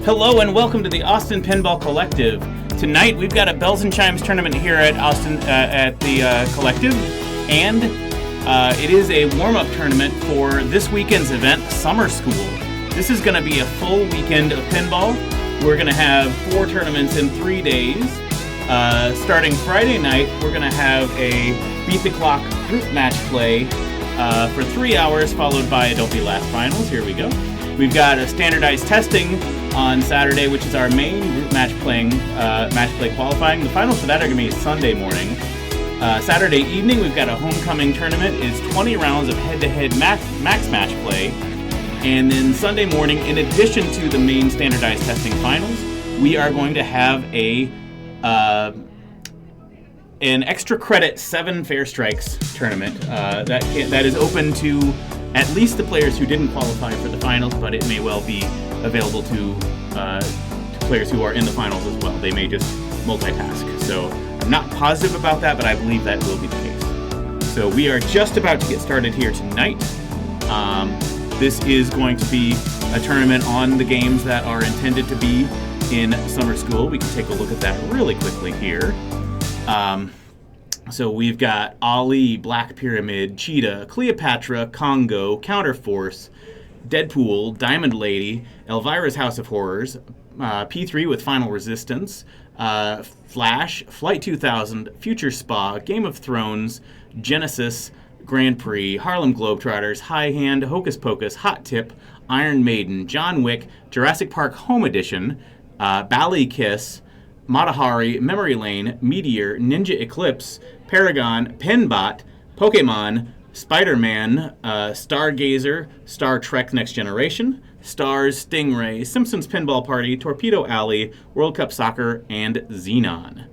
Hello and welcome to the Austin Pinball Collective. Tonight we've got a Belles and Chimes tournament here at Austin at the Collective, and it is a warm-up tournament for this weekend's event, Summer School. This is going to be a full weekend of pinball. We're going to have 4 tournaments in 3 days. Starting Friday night, we're going to have a Beat the Clock group match play for 3 hours, followed by a Don't Be Last finals. Here we go. We've got a standardized testing on Saturday, which is our main group match play qualifying. The finals for that are going to be Sunday morning. Saturday evening, we've got a homecoming tournament. It's 20 rounds of head-to-head max match play. And then Sunday morning, in addition to the main standardized testing finals, we are going to have an extra credit 7 Fair Strikes tournament that is open to at least the players who didn't qualify for the finals, but it may well be available to players who are in the finals as well. They may just multitask. So I'm not positive about that, but I believe that will be the case. So we are just about to get started here tonight. This is going to be a tournament on the games that are intended to be in summer school. We can take a look at that really quickly here. So we've got Ali, Black Pyramid, Cheetah, Cleopatra, Congo, Counterforce, Deadpool, Diamond Lady, Elvira's House of Horrors, P3 with Final Resistance, Flash, Flight 2000, Future Spa, Game of Thrones, Genesis, Grand Prix, Harlem Globetrotters, High Hand, Hocus Pocus, Hot Tip, Iron Maiden, John Wick, Jurassic Park Home Edition, Bally Kiss, Matahari, Memory Lane, Meteor, Ninja Eclipse, Paragon, Penbot, Pokemon, Spider-Man, Stargazer, Star Trek Next Generation, Stars, Stingray, Simpsons Pinball Party, Torpedo Alley, World Cup Soccer, and Xenon.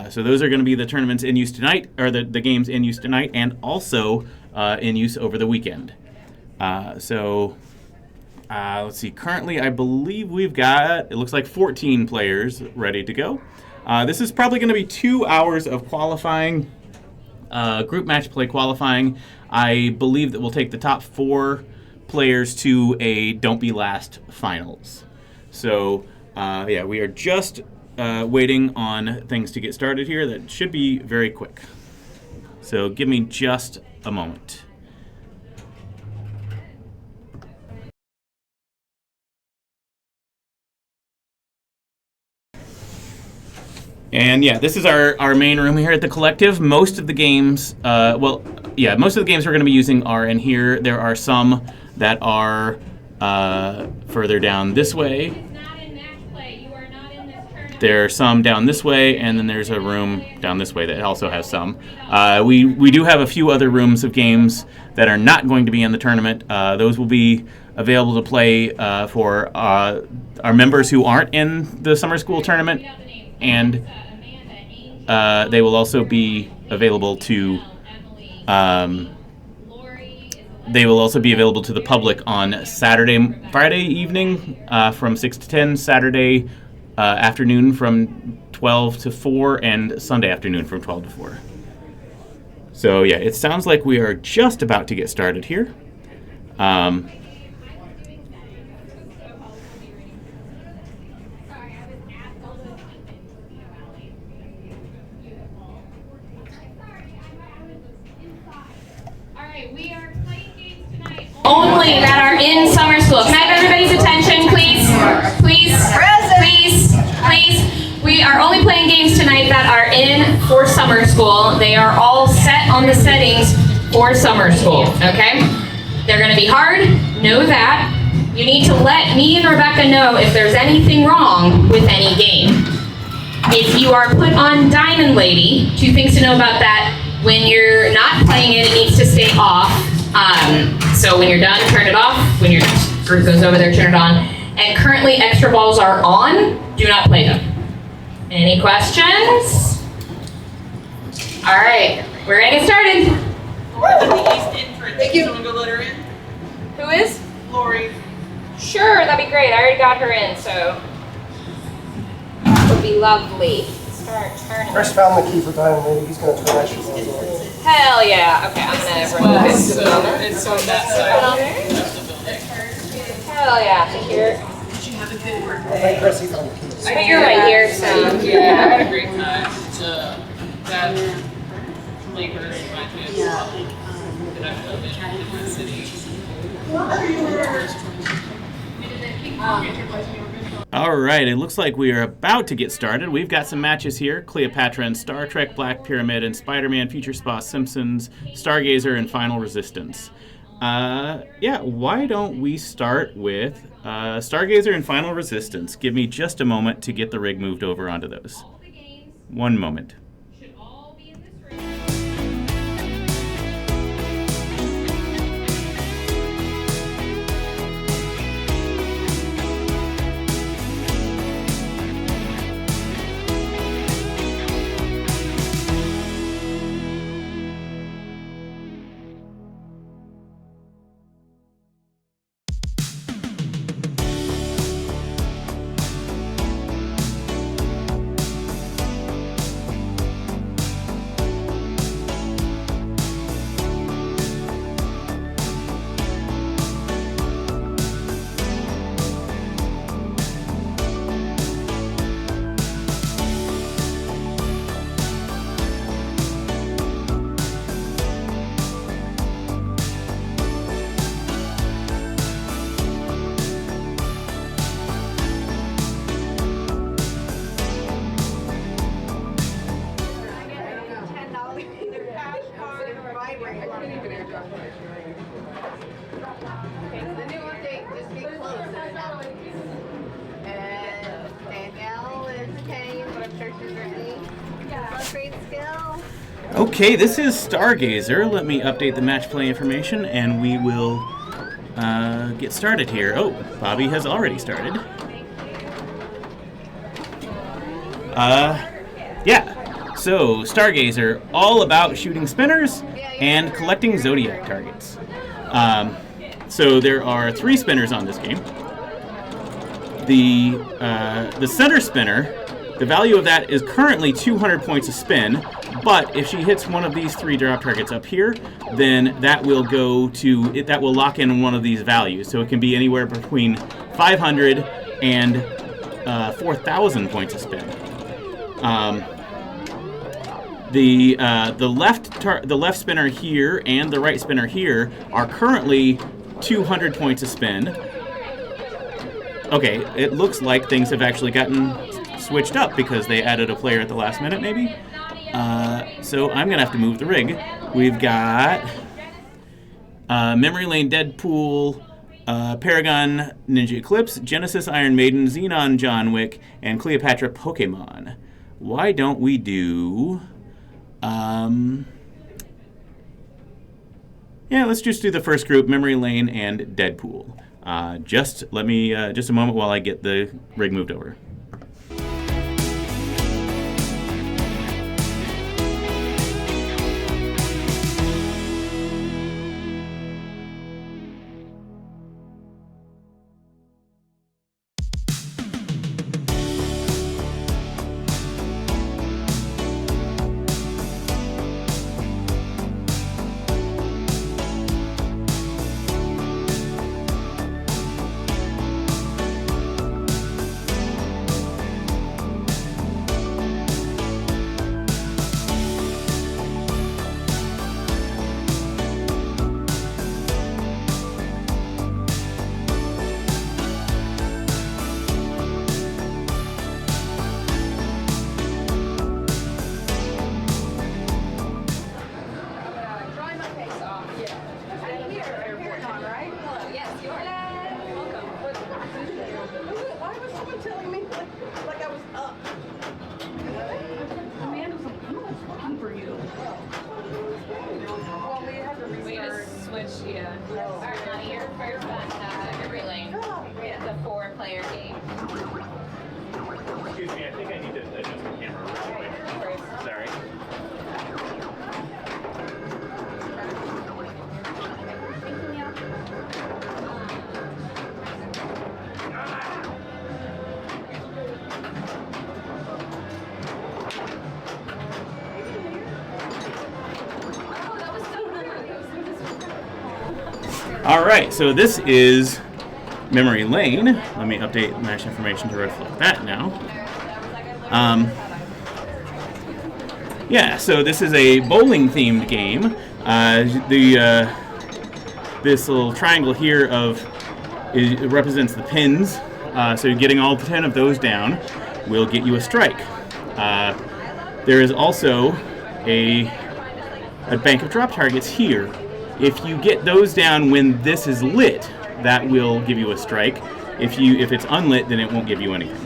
So those are going to be the tournaments in use tonight, or the games in use tonight, and also in use over the weekend. Let's see. Currently, I believe we've got, it looks like 14 players ready to go. This is probably going to be 2 hours of qualifying, group match play qualifying. I believe that we'll take the top 4 players to a Don't Be Last finals. So, we are just waiting on things to get started here. That should be very quick. So give me just a moment. And yeah, this is our main room here at the Collective. Most of the games, most of the games we're going to be using are in here. There are some that are further down this way. It's not in match play. You are not in this tournament. There are some down this way, and then there's a room down this way that also has some. We do have a few other rooms of games that are not going to be in the tournament. Those will be available to play for our members who aren't in the summer school tournament, and they will also be available to the public on Friday evening from 6 to 10, Saturday afternoon from 12 to 4, and Sunday afternoon from 12 to 4. So yeah, it sounds like we are just about to get started here. Only that are in summer school. Can I have everybody's attention, please? Please, please, please. We are only playing games tonight that are in for summer school. They are all set on the settings for summer school, okay? They're going to be hard, know that. You need to let me and Rebecca know if there's anything wrong with any game. If you are put on Diamond Lady, 2 things to know about that. When you're not playing it, it needs to stay off. So when you're done, turn it off. When your group goes over there, turn it on. And currently extra balls are on. Do not play them. Any questions? All right, we're gonna get started. We're at the east entrance. Thank you. Someone go let her in. Who is? Lori. Sure, that'd be great. I already got her in, so that would be lovely. Start turning. Chris found the key for Diamond Lady. He's going to turn extra balls on. Hell yeah. Okay, I'm gonna remove it. It's on that side. Hell yeah. So here. Did you have a I think Chrissy's on the keys. But you're right here, so. Yeah, I had a great time. That Lakers reminds me of that I've lived in the city. All right, it looks like we are about to get started. We've got some matches here. Cleopatra and Star Trek, Black Pyramid and Spider-Man, Future Spa, Simpsons, Stargazer, and Final Resistance. Yeah, why don't we start with Stargazer and Final Resistance? Give me just a moment to get the rig moved over onto those. One moment. Okay, this is Stargazer. Let me update the match play information, and we will get started here. Oh, Bobby has already started. Yeah. So, Stargazer, all about shooting spinners and collecting zodiac targets. So there are 3 spinners on this game. The center spinner, the value of that is currently 200 points a spin. But if she hits one of these 3 drop targets up here, then that will go to that will lock in one of these values. So it can be anywhere between 500 and 4,000 points a spin. The left spinner here and the right spinner here are currently 200 points a spin. Okay, it looks like things have actually gotten switched up because they added a player at the last minute, maybe. So I'm going to have to move the rig. We've got Memory Lane Deadpool, Paragon Ninja Eclipse, Genesis Iron Maiden, Xenon John Wick, and Cleopatra Pokemon. Why don't we do... yeah, let's just do the first group, Memory Lane and Deadpool. Just let me, just a moment while I get the rig moved over. All right, so this is Memory lane. Let me update match information to reflect that now. Yeah, so this is a bowling-themed game. This little triangle here it represents the pins. So getting all 10 of those down will get you a strike. There is also a bank of drop targets here. If you get those down when this is lit, that will give you a strike. If it's unlit, then it won't give you anything.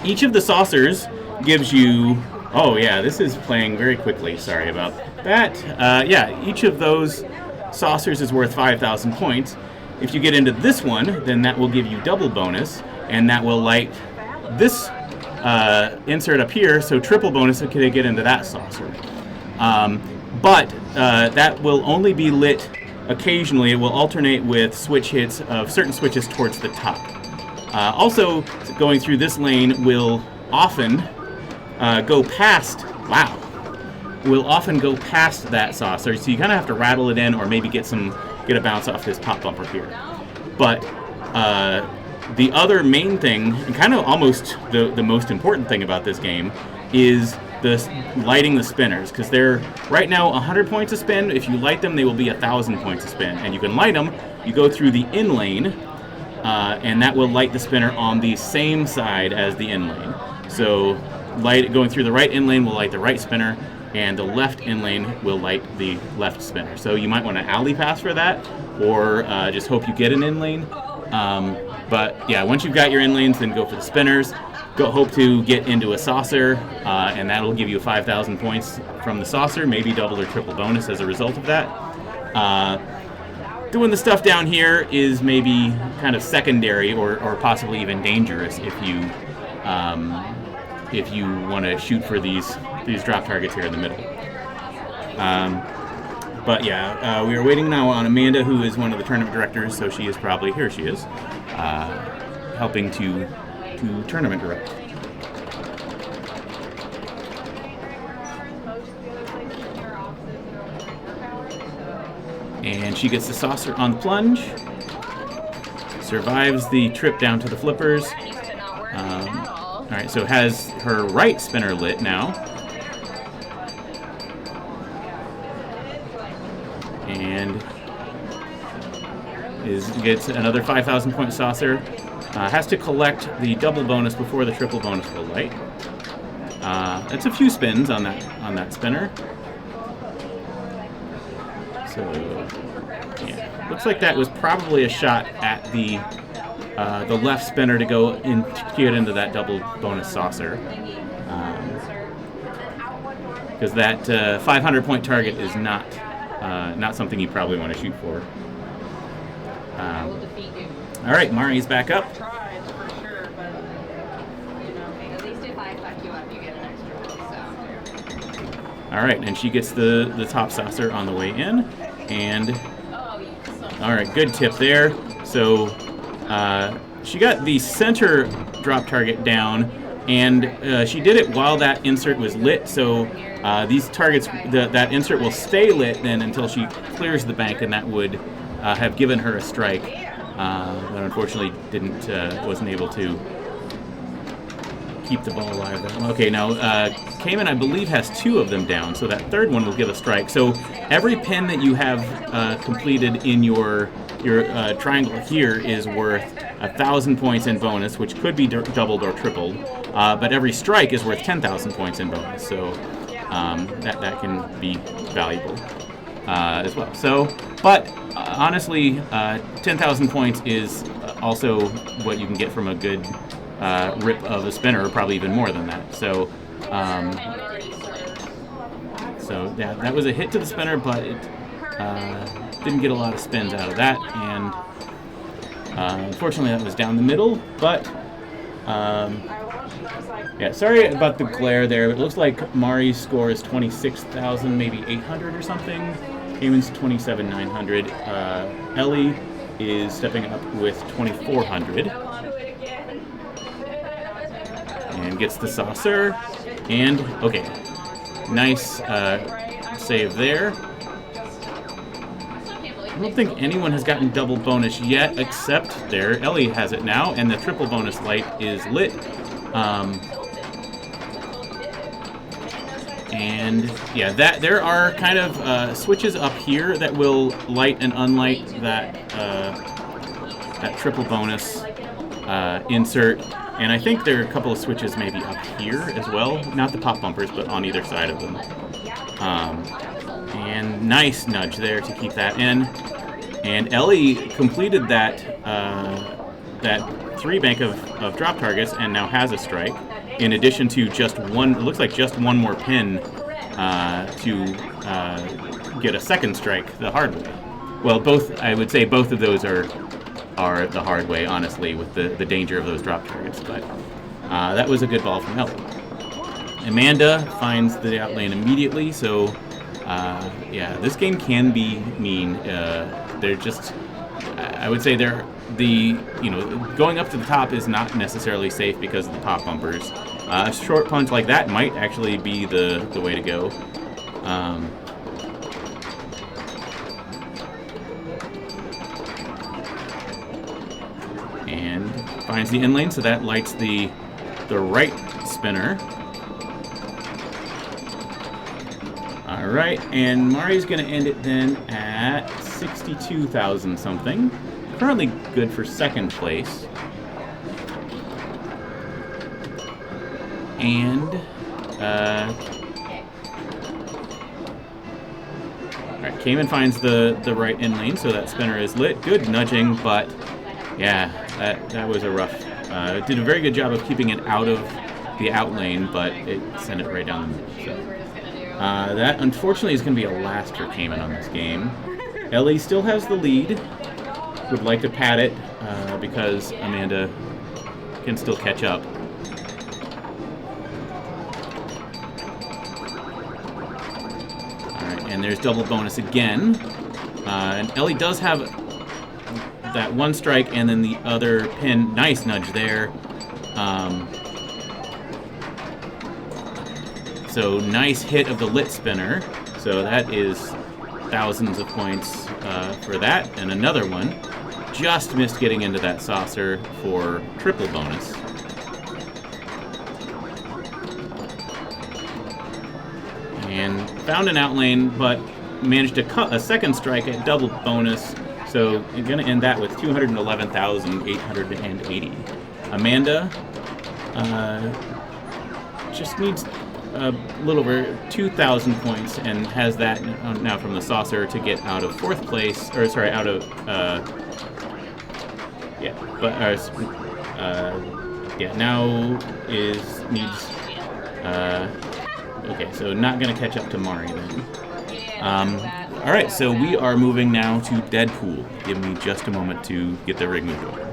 Each of the saucers gives you... Oh yeah, this is playing very quickly. Sorry about that. Yeah, each of those saucers is worth 5,000 points. If you get into this one, then that will give you double bonus, and that will light this insert up here, so triple bonus if you get into that saucer. But that will only be lit occasionally. It will alternate with switch hits of certain switches towards the top. Also, going through this lane will often go past... Wow. Will often go past that saucer, so you kind of have to rattle it in or maybe get a bounce off this pop bumper here. But the other main thing, and kind of almost the most important thing about this game, is lighting the spinners, because they're right now 100 points a spin. If you light them, they will be 1,000 points a spin, and you can light them. You go through the in lane, and that will light the spinner on the same side as the in lane. So going through the right in lane will light the right spinner, and the left in lane will light the left spinner. So you might want to alley pass for that, or just hope you get an in lane. But yeah, once you've got your in lanes, then go for the spinners. Hope to get into a saucer, and that'll give you 5,000 points from the saucer, maybe double or triple bonus as a result of that. Doing the stuff down here is maybe kind of secondary or possibly even dangerous if you want to shoot for these drop targets here in the middle. But yeah, we are waiting now on Amanda, who is one of the tournament directors, so she is probably, here she is, helping to tournament direct. And she gets the saucer on the plunge, survives the trip down to the flippers. Alright, so has her right spinner lit now. And gets another 5,000 point saucer. Has to collect the double bonus before the triple bonus will light. That's a few spins on that spinner. So yeah, looks like that was probably a shot at the left spinner to get into that double bonus saucer. Because that 500 point target is not something you probably want to shoot for. All right, Mari's back up. All right, and she gets the top saucer on the way in, and all right, good tip there. So she got the center drop target down, and she did it while that insert was lit. So these targets, that insert will stay lit then until she clears the bank, and that would have given her a strike. But unfortunately wasn't able to keep the ball alive. Okay, now Cayman, I believe, has 2 of them down, so that third one will give a strike. So every pin that you have completed in your triangle here is worth 1,000 points in bonus, which could be doubled or tripled. But every strike is worth 10,000 points in bonus, so that can be valuable as well. So, but honestly, 10,000 points is also what you can get from a good rip of a spinner, or probably even more than that. So, yeah, that was a hit to the spinner, but it didn't get a lot of spins out of that, and unfortunately that was down the middle. But yeah, sorry about the glare there. It looks like Mari's score is 26,000, maybe 800 or something. Cayman's 27,900. Ellie is stepping up with 2,400. And gets the saucer. And, okay. Nice save there. I don't think anyone has gotten double bonus yet, except there. Ellie has it now, and the triple bonus light is lit. And yeah, there are kind of switches up here that will light and unlight that triple bonus insert. And I think there are a couple of switches maybe up here as well. Not the pop bumpers, but on either side of them. And nice nudge there to keep that in. And Ellie completed that 3 bank of drop targets and now has a strike. In addition to just one, it looks like just one more pin to get a second strike the hard way. Well, I would say both of those are the hard way, honestly, with the danger of those drop targets. But that was a good ball from Ellie. Amanda finds the out lane immediately, so yeah, this game can be mean. They're just, I would say going up to the top is not necessarily safe because of the pop bumpers. A short punch like that might actually be the way to go. And finds the in lane, so that lights the right spinner. All right, and Mari's going to end it then at 62,000 something. Currently good for second place. And all right, Cayman finds the right in lane, so that spinner is lit. Good nudging, but yeah, that was a rough. It did a very good job of keeping it out of the out lane, but it sent it right down the middle. So that unfortunately is going to be a last for Cayman on this game. Ellie still has the lead. Would like to pad it because Amanda can still catch up. And there's double bonus again. And Ellie does have that one strike and then the other pin. Nice nudge there. So nice hit of the lit spinner. So that is thousands of points for that. And another one. Just missed getting into that saucer for triple bonus. And found an out lane, but managed to cut a second strike at double bonus. So you're going to end that with 211,880. Amanda just needs a little over 2,000 points and has that now from the saucer to get out of fourth place, or sorry, out of now needs. Okay, so not going to catch up to Mari then. All right, so we are moving now to Deadpool. Give me just a moment to get the rig moved over.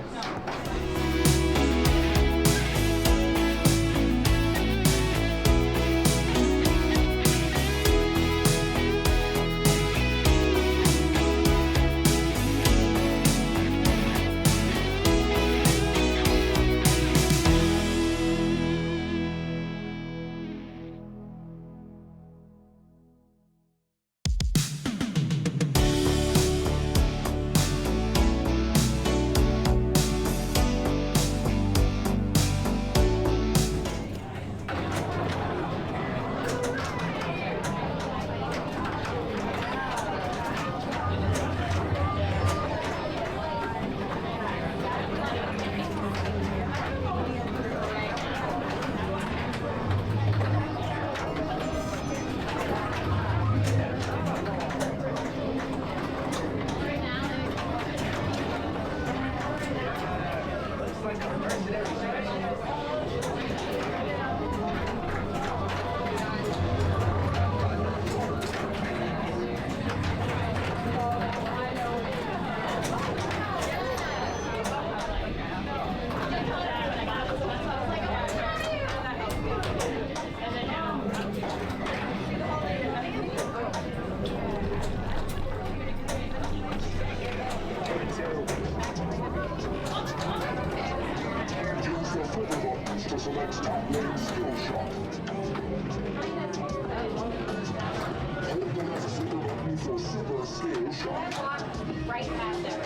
Hold the left trigger button for super Right past there.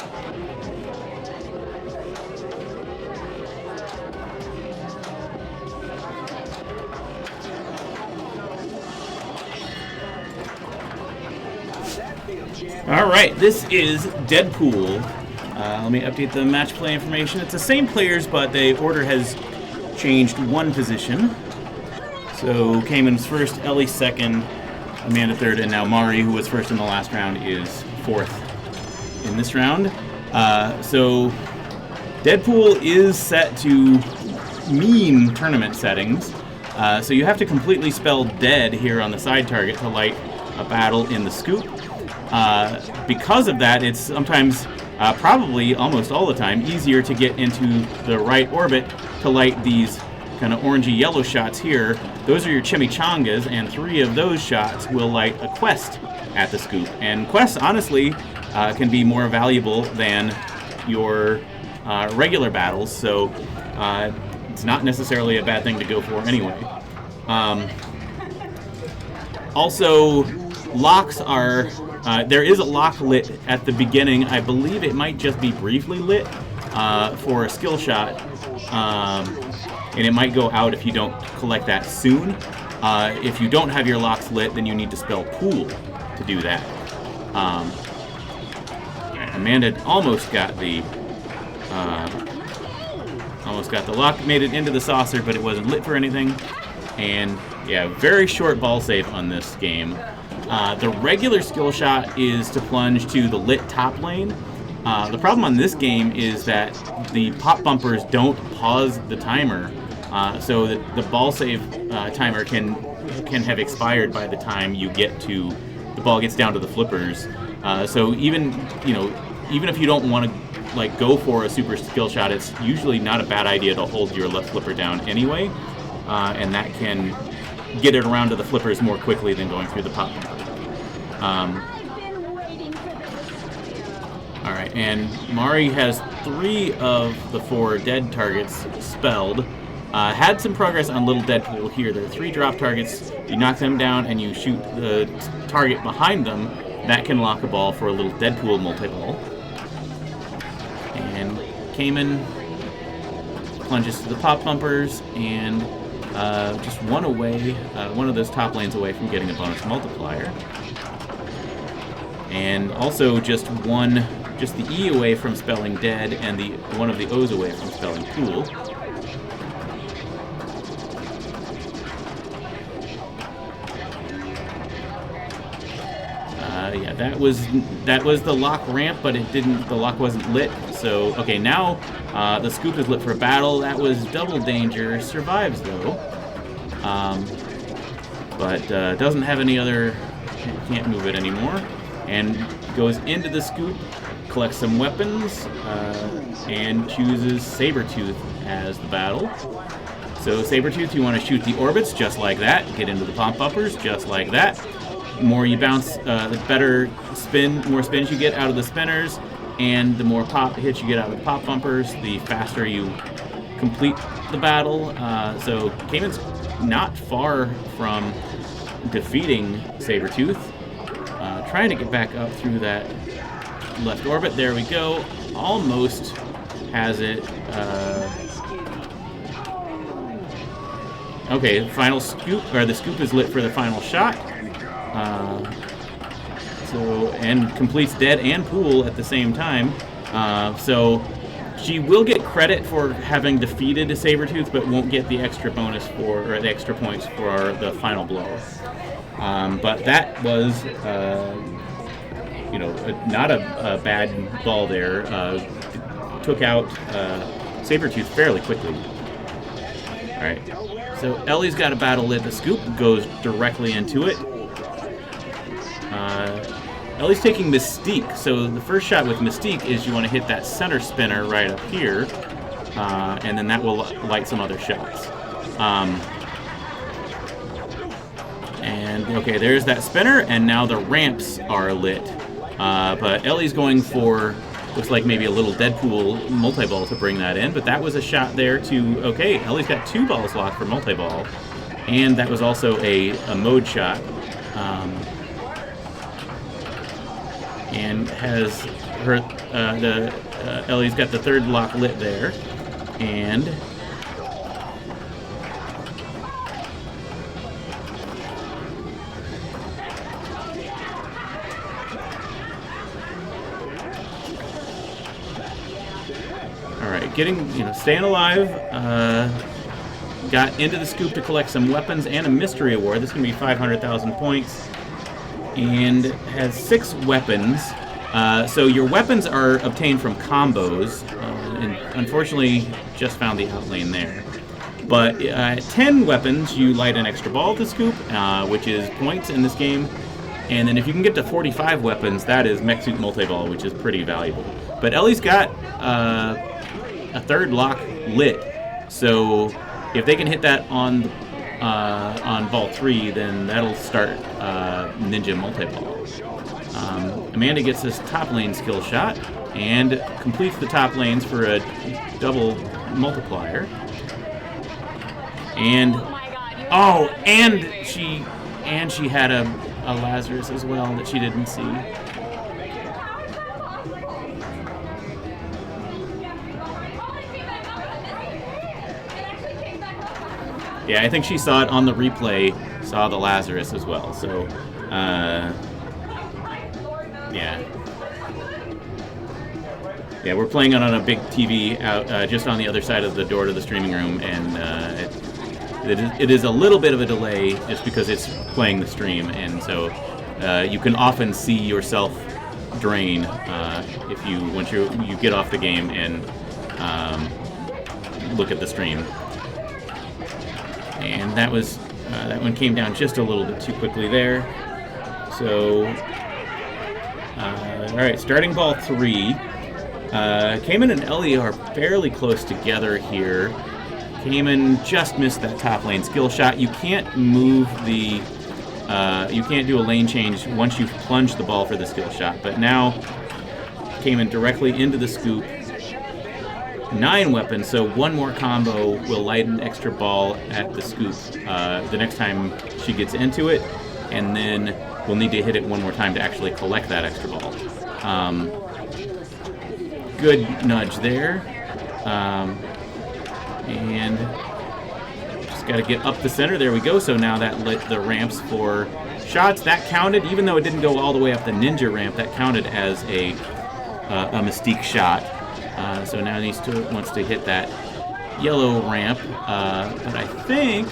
All right, this is Deadpool. Let me update the match play information. It's the same players, but the order has changed one position. So Cayman's first, Ellie second, Amanda third, and now Mari, who was first in the last round, is fourth in this round. So Deadpool is set to mean tournament settings. So you have to completely spell dead here on the side target to light a battle in the scoop. Because of that, it's sometimes, probably almost all the time, easier to get into the right orbit to light these kind of orangey yellow shots here. Those are your chimichangas, and 3 of those shots will light a quest at the scoop. And quests, honestly, can be more valuable than your regular battles, so it's not necessarily a bad thing to go for anyway. Also, locks are... there is a lock lit at the beginning. I believe it might just be briefly lit for a skill shot, and it might go out if you don't collect that soon. If you don't have your locks lit, then you need to spell pool to do that. Amanda almost got the lock, made it into the saucer, but it wasn't lit for anything. And yeah, very short ball save on this game. The regular skill shot is to plunge to the lit top lane. The problem on this game is that the pop bumpers don't pause the timer, so that the ball save timer can have expired by the time you get to the ball gets down to the flippers. So even if you don't want to go for a super skill shot, it's usually not a bad idea to hold your left flipper down anyway, and that can get it around to the flippers more quickly than going through the pop bumper. Alright, and Mari has 3 of the 4 dead targets spelled. Had some progress on Little Deadpool here. There are 3 drop targets. You knock them down and you shoot the target behind them. That can lock a ball for a Little Deadpool multi-ball. And Cayman plunges to the pop bumpers the just one away, one of those top lanes away from getting a bonus multiplier. And also just the E away from spelling dead, and one of the O's away from spelling pool. Yeah, that was the lock ramp, but the lock wasn't lit. So okay, now the scoop is lit for battle. That was double danger. Survives though, but doesn't have any other. Can't move it anymore, and goes into the scoop, collects some weapons, and chooses Sabretooth as the battle. So Sabretooth, you want to shoot the orbits just like that. Get into the pop bumpers just like that. The more you bounce, the better more spins you get out of the spinners, and the more pop hits you get out of the pop bumpers, the faster you complete the battle. So Cayman's not far from defeating Sabretooth. Trying to get back up through that left orbit. There we go. Almost has it. Okay, final scoop, or the scoop is lit for the final shot. And completes dead and pool at the same time. So she will get credit for having defeated a Sabretooth, but won't get the extra bonus or the extra points for the final blow. But that was, not a bad ball there. Took out Sabretooth fairly quickly. All right, so Ellie's got a battle lit. The scoop goes directly into it. Ellie's taking Mystique, so the first shot with Mystique is you want to hit that center spinner right up here, and then that will light some other shots. And okay, there's that spinner, and now the ramps are lit. But Ellie's going for, looks like maybe a Little Deadpool multi-ball to bring that in, but that was a shot there to, okay, Ellie's got 2 balls locked for multi-ball, and that was also a mode shot. and has her Ellie's got the third lock lit there, and all right, staying alive. Got into the scoop to collect some weapons and a mystery award. This is going to be 500,000 points. And has 6 weapons. So your weapons are obtained from combos. And unfortunately, just found the outlane there. But 10 weapons, you light an extra ball to scoop, which is points in this game. And then if you can get to 45 weapons, that is mech suit multi-ball, which is pretty valuable. But Ellie's got a third lock lit. So if they can hit that on ball 3, then that'll start Ninja multi-ball. Amanda gets this top lane skill shot and completes the top lanes for a double multiplier. And she had a Lazarus as well that she didn't see. Yeah, I think she saw it on the replay, saw the Lazarus as well. So, yeah. Yeah, we're playing it on a big TV out just on the other side of the door to the streaming room, and it is a little bit of a delay just because it's playing the stream, and so you can often see yourself drain once you get off the game and look at the stream. And that one came down just a little bit too quickly there. So, all right, starting ball 3. Cayman and Ellie are fairly close together here. Cayman just missed that top lane skill shot. You can't move you can't do a lane change once you've plunged the ball for the skill shot. But now, Cayman directly into the scoop. 9 weapons, so one more combo will light an extra ball at the scoop the next time she gets into it, and then we'll need to hit it one more time to actually collect that extra ball. Good nudge there. And just got to get up the center. There we go. So now that lit the ramps for shots. That counted, even though it didn't go all the way up the ninja ramp, that counted as a Mystique shot. So now wants to hit that yellow ramp, but I think,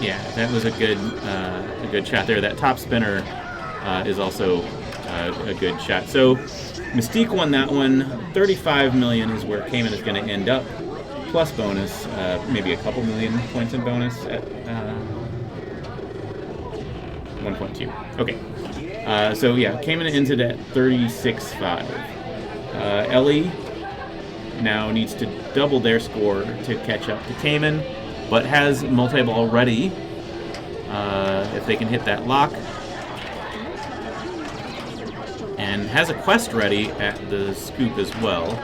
yeah, that was a good shot there. That top spinner is also a good shot. So Mystique won that one. 35 million is where Cayman is going to end up, plus bonus, maybe a couple million points in bonus at 1.2. Okay. So yeah, Cayman ends it at 36.5. Ellie now needs to double their score to catch up to Cayman, but has multi-ball ready if they can hit that lock. And has a quest ready at the scoop as well.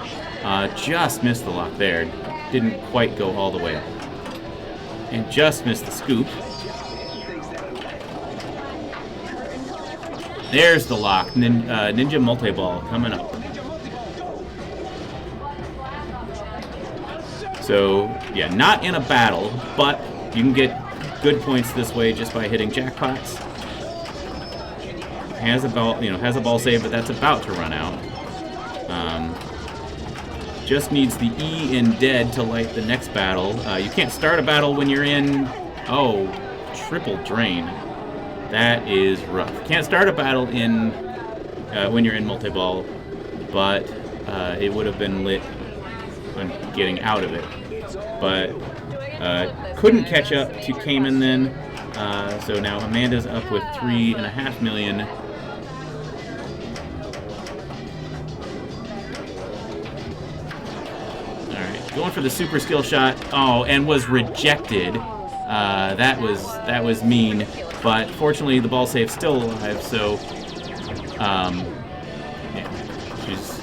Just missed the lock there. Didn't quite go all the way up. And just missed the scoop. There's the lock. Ninja multi-ball coming up. So, yeah, not in a battle, but you can get good points this way just by hitting jackpots. Has a ball save, but that's about to run out. Just needs the E in dead to light the next battle. You can't start a battle when you're in... Oh, triple drain. That is rough. Can't start a battle when you're in multi-ball, but it would have been lit on getting out of it. But couldn't catch up to Cayman then, so now Amanda's up with 3.5 million. All right, going for the super skill shot. Oh, and was rejected. That was mean. But fortunately, the ball save's still alive, so yeah, she's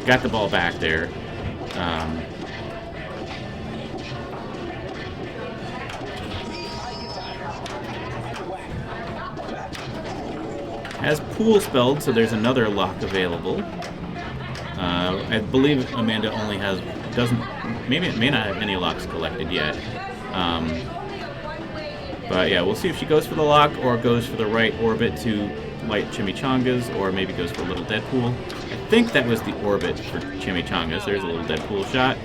got the ball back there. Has pool spelled, so there's another lock available. I believe Amanda only has, maybe it may not have any locks collected yet. But yeah, we'll see if she goes for the lock or goes for the right orbit to light chimichangas, or maybe goes for a little Deadpool. I think that was the orbit for chimichangas. There's a little Deadpool shot.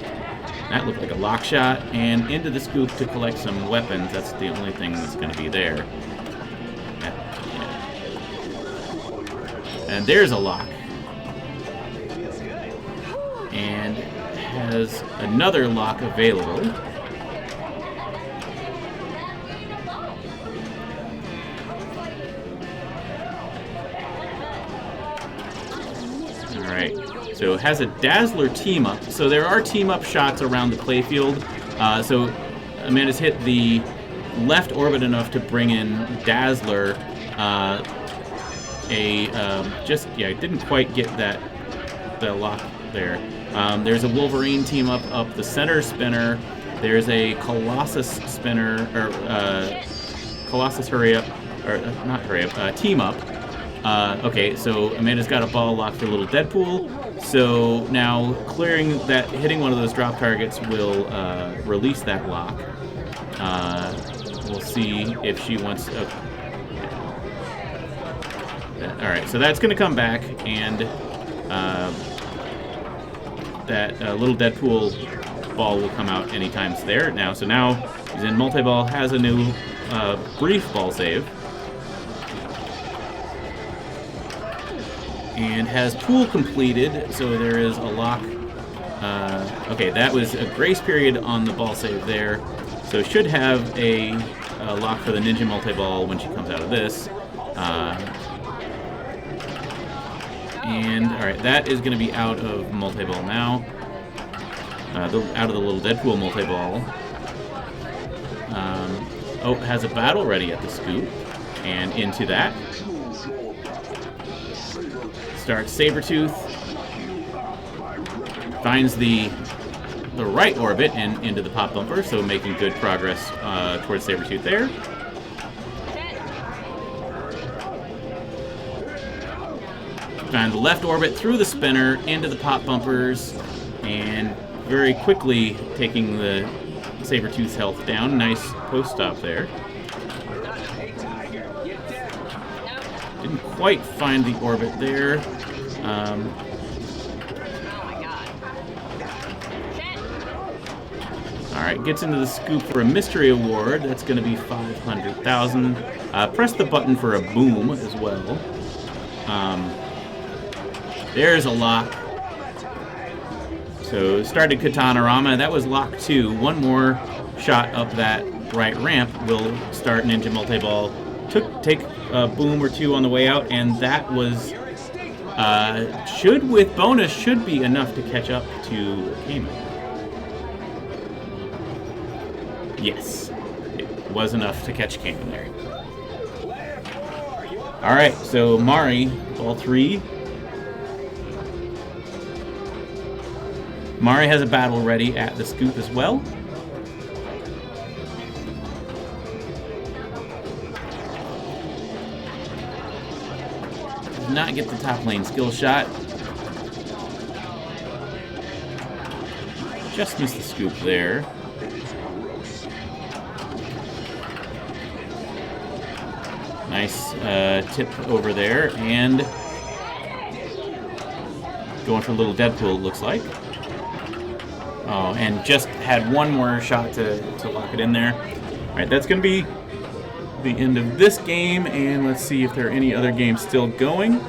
That looked like a lock shot. And into the scoop to collect some weapons. That's the only thing that's going to be there. And there's a lock. And has another lock available. Alright, so it has a Dazzler team up. So there are team up shots around the playfield. So Amanda's hit the left orbit enough to bring in Dazzler. Didn't quite get the lock there. There's a Wolverine team up the center spinner. There's a Colossus spinner, or Colossus hurry up, or not hurry up, team up. Okay, so Amanda's got a ball lock for little Deadpool. So now hitting one of those drop targets will release that lock. We'll see if she wants. All right, so that's going to come back, and that little Deadpool ball will come out anytime it's there now. So now he's in multi-ball, has a new brief ball save, and has pool completed. So there is a lock. Okay, that was a grace period on the ball save there. So should have a lock for the ninja multi-ball when she comes out of this. And, alright, that is going to be out of multi-ball now. Out of the little Deadpool multi-ball. Has a battle ready at the scoop. And into that. Starts Sabretooth. Finds the right orbit and into the pop bumper, so making good progress towards Sabretooth there. Find the left orbit through the spinner into the pop bumpers, and very quickly taking the Sabretooth's health down. Nice post stop there. Didn't quite find the orbit there. Alright, gets into the scoop for a mystery award. That's going to be 500,000. Press the button for a boom as well. There's a lock. So started Katana-rama. That was lock 2. One more shot up that right ramp will start Ninja Multi-Ball. Take a boom or two on the way out, and that was with bonus should be enough to catch up to Cayman. Yes, it was enough to catch Cayman there. All right, so Mari, ball 3. Mari has a battle ready at the scoop as well. Did not get the top lane skill shot. Just missed the scoop there. Nice tip over there, and going for a little Deadpool, it looks like. Oh, and just had one more shot to lock it in there. All right, that's going to be the end of this game, and let's see if there are any other games still going.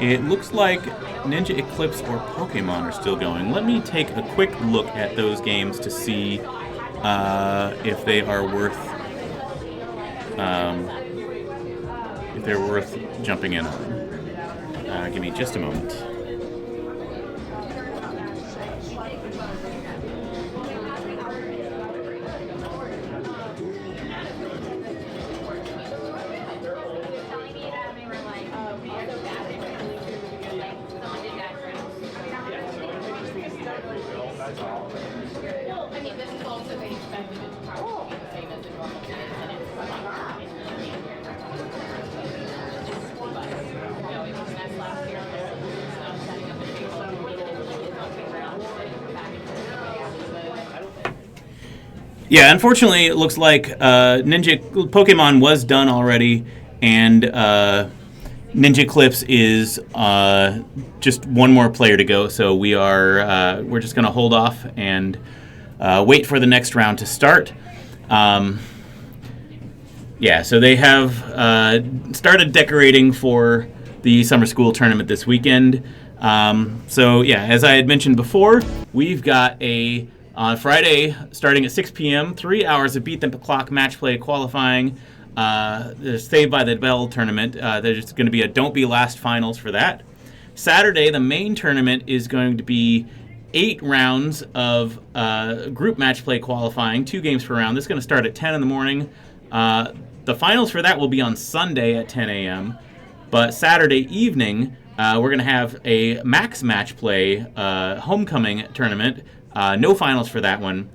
It looks like Ninja Eclipse or Pokemon are still going. Let me take a quick look at those games to see if they are worth jumping in on. Give me just a moment. Yeah, unfortunately, it looks like Ninja Pokemon was done already, and Ninja Eclipse is just one more player to go. So we're just going to hold off and wait for the next round to start. Yeah, so they have started decorating for the summer school tournament this weekend. So yeah, as I had mentioned before, we've got on Friday, starting at 6 p.m., 3 hours of beat the clock match play qualifying. There's Saved by the Bell tournament. There's going to be a Don't Be Last finals for that. Saturday, the main tournament is going to be 8 rounds of group match play qualifying, 2 games per round. This is going to start at 10 in the morning. The finals for that will be on Sunday at 10 a.m. But Saturday evening, we're going to have a max match play homecoming tournament. No finals for that one.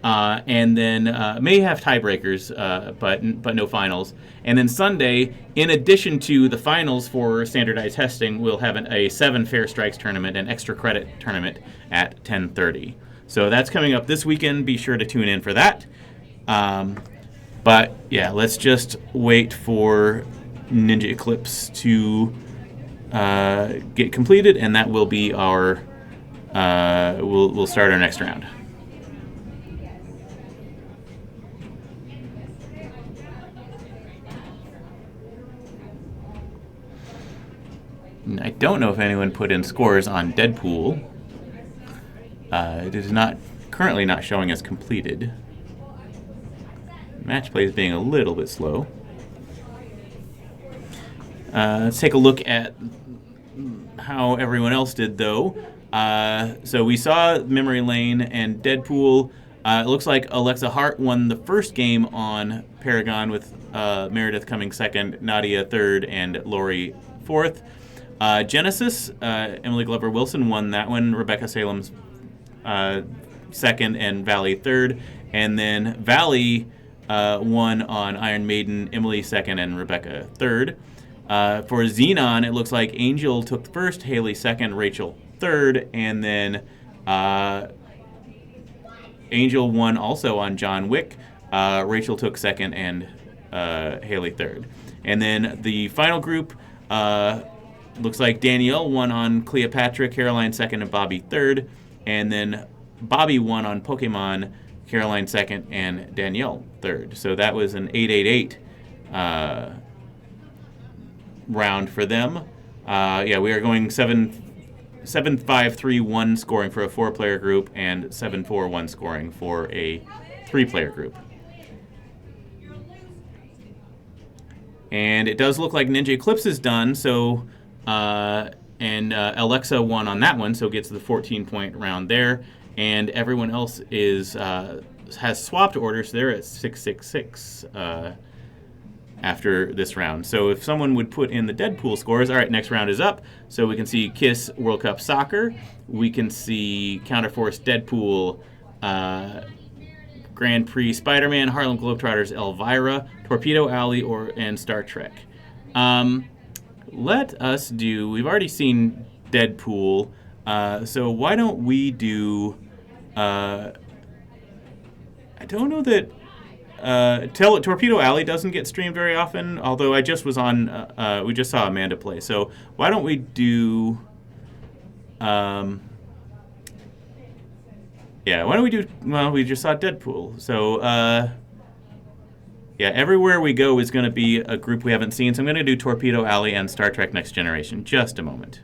And then may have tiebreakers, but no finals. And then Sunday, in addition to the finals for standardized testing, we'll have a 7 Fair Strikes tournament, an extra credit tournament at 10:30. So that's coming up this weekend. Be sure to tune in for that. But yeah, let's just wait for Ninja Eclipse to get completed, and that will be our. We'll start our next round. I don't know if anyone put in scores on Deadpool. It is currently not showing as completed. Match play is being a little bit slow. Let's take a look at how everyone else did, though. So we saw Memory Lane and Deadpool. It looks like Alexa Hart won the first game on Paragon, with Meredith coming second, Nadia third, and Lori fourth. Genesis, Emily Glover Wilson won that one. Rebecca Salem's second, and Valley third. And then Valley won on Iron Maiden, Emily second, and Rebecca third. For Xenon, it looks like Angel took first, Haley second, Rachel third, and then Angel won also on John Wick. Rachel took second, and Haley third. And then the final group looks like Danielle won on Cleopatra, Caroline second, and Bobby third. And then Bobby won on Pokemon, Caroline second, and Danielle third. So that was an 8-8-8 round for them. Yeah, we are going 7-5-3-1 scoring for a 4-player group, and 7-4-1 scoring for a 3-player group. And it does look like Ninja Eclipse is done, so Alexa won on that one, so gets the 14-point round there. And everyone else has swapped orders. They're at 6-6-6 after this round. So if someone would put in the Deadpool scores, all right, next round is up. So we can see KISS World Cup Soccer. We can see Counterforce Deadpool, Grand Prix Spider-Man, Harlem Globetrotters Elvira, Torpedo Alley, and Star Trek. We've already seen Deadpool, so why don't we do, I don't know that, Torpedo Alley doesn't get streamed very often, although I just was on, we just saw Amanda play, so why don't we do, we just saw Deadpool, so, yeah, everywhere we go is going to be a group we haven't seen, so I'm going to do Torpedo Alley and Star Trek Next Generation. Just a moment.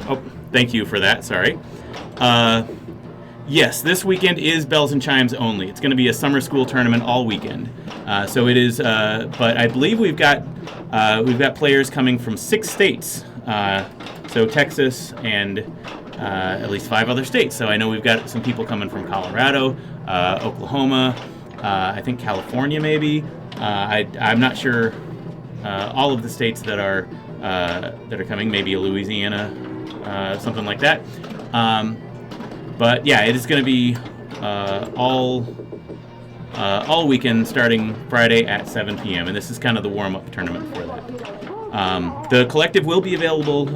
Oh, thank you for that. Sorry. Yes, this weekend is Bells and Chimes only. It's going to be a summer school tournament all weekend. So it is, but I believe we've got players coming from 6 states. So Texas and at least 5 other states. So I know we've got some people coming from Colorado, Oklahoma, I think California maybe. I'm not sure all of the states that are coming. Maybe Louisiana, something like that. But yeah, it is going to be all weekend starting Friday at 7 p.m. And this is kind of the warm-up tournament for that. The collective will be available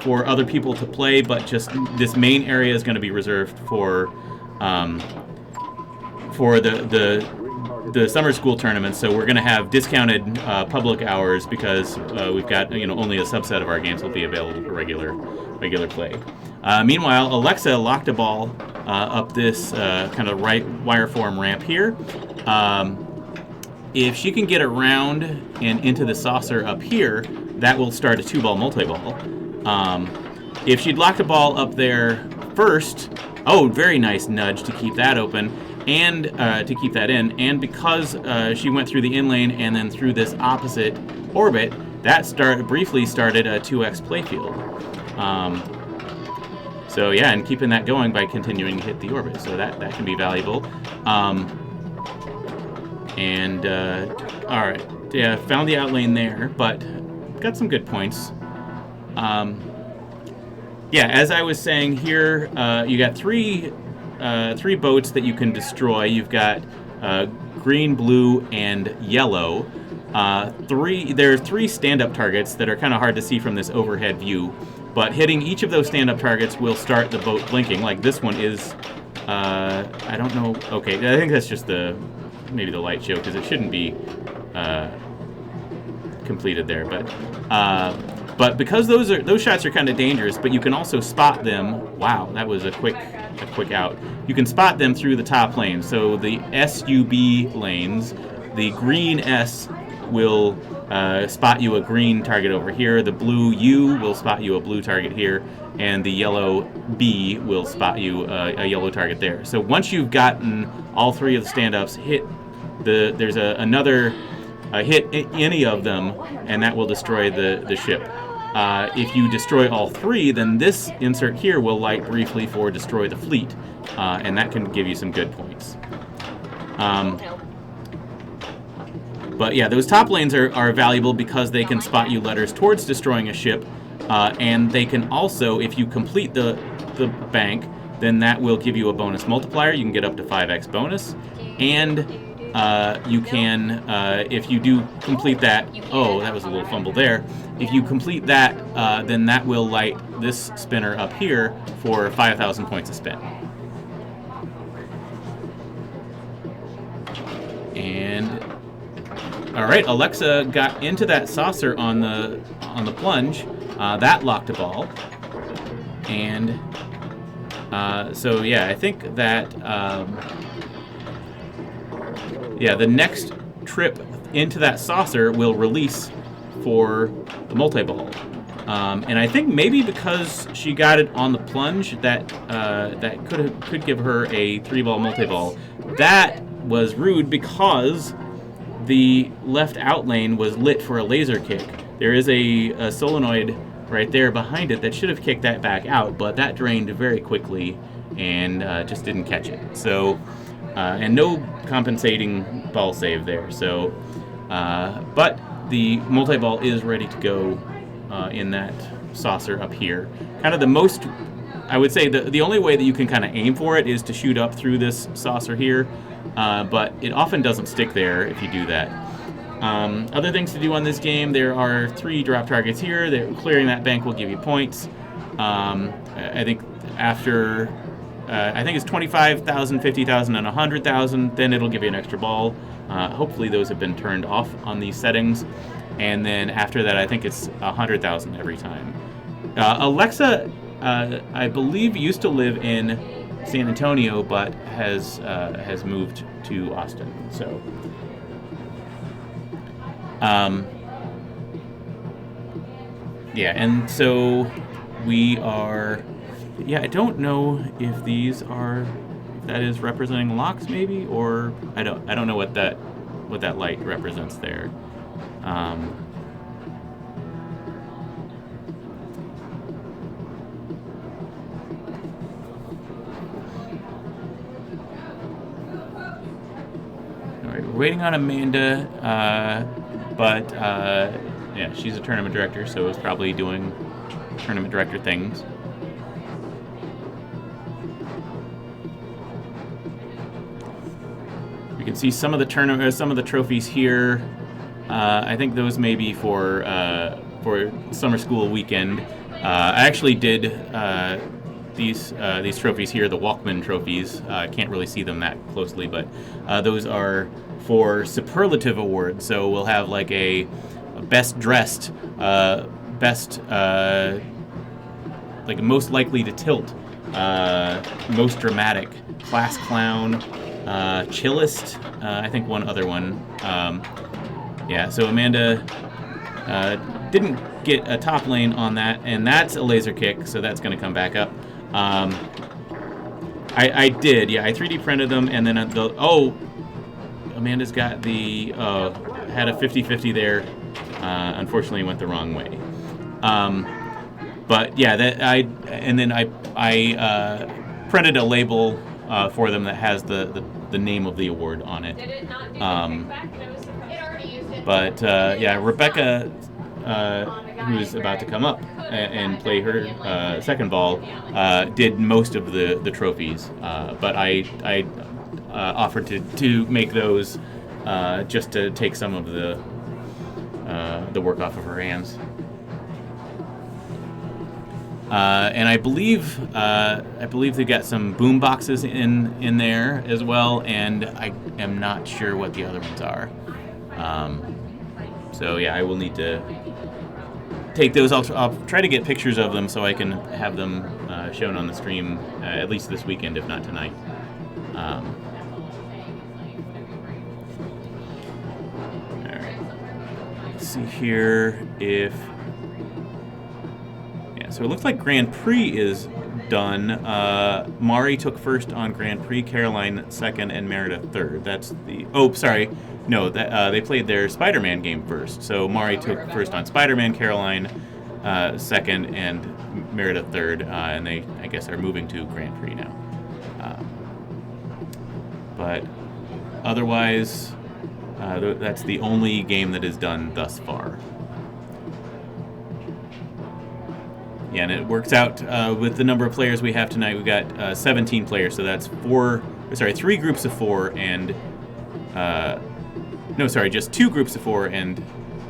for other people to play, but just this main area is going to be reserved for the summer school tournament. So we're going to have discounted public hours because we've got only a subset of our games will be available for regular play. Meanwhile, Alexa locked a ball up this kind of right wire form ramp here. If she can get around and into the saucer up here, that will start a 2-ball multi-ball. If she'd locked a ball up there first, very nice nudge to keep that open and to keep that in. And because she went through the in lane and then through this opposite orbit, that briefly started a 2x playfield. So yeah, and keeping that going by continuing to hit the orbit. So that can be valuable. All right, yeah, found the out lane there, but got some good points. Yeah, as I was saying here, you got three boats that you can destroy. You've got green, blue, and yellow. There are 3 stand-up targets that are kind of hard to see from this overhead view, but hitting each of those stand-up targets will start the boat blinking. Like this one is, I don't know. Okay, I think that's just maybe the light show because it shouldn't be completed there. But because those shots are kind of dangerous, but you can also spot them. Wow, that was a quick out. You can spot them through the top lane. So the SUB lanes, the green S will spot you a green target over here. The blue U will spot you a blue target here, and the yellow B will spot you a yellow target there. So once you've gotten all 3 of the stand-ups hit, there's another hit any of them, and that will destroy the ship. If you destroy all 3, then this insert here will light briefly for destroy the fleet, and that can give you some good points. But yeah, those top lanes are valuable because they can spot you letters towards destroying a ship, and they can also, if you complete the bank, then that will give you a bonus multiplier. You can get up to 5x bonus, and you can, if you do complete that, that was a little fumble there. If you complete that, then that will light this spinner up here for 5,000 points a spin. And all right, Alexa got into that saucer on the plunge. That locked a ball, and so yeah, I think that the next trip into that saucer will release for the multi-ball. And I think maybe because she got it on the plunge, that could give her a 3-ball multi-ball. That was rude because the left out lane was lit for a laser kick. There is a solenoid right there behind it that should have kicked that back out, but that drained very quickly and just didn't catch it. So, and no compensating ball save there. So, but the multi-ball is ready to go in that saucer up here. Kind of the most, I would say the only way that you can kind of aim for it is to shoot up through this saucer here, but it often doesn't stick there if you do that. Other things to do on this game, there are 3 drop targets here. Clearing that bank will give you points. I think after, I think it's 25,000, 50,000, and 100,000, then it'll give you an extra ball. Hopefully those have been turned off on these settings. And then after that, I think it's 100,000 every time. Alexa, I believe, used to live in San Antonio, but has moved to Austin. So, yeah, and so we are, yeah, I don't know if these are, if that is representing locks maybe, or I don't know what that light represents there. All right, we're waiting on Amanda, but yeah, she's a tournament director, so is probably doing tournament director things. You can see some of the trophies here. I think those may be for summer school weekend. I actually did these trophies here, the Walkman trophies. I can't really see them that closely, but those are for superlative awards. So we'll have like a best dressed, best like most likely to tilt, most dramatic, class clown, chillest, I think one other one. Yeah, so Amanda didn't get a top lane on that, and that's a laser kick, so that's going to come back up. I did, yeah, I 3D printed them, and then Amanda's got the, had a 50-50 there. Unfortunately, went the wrong way. But yeah, I printed a label for them that has the name of the award on it. Did it not do the kickback? It already used it. But yeah, Rebecca, who's about to come up and play her second ball, did most of the trophies. But I offered to make those just to take some of the work off of her hands. And I believe they got some boom boxes in there as well, and I am not sure what the other ones are. So yeah, I will need to take those. I'll try to get pictures of them so I can have them shown on the stream at least this weekend, if not tonight. All right. Let's see here if. So it looks like Grand Prix is done. Mari took first on Grand Prix, Caroline second, and Meredith third. That's the... Oh, sorry. No, they played their Spider-Man game first. So Mari took first on Spider-Man, Caroline second, and Meredith third. And they, I guess, are moving to Grand Prix now. But otherwise, that's the only game that is done thus far. Yeah, and it works out with the number of players we have tonight. We've got 17 players, so that's 3 groups of 4 and... just 2 groups of 4 and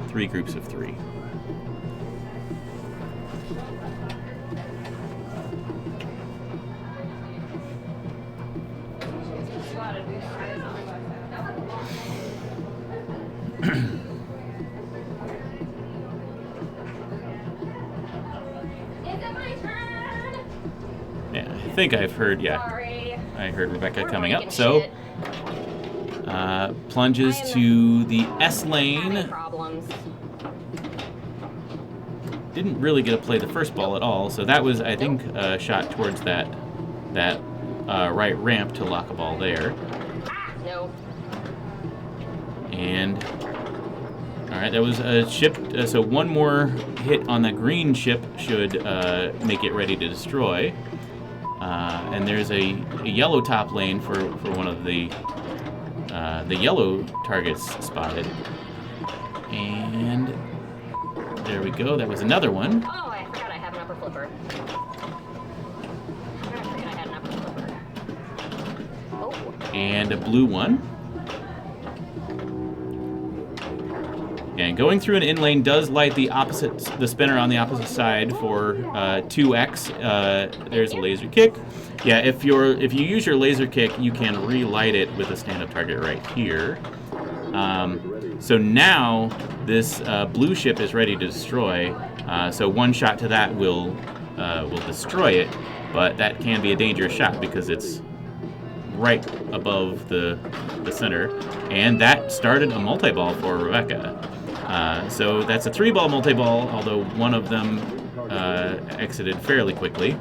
3 groups of 3. I think I've heard, I heard Rebecca coming up, so plunges to the S lane. Didn't really get to play the first ball at all, so that was, I think, a shot towards that right ramp to lock a ball there. No. And, all right, that was a ship, so one more hit on the green ship should make it ready to destroy. And there's a yellow top lane for one of the yellow targets spotted. And there we go. That was another one. Oh, I forgot I have an upper flipper. I forgot I had an upper flipper. Oh. And a blue one. And going through an in lane does light the spinner on the opposite side for 2x. There's a laser kick. Yeah, if you use your laser kick, you can relight it with a stand-up target right here. So now this blue ship is ready to destroy. So one shot to that will destroy it, but that can be a dangerous shot because it's right above the center, and that started a multi-ball for Rebecca. So that's a 3-ball multi-ball, although one of them exited fairly quickly.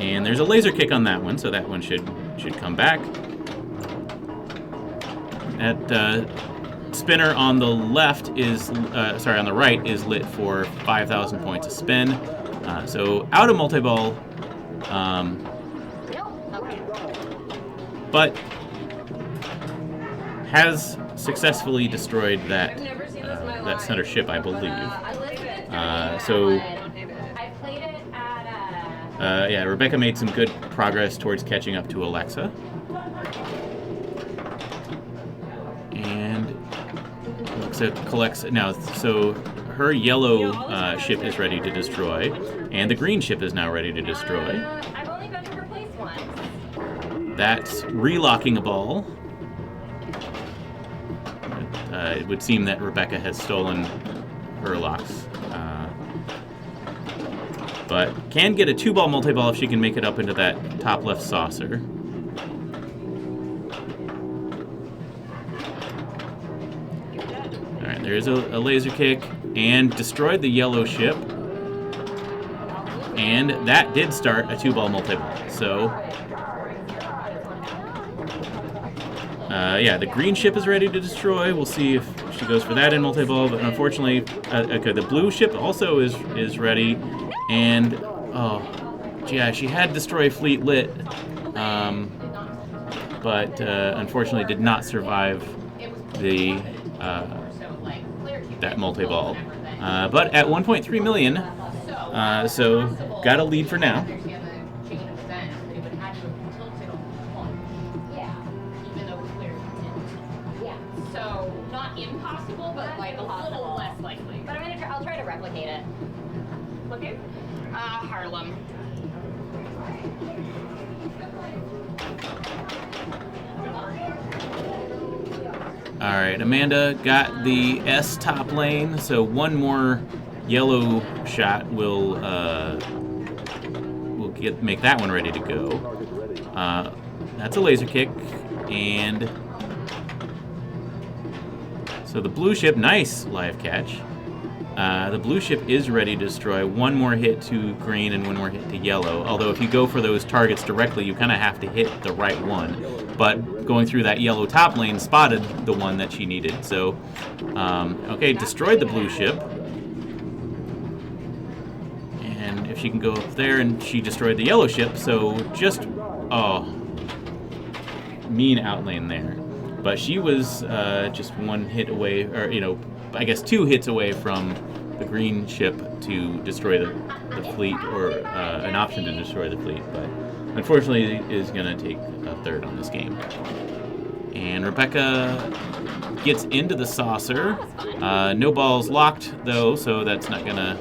And there's a laser kick on that one, so that one should come back. That spinner on the left is, on the right is lit for 5,000 points a spin. So out of multi-ball, but has successfully destroyed that center ship, I believe. Rebecca made some good progress towards catching up to Alexa. And Alexa collects now, so her yellow ship is ready to destroy, and the green ship is now ready to destroy. I've only been to her place once. That's relocking a ball. It would seem that Rebecca has stolen her locks. But can get a 2-ball multi-ball if she can make it up into that top left saucer. Alright, there's a laser kick, and destroyed the yellow ship. And that did start a 2-ball multi-ball. So, the green ship is ready to destroy. We'll see if she goes for that in multi-ball, but unfortunately, the blue ship also is ready. And, she had Destroy Fleet lit, but unfortunately did not survive that multi-ball. But at 1.3 million, so got a lead for now. So not impossible, but like a little less likely. But I'll try to replicate it. Okay. Harlem. All right, Amanda got the S top lane, so one more yellow shot will make that one ready to go. That's a laser kick, and so the blue ship, nice live catch. The blue ship is ready to destroy. One more hit to green and one more hit to yellow. Although if you go for those targets directly, you kind of have to hit the right one. But going through that yellow top lane spotted the one that she needed. So, destroyed the blue ship. And if she can go up there, and she destroyed the yellow ship. So just, mean outlane there. But she was just one hit away, or, I guess 2 hits away from the green ship to destroy the fleet, or an option to destroy the fleet, but unfortunately is going to take a third on this game. And Rebecca gets into the saucer. No balls locked, though, so that's not going to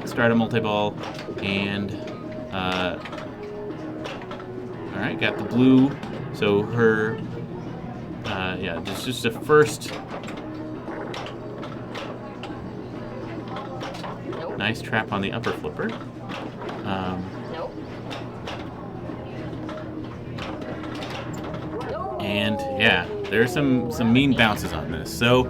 start a multi-ball. And, alright, got the blue. So her, just a first. Nice trap on the upper flipper. And there's some mean bounces on this. So,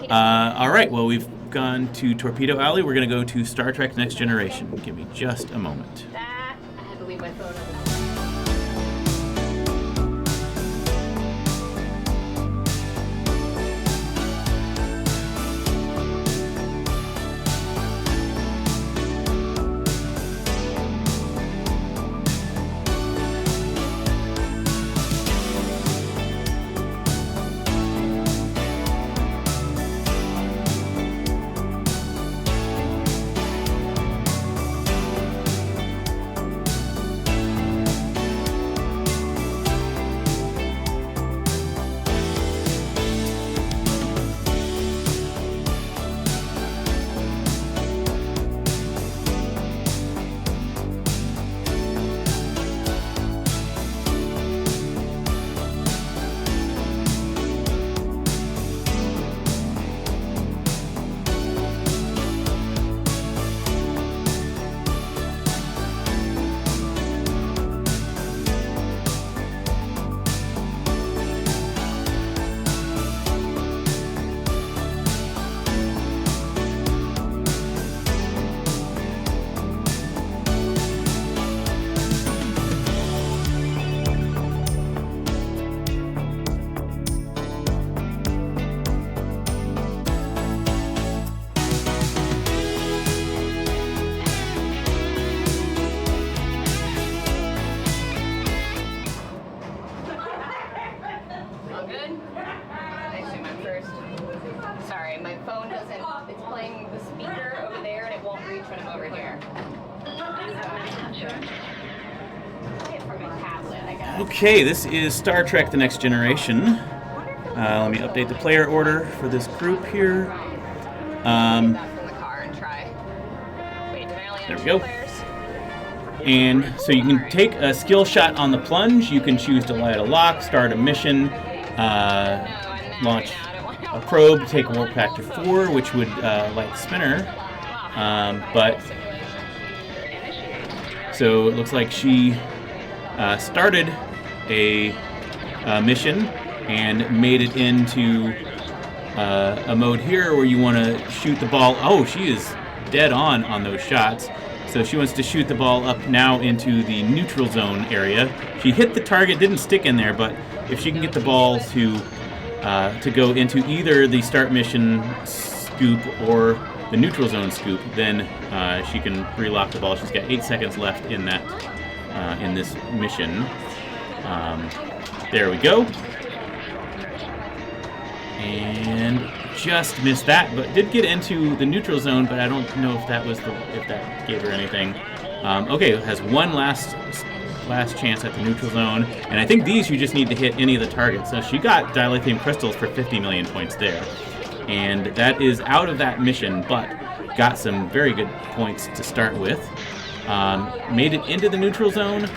all right, well, we've gone to Torpedo Alley. We're going to go to Star Trek Next Generation. Give me just a moment. I had to leave my phone on. put him over here. Okay, this is Star Trek: The Next Generation. Let me update the player order for this group here. There we go. And so you can take a skill shot on the plunge. You can choose to light a lock, start a mission, launch a probe, take a warp factor 4, which would light the spinner. So it looks like she started a mission and made it into a mode here where you want to shoot the ball. Oh, she is dead on those shots. So she wants to shoot the ball up now into the neutral zone area. She hit the target, didn't stick in there, but if she can get the ball to go into either the start mission scoop or the neutral zone scoop, then she can relock the ball. She's got 8 seconds left in that in this mission. There we go. And just missed that, but did get into the neutral zone, but I don't know if that gave her anything. Okay, has one last chance at the neutral zone, and I think these you just need to hit any of the targets. So she got dilithium crystals for 50 million points there, and that is out of that mission, but got some very good points to start with. Made it into the neutral zone,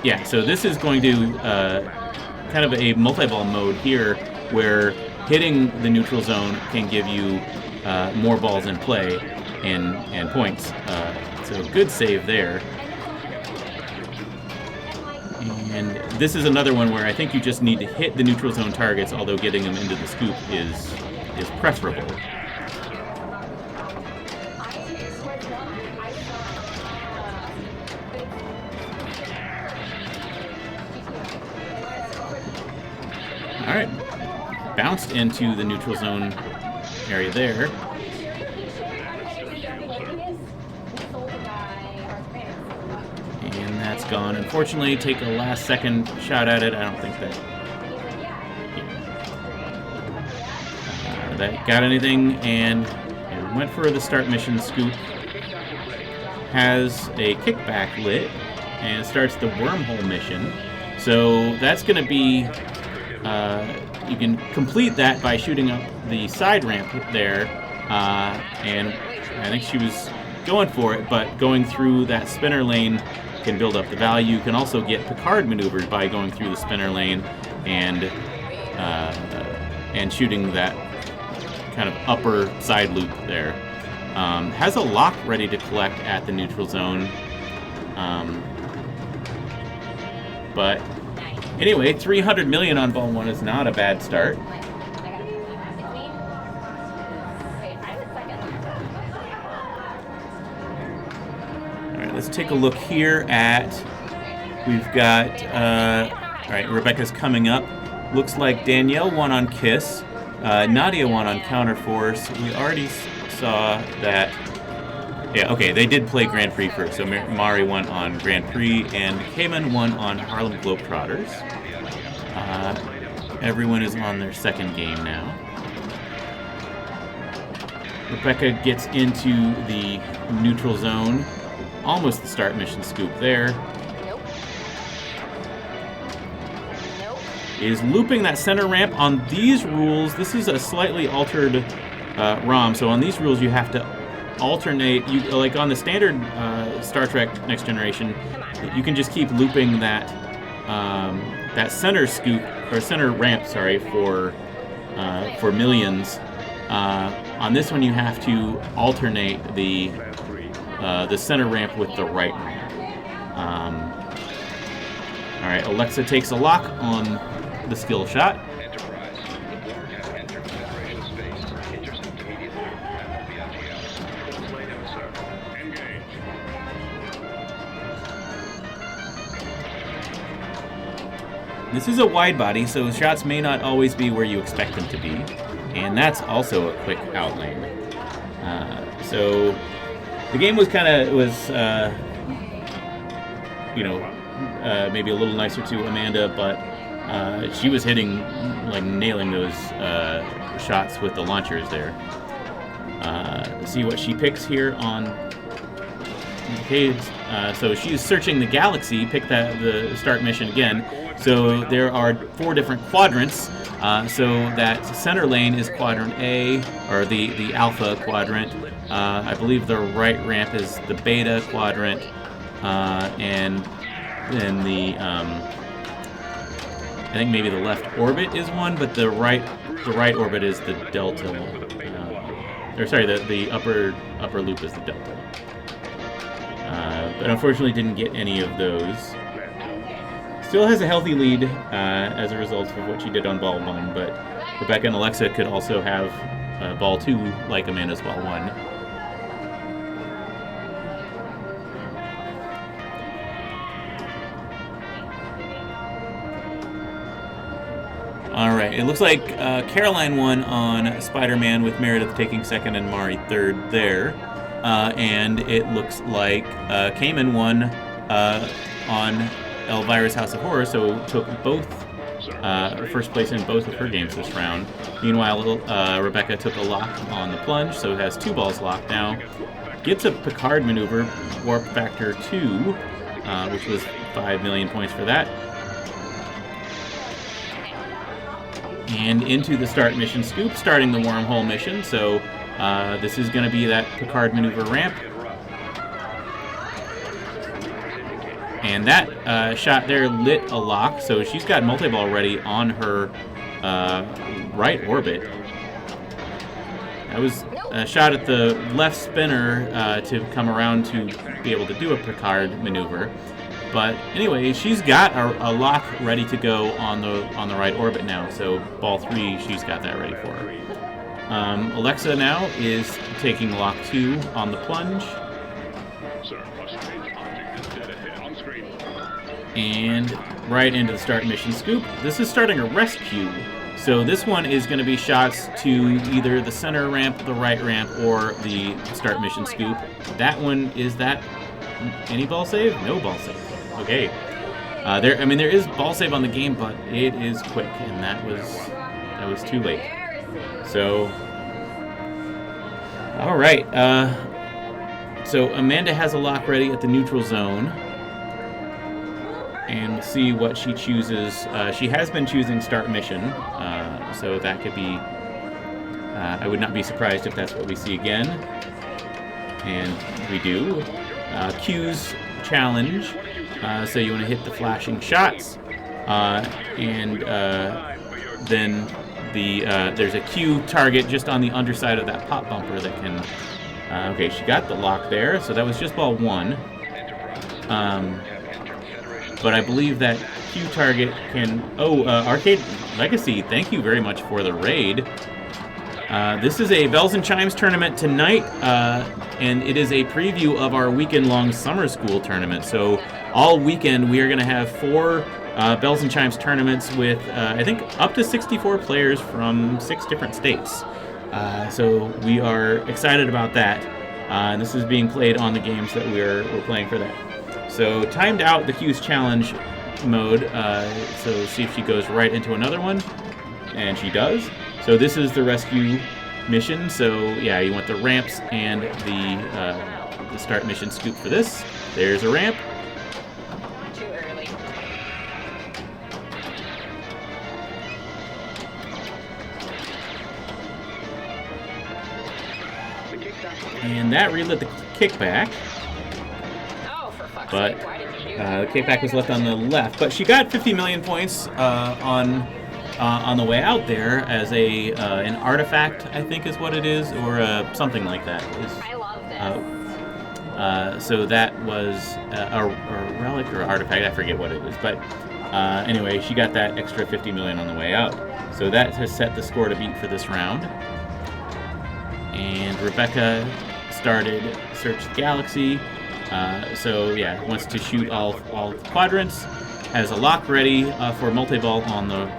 yeah, so this is going to kind of a multi-ball mode here where hitting the neutral zone can give you more balls in play and points. So good save there. And this is another one where I think you just need to hit the neutral zone targets, although getting them into the scoop is preferable. All right, bounced into the neutral zone area there. And that's gone. Unfortunately, take a last second shot at it. I don't think that got anything, and it went for the start mission scoop. Has a kickback lit and starts the wormhole mission. So that's going to be you can complete that by shooting up the side ramp there, and I think she was going for it, but going through that spinner lane can build up the value. You can also get Picard maneuvers by going through the spinner lane and shooting that kind of upper side loop there. Has a lock ready to collect at the neutral zone, but anyway, 300 million on ball 1 is not a bad start. All right, let's take a look here at, we've got, all right, Rebecca's coming up. Looks like Danielle won on Kiss. Nadia won on Counterforce. We already saw that. Yeah, okay, they did play Grand Prix first. So Mari won on Grand Prix, and Cayman won on Harlem Globetrotters. Everyone is on their second game now. Rebecca gets into the neutral zone. Almost the start mission scoop there. Is looping that center ramp on these rules. This is a slightly altered ROM, so on these rules you have to alternate. You like on the standard Star Trek Next Generation, you can just keep looping that that center scoop or center ramp, sorry, for millions. On this one, you have to alternate the center ramp with the right ramp. All right, Alexa takes a lock on the skill shot. This is a wide body, so shots may not always be where you expect them to be, and that's also a quick outlane. So the game was maybe a little nicer to Amanda, but she was hitting, like nailing those shots with the launchers there. See what she picks here on the page. So she's searching the galaxy. Pick the start mission again. So there are 4 different quadrants. So that center lane is quadrant A, or the alpha quadrant. I believe the right ramp is the beta quadrant, and then I think maybe the left orbit is one, but the right orbit is the delta. Or sorry, the upper loop is the delta. But unfortunately didn't get any of those. Still has a healthy lead as a result of what she did on ball 1, but Rebecca and Alexa could also have ball 2 like Amanda's ball 1. All right, it looks like Caroline won on Spider-Man with Meredith taking second and Mari third there. And it looks like Cayman won on Elvira's House of Horror, so took both first place in both of her games this round. Meanwhile, Rebecca took a lock on the plunge, so has 2 balls locked now. Gets a Picard maneuver, warp factor 2, which was 5 million points for that. And into the start mission scoop, starting the wormhole mission. So this is going to be that Picard maneuver ramp. And that shot there lit a lock, so she's got multi-ball ready on her right orbit. That was a shot at the left spinner to come around to be able to do a Picard maneuver. But anyway, she's got a lock ready to go on the right orbit now. So ball 3, she's got that ready for her. Alexa now is taking lock 2 on the plunge. And right into the start mission scoop. This is starting a rescue. So this one is going to be shots to either the center ramp, the right ramp, or the start mission scoop. That one, is that any ball save? No ball save. Okay. There is ball save on the game, but it is quick, and that was too late. So, all right. So Amanda has a lock ready at the neutral zone, and we'll see what she chooses. She has been choosing start mission, so that could be. I would not be surprised if that's what we see again, and we do. Q's challenge. So you want to hit the flashing shots, and then there's a Q target just on the underside of that pop bumper that can. Okay, she got the lock there, so that was just ball 1. But I believe that Q target can. Arcade Legacy, thank you very much for the raid. This is a Belles and Chimes tournament tonight, and it is a preview of our weekend-long summer school tournament. So all weekend we are going to have 4 Belles and Chimes tournaments with, I think, up to 64 players from 6 different states. So we are excited about that. And this is being played on the games that we're playing for that. So timed out the Q's challenge mode. So see if she goes right into another one, and she does. So this is the rescue mission. So yeah, you want the ramps and the start mission scoop for this. There's a ramp. Too early. And that relit the kickback. Oh, for fuck's But sake, why did you do the that? kickback was left on the left. But she got 50 million points on the way out there as an artifact, I think is what it is, or something like that. I love this. So that was a relic or artifact, I forget what it is. But anyway, she got that extra 50 million on the way out. So that has set the score to beat for this round. And Rebecca started Search the Galaxy. So yeah, wants to shoot all quadrants. Has a lock ready for multi-ball on the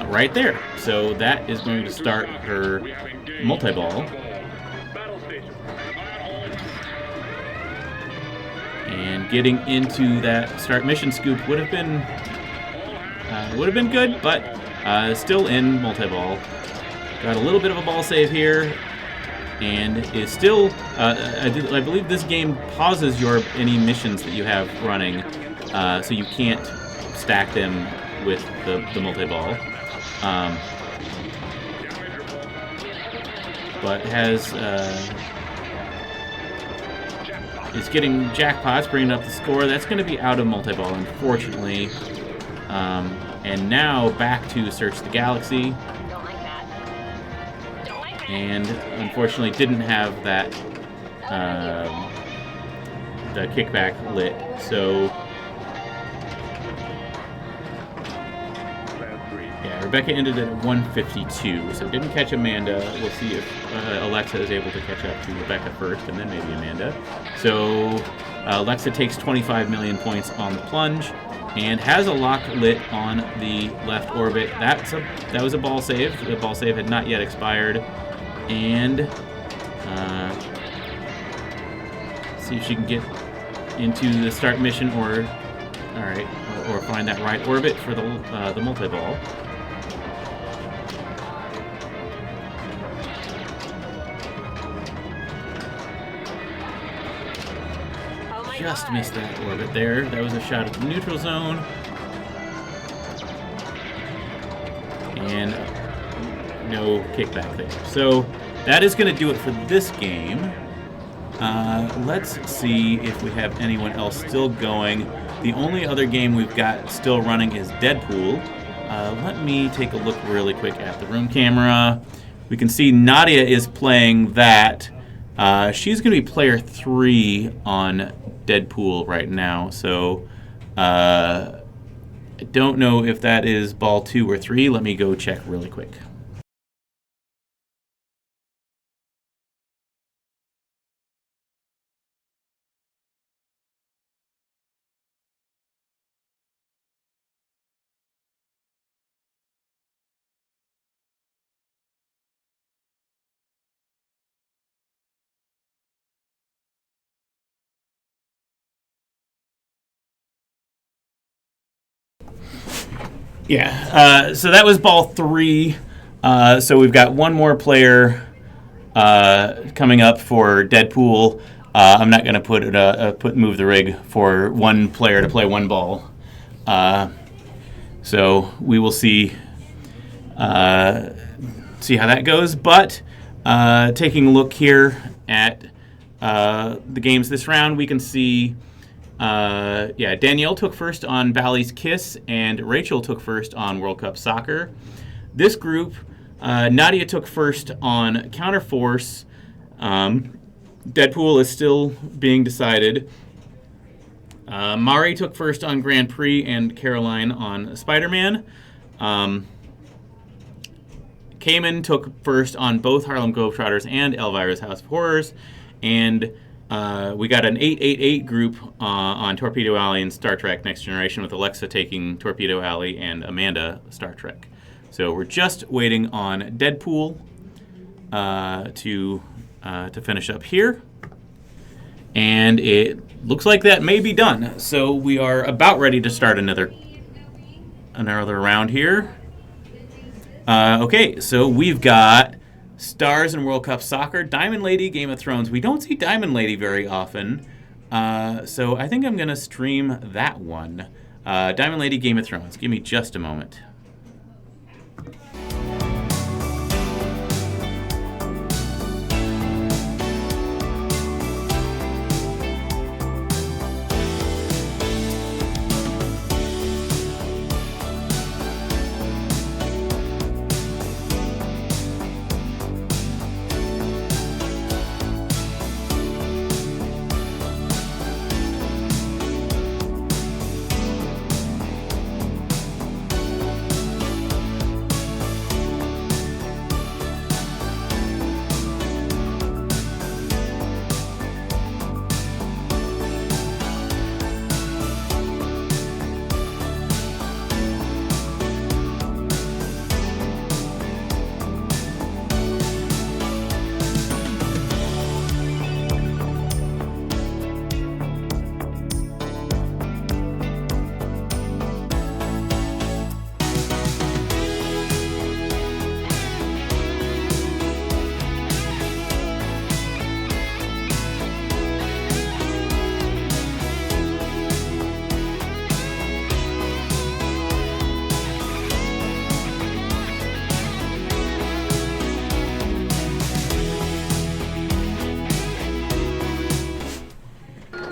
right there. So that is going to start her multi-ball. And getting into that start mission scoop would have been good, but still in multi-ball. got a little bit of a ball save here, and is still. I believe this game pauses any missions that you have running, so you can't stack them with the multi-ball. But is getting jackpots, bringing up the score. That's going to be out of multi-ball, unfortunately. And now back to Search the Galaxy. And unfortunately didn't have that the kickback lit. So yeah, Rebecca ended at 152, so didn't catch Amanda. We'll see if Alexa is able to catch up to Rebecca first, and then maybe Amanda. So Alexa takes 25 million points on the plunge, and has a lock lit on the left orbit. That was a ball save. The ball save had not yet expired, and see if she can get into the start mission, or find that right orbit for the multi-ball. Just missed that orbit there. That was a shot at the neutral zone. And no kickback there. So that is going to do it for this game. Let's see if we have anyone else still going. The only other game we've got still running is Deadpool. Let me take a look really quick at the room camera. We can see Nadia is playing that. She's going to be player 3 on Deadpool right now, so I don't know if that is ball 2 or 3. Let me go check really quick. Yeah, so that was ball 3. So we've got one more player coming up for Deadpool. I'm not going to move the rig for one player to play one ball. So we will see how that goes. But taking a look here at the games this round, we can see. Danielle took first on Bally's Kiss, and Rachel took first on World Cup Soccer. This group, Nadia took first on Counterforce. Deadpool is still being decided. Mari took first on Grand Prix, and Caroline on Spider-Man. Cayman took first on both Harlem Globetrotters and Elvira's House of Horrors, and we got an 888 group on Torpedo Alley and Star Trek Next Generation, with Alexa taking Torpedo Alley and Amanda Star Trek. So we're just waiting on Deadpool to finish up here. And it looks like that may be done. So we are about ready to start another round here. Okay, so we've got Stars in World Cup Soccer, Diamond Lady, Game of Thrones. We don't see Diamond Lady very often, so I think I'm going to stream that one. Diamond Lady, Game of Thrones. Give me just a moment.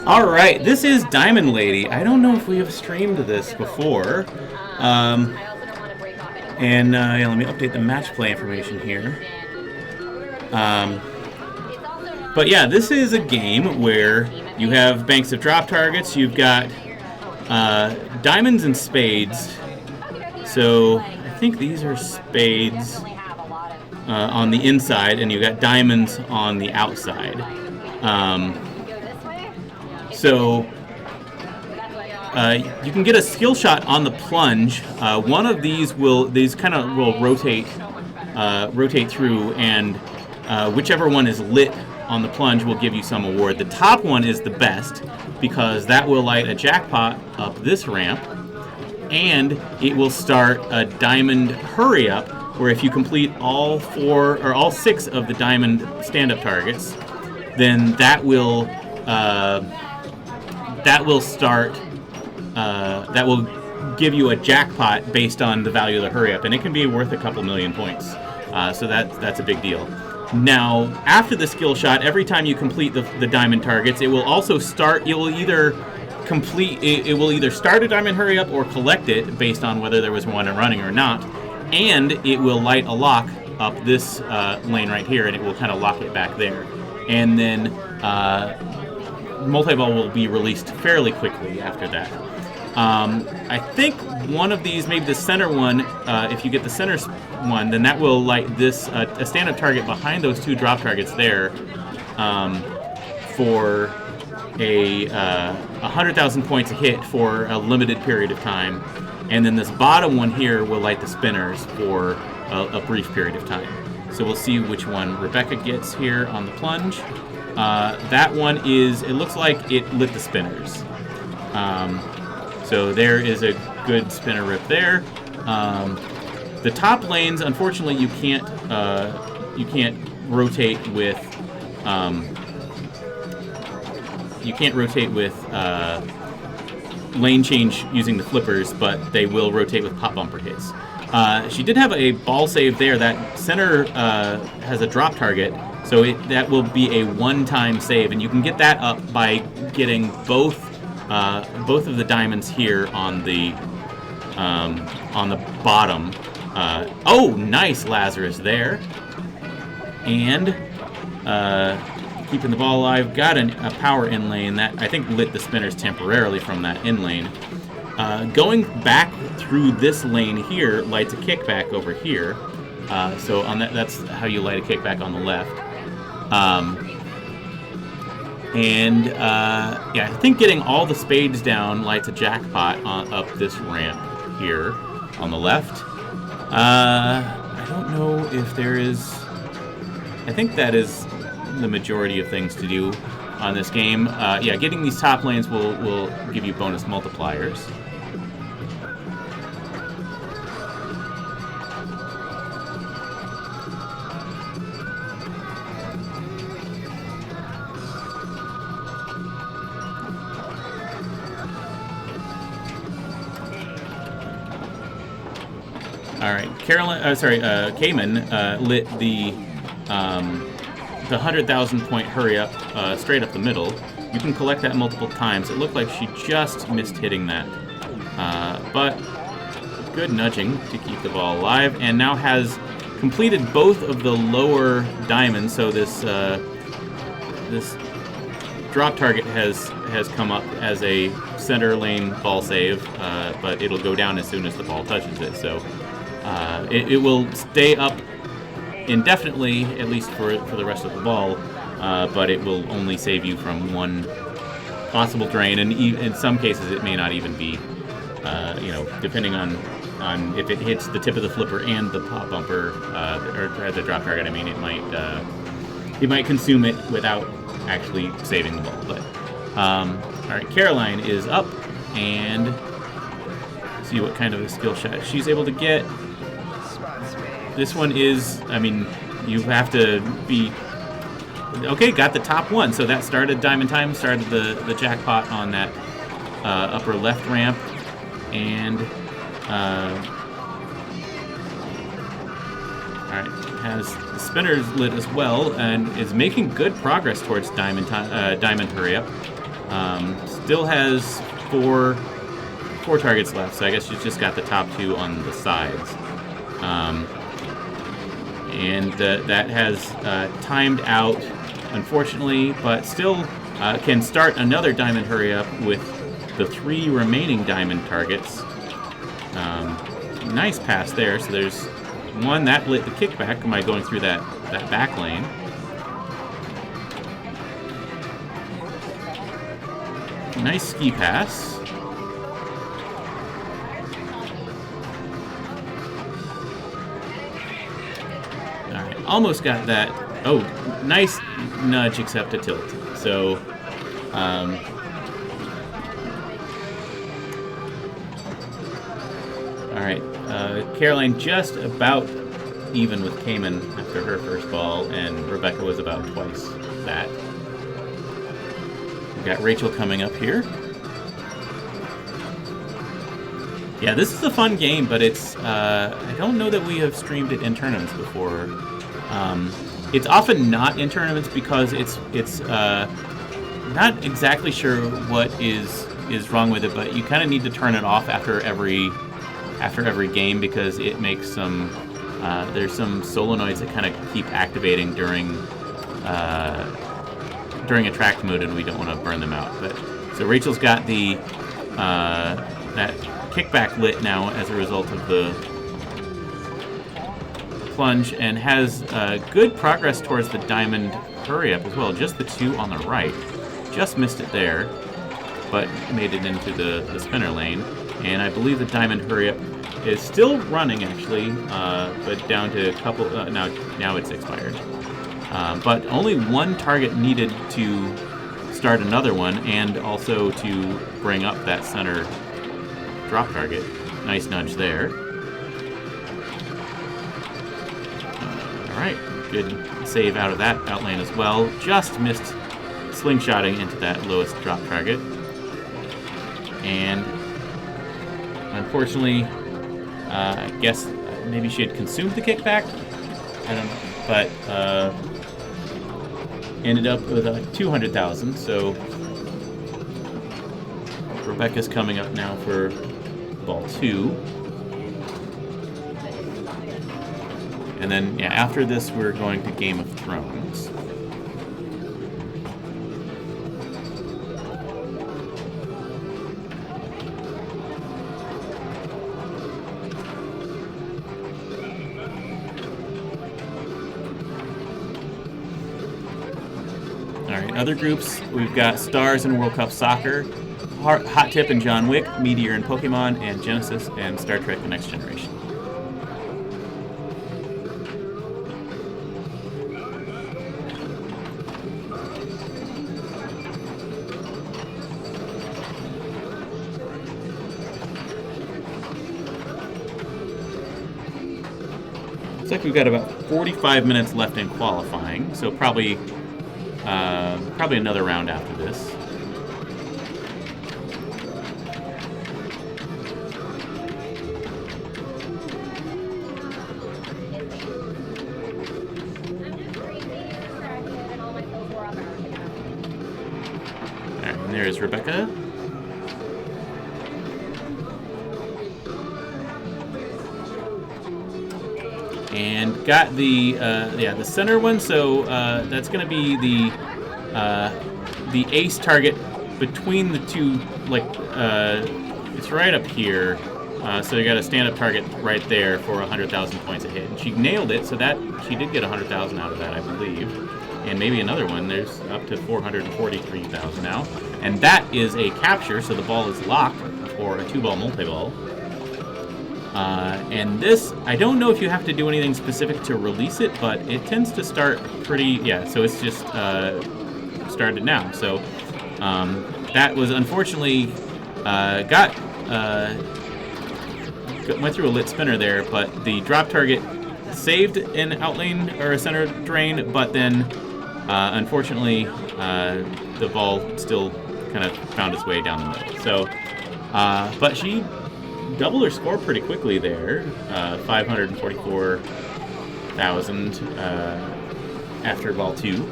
All right, this is Diamond Lady. I don't know if we have streamed this before. Yeah, let me update the match play information here. But yeah, this is a game where you have banks of drop targets. You've got diamonds and spades. So I think these are spades on the inside, and you've got diamonds on the outside. You can get a skill shot on the plunge. One of these will rotate through, and whichever one is lit on the plunge will give you some award. The top one is the best because that will light a jackpot up this ramp, and it will start a diamond hurry up, where if you complete all 4 or all 6 of the diamond stand-up targets, then that will give you a jackpot based on the value of the hurry up, and it can be worth a couple million points. So that's a big deal. Now, after the skill shot, every time you complete the diamond targets, it will also start. It will either start a diamond hurry up or collect it based on whether there was one running or not, and it will light a lock up this lane right here, and it will kind of lock it back there, and then multi-ball will be released fairly quickly after that. I think one of these, maybe the center one, if you get the center one, then that will light this a stand-up target behind those 2 drop targets there for a 100,000 points a hit for a limited period of time. And then this bottom one here will light the spinners for a brief period of time. So we'll see which one Rebecca gets here on the plunge. That one it looks like it lit the spinners. So there is a good spinner rip there. The top lanes, unfortunately, you can't rotate with lane change using the flippers, but they will rotate with pop bumper hits. She did have a ball save there. That center has a drop target, so that will be a one-time save, and you can get that up by getting both of the diamonds here on the bottom. Oh, nice Lazarus there, and keeping the ball alive. Got a power in lane that I think lit the spinners temporarily from that in lane. Going back through this lane here lights a kickback over here. So on that's how you light a kickback on the left. I think getting all the spades down lights a jackpot up this ramp here on the left. I don't know if there is. I think that is the majority of things to do on this game. Getting these top lanes will give you bonus multipliers. All right, Cayman lit the 100,000 point hurry up straight up the middle. You can collect that multiple times. It looked like she just missed hitting that, but good nudging to keep the ball alive, and now has completed both of the lower diamonds. So this drop target has come up as a center lane ball save, but it'll go down as soon as the ball touches it. So it will stay up indefinitely, at least for the rest of the ball, but it will only save you from one possible drain, and in some cases it may not even be, depending on if it hits the tip of the flipper and the pop bumper or the drop target. I mean, it might consume it without actually saving the ball. But all right, Caroline is up, and see what kind of a skill shot she's able to get. This one is, I mean, you have to be, okay, got the top one. So that started Diamond Time, started the jackpot on that upper left ramp. And, all right, has the spinners lit as well, and is making good progress towards Diamond Hurry Up. Still has four targets left, so I guess she's just got the top two on the sides. And that has timed out, unfortunately, but still can start another diamond hurry up with the 3 remaining diamond targets. Nice pass there. So there's one that lit the kickback by going through that back lane. Nice ski pass. Alright, almost got that. Oh, nice nudge except a tilt. So, alright, Caroline just about even with Cayman after her first ball, and Rebecca was about twice that. We've got Rachel coming up here. Yeah, this is a fun game, but it's I don't know that we have streamed it in tournaments before. It's often not in tournaments because it's not exactly sure what is wrong with it, but you kind of need to turn it off after every game because it makes some there's some solenoids that kind of keep activating during attract mode, and we don't want to burn them out. But so Rachel's got the that kickback lit now as a result of the plunge, and has good progress towards the diamond hurry up as well. Just the 2 on the right, just missed it there, but made it into the spinner lane. And I believe the diamond hurry up is still running actually, but down to a couple. Now it's expired. But only 1 target needed to start another one, and also to bring up that center drop target. Nice nudge there. Alright, good save out of that outlane as well. Just missed slingshotting into that lowest drop target. And unfortunately, I guess maybe she had consumed the kickback. I don't know. But ended up with 200,000. So Rebecca's coming up now for ball 2. And then, yeah, after this, we're going to Game of Thrones. All right, other groups, we've got Stars and World Cup Soccer, Hot Tip and John Wick, Meteor and Pokemon, and Genesis and Star Trek The Next Generation. Looks like we've got about 45 minutes left in qualifying, so probably another round after this. Alright, and there's Rebecca. And got the center one, so that's going to be the ace target between the two. It's right up here, so you got a stand-up target right there for 100,000 points a hit. And she nailed it, so that she did get 100,000 out of that, I believe, and maybe another one. There's up to 443,000 now, and that is a capture, so the ball is locked for a 2-ball multi-ball. And this, I don't know if you have to do anything specific to release it, but it tends to start pretty, so it's just started now. So that was unfortunately went through a lit spinner there, but the drop target saved an outlane or a center drain, but then unfortunately the ball still kind of found its way down the middle. So, but she doubled her score pretty quickly there, 544,000 after ball 2.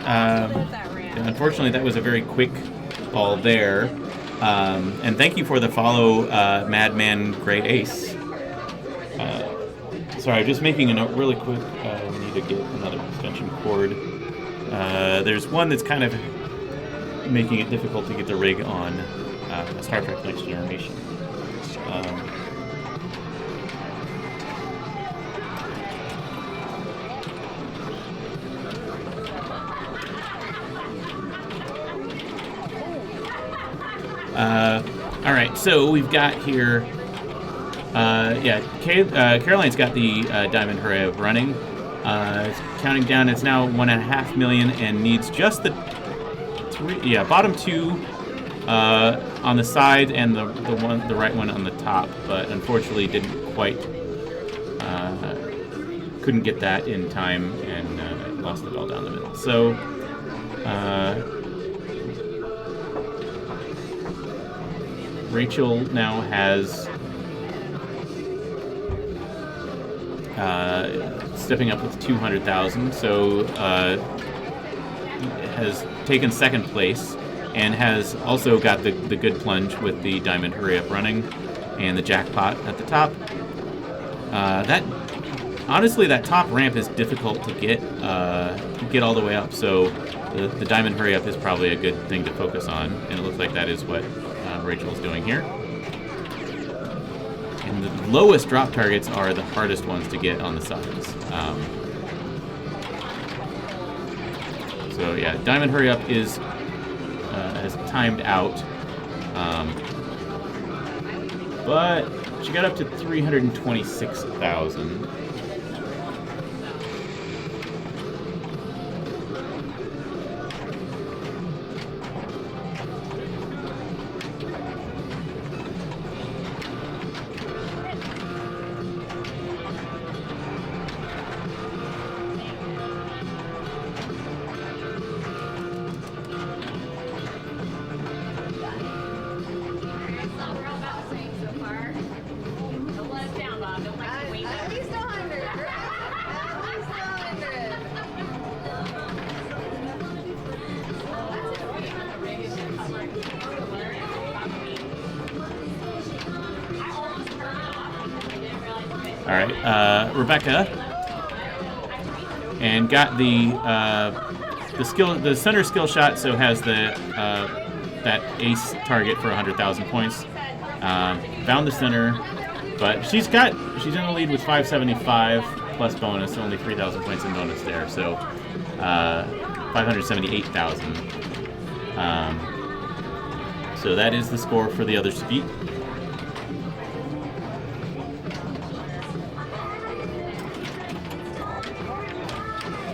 Unfortunately, that was a very quick ball there. And thank you for the follow, Madman Gray Ace. Sorry, just making a note really quick. We need to get another extension cord. There's one that's kind of making it difficult to get the rig on Star Trek Next Generation. All right, so we've got here. Caroline's got the Diamond Hooray running. It's counting down. It's now 1.5 million and needs just the bottom two on the side and the right one on the top. But unfortunately, didn't quite couldn't get that in time and lost the ball down the middle. So. Rachel now has stepping up with 200,000, so has taken second place and has also got the good plunge with the Diamond Hurry Up running and the jackpot at the top. That top ramp is difficult to get all the way up, so the Diamond Hurry Up is probably a good thing to focus on, and it looks like that is what Rachel's doing here. And the lowest drop targets are the hardest ones to get on the sides. So yeah, Diamond Hurry Up has timed out, but she got up to 326,000. All right, Rebecca, and got the center skill shot, so has that ace target for 100,000 points. Found the center, but she's in the lead with 575 plus bonus, only 3,000 points in bonus there, so 578,000. So that is the score for the other feet.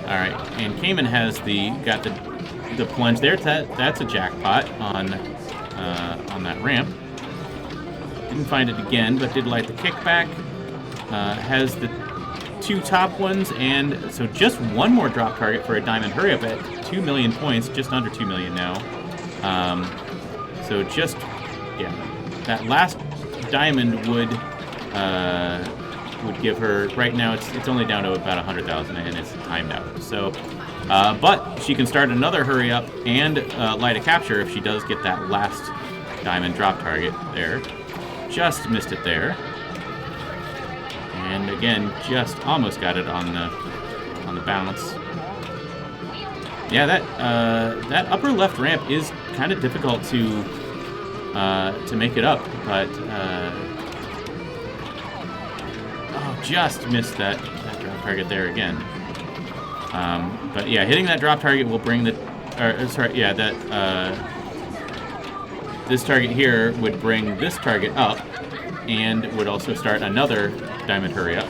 All right, and Cayman has got the plunge there. That's a jackpot on that ramp. Didn't find it again, but did light the kickback. Has the two top ones, and so just one more drop target for a Diamond Hurry Up at 2 million points, just under 2 million now. So just that last diamond would give her, right now it's only down to about 100,000 and it's timed out. So, but she can start another hurry up and light a capture if she does get that last diamond drop target there. Just missed it there. And again, just almost got it on the bounce. Yeah, that upper left ramp is kind of difficult to make it up, but just missed that drop target there again. But yeah, hitting that drop target will bring this target here would bring this target up and would also start another Diamond Hurry Up.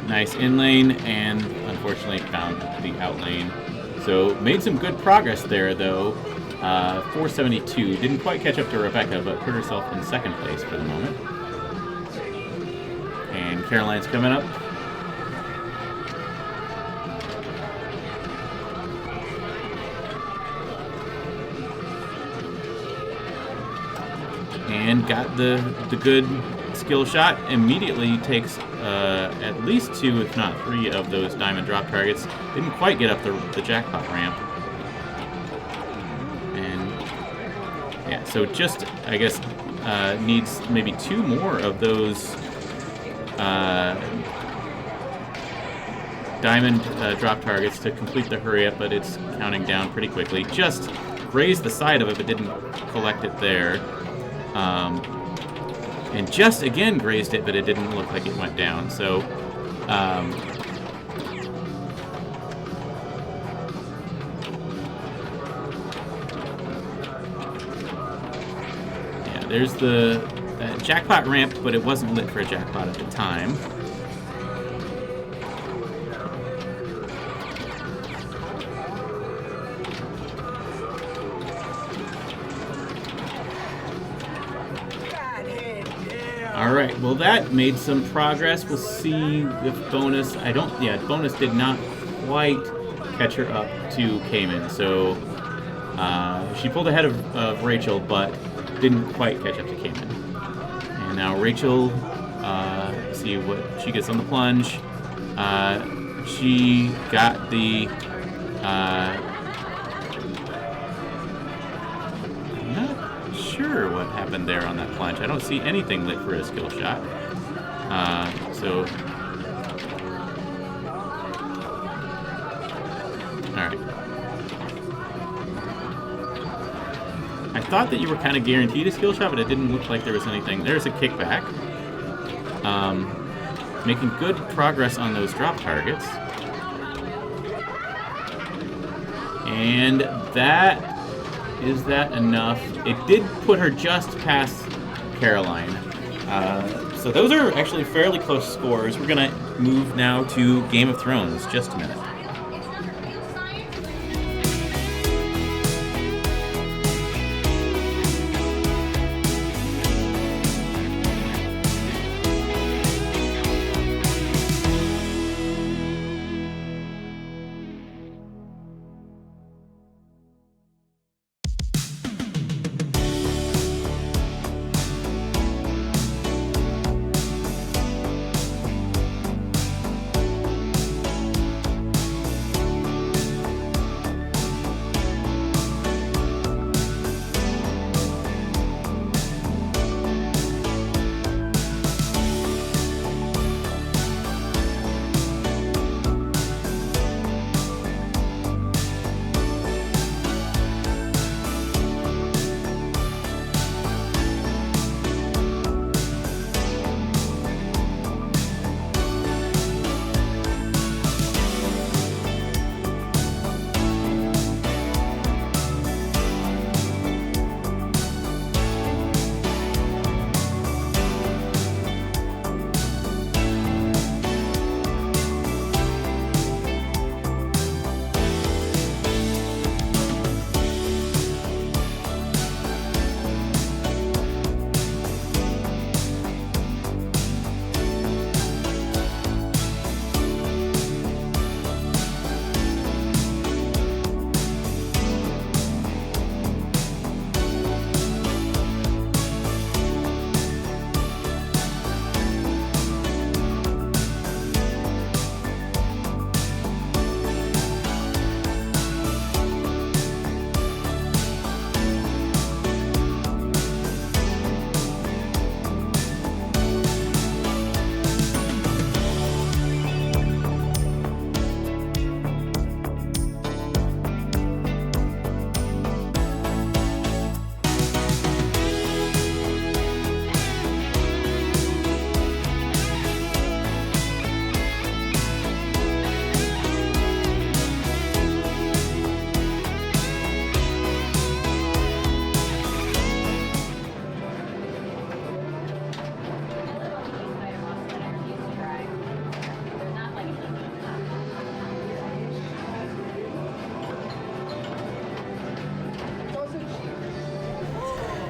Nice in lane, and unfortunately found the out lane. So made some good progress there though. 472, didn't quite catch up to Rebecca, but put herself in second place for the moment. And Caroline's coming up. And got the good skill shot immediately takes at least 2, if not 3, of those diamond drop targets. Didn't quite get up the jackpot ramp. And yeah, so just, I guess, needs maybe 2 more of those diamond drop targets to complete the hurry up, but it's counting down pretty quickly. Just grazed the side of it, but didn't collect it there. And just again grazed it, but it didn't look like it went down. So, yeah, there's the jackpot ramp, but it wasn't lit for a jackpot at the time. All right, well that made some progress. We'll see if bonus, bonus did not quite catch her up to Cayman. So she pulled ahead of Rachel, but didn't quite catch up to Cayman. And now Rachel, see what she gets on the plunge. She got the, sure what happened there on that plunge. I don't see anything lit for a skill shot. So, all right. I thought that you were kind of guaranteed a skill shot, but it didn't look like there was anything. There's a kickback. Making good progress on those drop targets. And is that enough? It did put her just past Caroline. So those are actually fairly close scores. We're going to move now to Game of Thrones. Just a minute.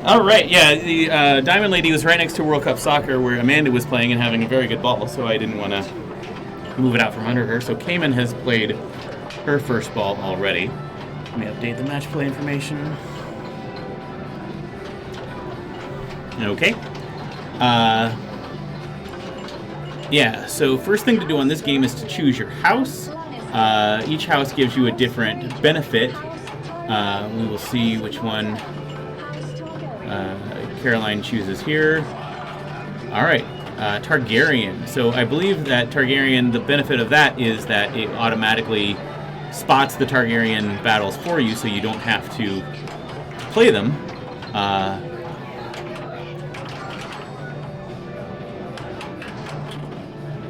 All right, yeah, the Diamond Lady was right next to World Cup Soccer where Amanda was playing and having a very good ball, so I didn't want to move it out from under her. So Cayman has played her first ball already. Let me update the match play information. Yeah, so first thing to do on this game is to choose your house. Each house gives you a different benefit. We will see which one Caroline chooses here. All right, Targaryen. So I believe that Targaryen, the benefit of that is that it automatically spots the Targaryen battles for you, so you don't have to play them.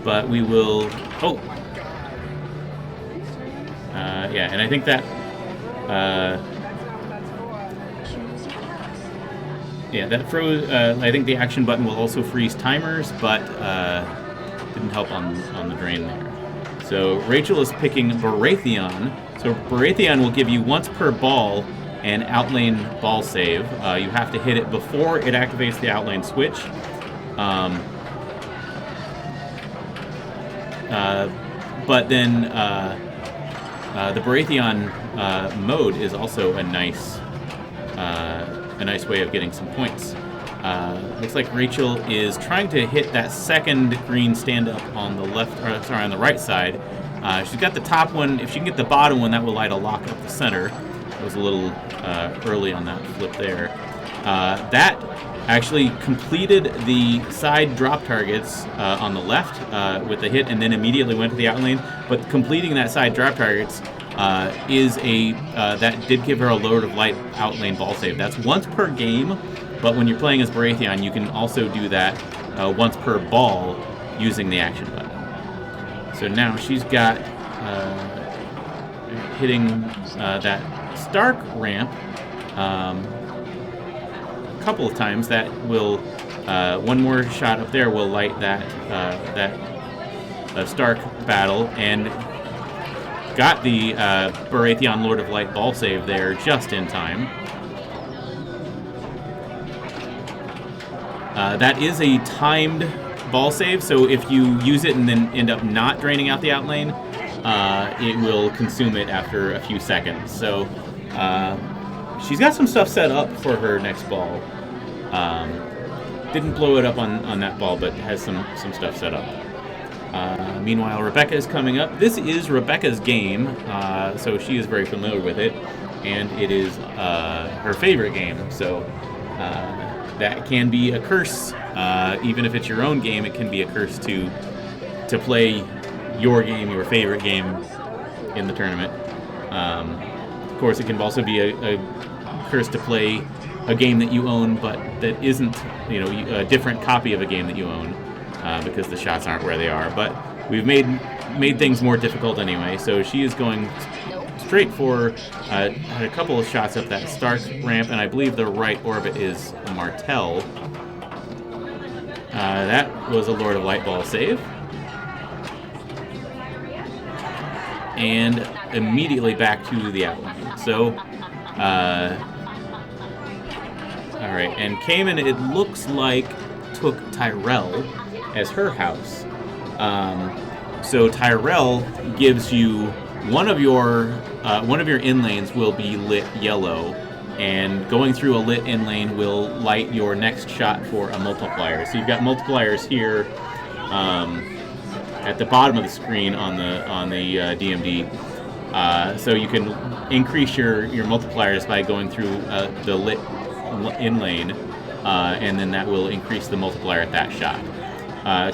But we will... Oh! Yeah, and I think that... yeah, that froze... I think the action button will also freeze timers, but didn't help on the drain there. So Rachel is picking Baratheon. So Baratheon will give you once per ball an outlane ball save. You have to hit it before it activates the outlane switch. But then the Baratheon mode is also a nice way of getting some points. Looks like Rachel is trying to hit that second green stand-up on the left, or sorry, on the right side. She's got the top one. If she can get the bottom one, that will light a lock up the center. It was a little early on that flip there. That actually completed the side drop targets on the left with the hit, and then immediately went to the outlane. But completing that side drop targets is that did give her a Lord of Light outlane ball save. That's once per game, but when you're playing as Baratheon, you can also do that once per ball using the action button. So now she's got hitting that Stark ramp a couple of times. That will one more shot up there will light that Stark battle, and got the Baratheon Lord of Light ball save there just in time. That is a timed ball save, so if you use it and then end up not draining out the outlane, it will consume it after a few seconds. So she's got some stuff set up for her next ball. Didn't blow it up on that ball, but has some stuff set up. Meanwhile, Rebecca is coming up. This is Rebecca's game, so she is very familiar with it, and it is her favorite game. So that can be a curse. Even if it's your own game, it can be a curse to play your game, your favorite game, in the tournament. Of course, it can also be a curse to play a game that you own, but that isn't, a different copy of a game that you own, because the shots aren't where they are. But we've made things more difficult anyway. So she is going straight for had a couple of shots up that Stark ramp, and I believe the right orbit is a Martell. That was a Lord of Light ball save. And immediately back to the outline. So, all right, and Cayman, it looks like, took Tyrell as her house. So Tyrell gives you one of your in lanes will be lit yellow, and going through a lit in lane will light your next shot for a multiplier. So you've got multipliers here at the bottom of the screen on the DMD. So you can increase your multipliers by going through the lit in lane, and then that will increase the multiplier at that shot.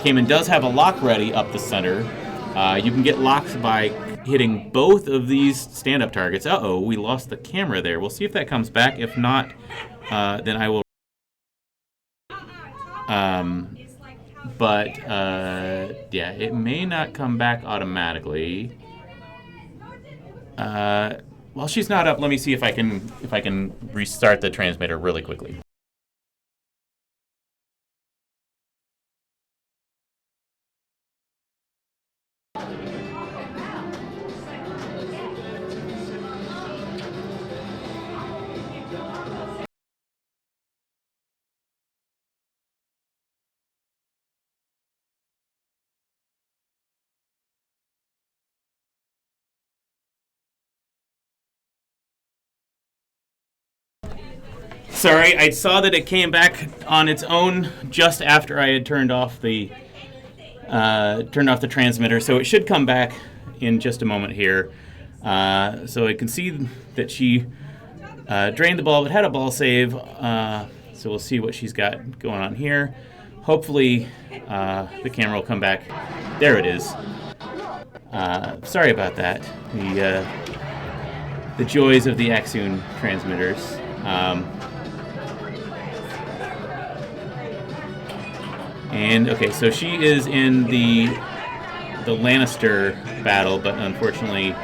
Cayman does have a lock ready up the center. You can get locks by hitting both of these stand-up targets. Uh-oh, we lost the camera there. We'll see if that comes back. If not, then I will... yeah, it may not come back automatically. While she's not up, let me see if I can restart the transmitter really quickly. Sorry, I saw that it came back on its own just after I had turned off the turned off the transmitter, so it should come back in just a moment here. So I can see that she drained the ball, but had a ball save. So we'll see what she's got going on here. Hopefully, the camera will come back. There it is. Sorry about that. The joys of the Axoon transmitters. And okay, so she is in the Lannister battle, but unfortunately,